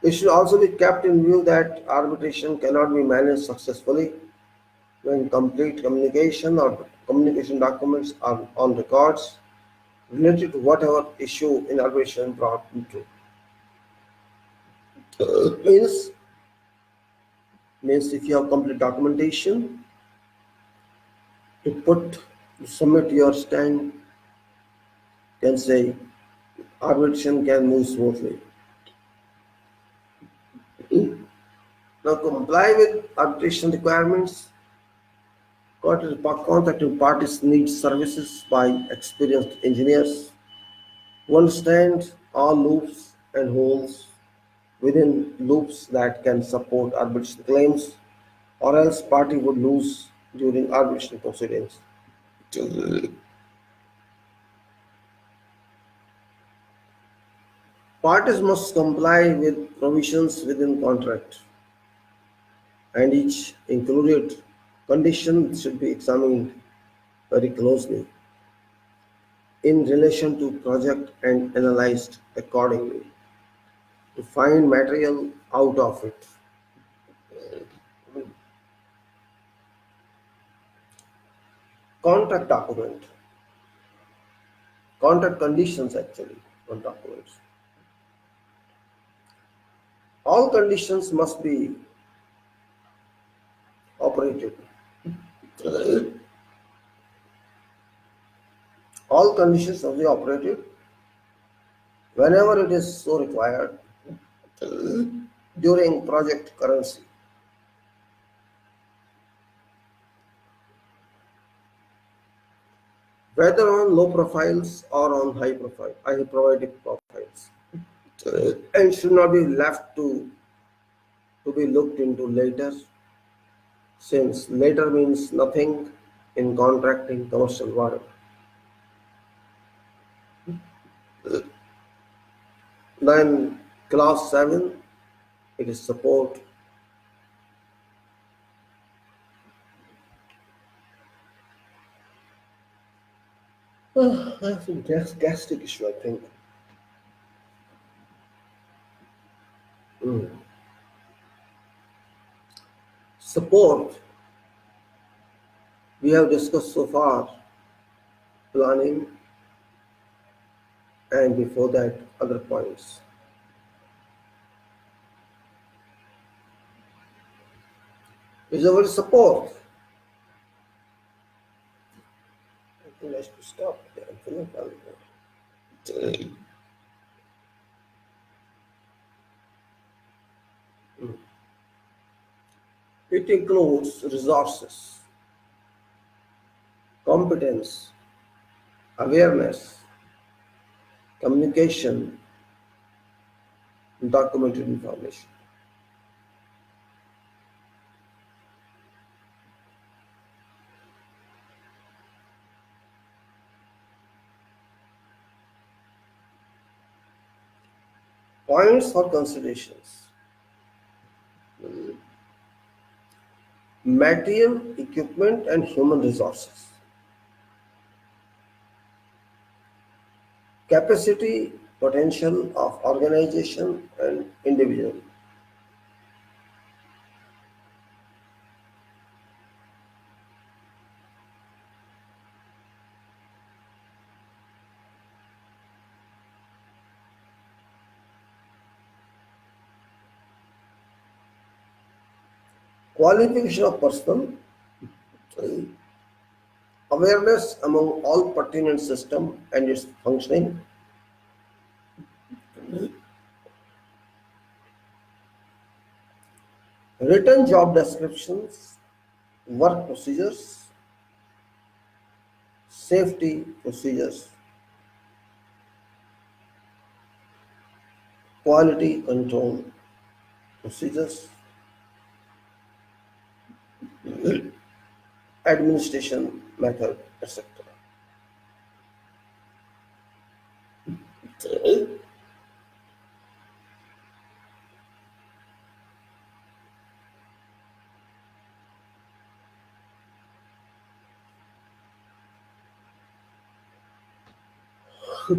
It should also be kept in view that arbitration cannot be managed successfully when complete communication or communication documents are on records related to whatever issue in arbitration brought into. Means means if you have complete documentation to put to submit your stand, can say arbitration can move smoothly. Now comply with arbitration requirements. Contracting parties need services by experienced engineers who understand all loops and holes within loops that can support arbitration claims, or else party would lose during arbitration proceedings. Parties must comply with provisions within contract, and each included condition should be examined very closely in relation to project and analyzed accordingly to find material out of it. Contract document, contract conditions actually, not documents. All conditions must be operated. All conditions must be operated whenever it is so required during project currency, whether on low profiles or on high provided profiles, and should not be left to be looked into later, since later means nothing in contracting commercial work. Then clause 7, it is support. I have some gastric issue, I think. Mm. Support, we have discussed so far planning and before that other points. Is our support. I think I should stop there. I think it includes resources, competence, awareness, communication, and documented information. Points for considerations. Material, equipment, and human resources. Capacity, potential of organization and individual. Qualification of person, awareness among all pertinent system and its functioning, written job descriptions, work procedures, safety procedures, quality control procedures, administration method, etc.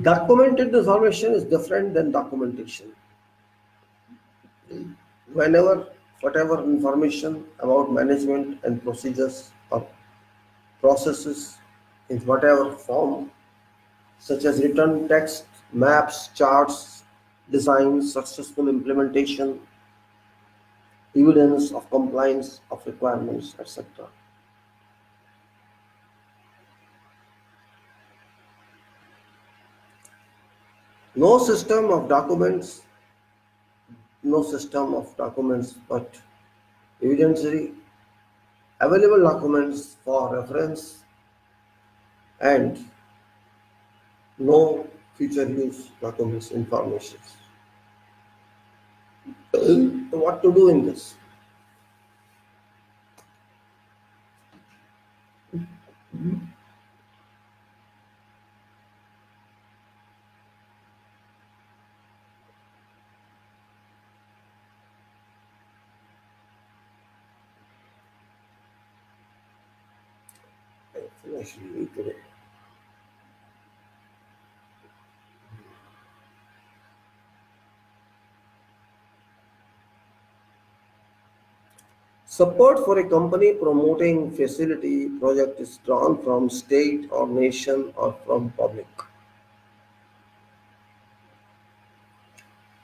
Documented information is different than documentation. Whenever, whatever information about management and procedures or processes in whatever form, such as written text, maps, charts, designs, successful implementation, evidence of compliance of requirements, etc. No system of documents, no system of documents, but evidentiary available documents for reference and no future use documents information. What to do in this? I finish reading today. Support for a company promoting facility project is drawn from state or nation or from public.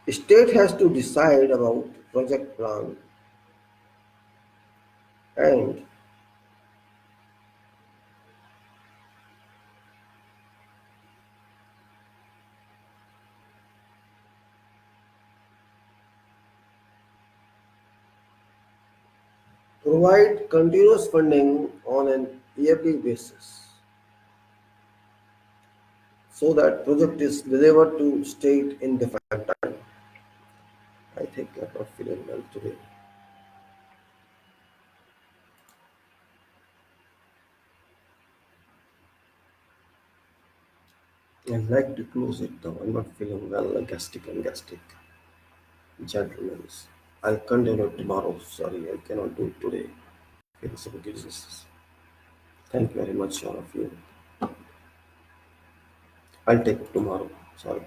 State has to decide about project plan and provide continuous funding on an yearly basis so that project is delivered to state in defined time. I think I'm not feeling well today. I'd like to close it now. I'm not feeling well, like gastric and gastric. Gentlemen, I'll continue tomorrow. Sorry, I cannot do it today. It's some diseases. Thank you very much, all of you. I'll take it tomorrow. Sorry.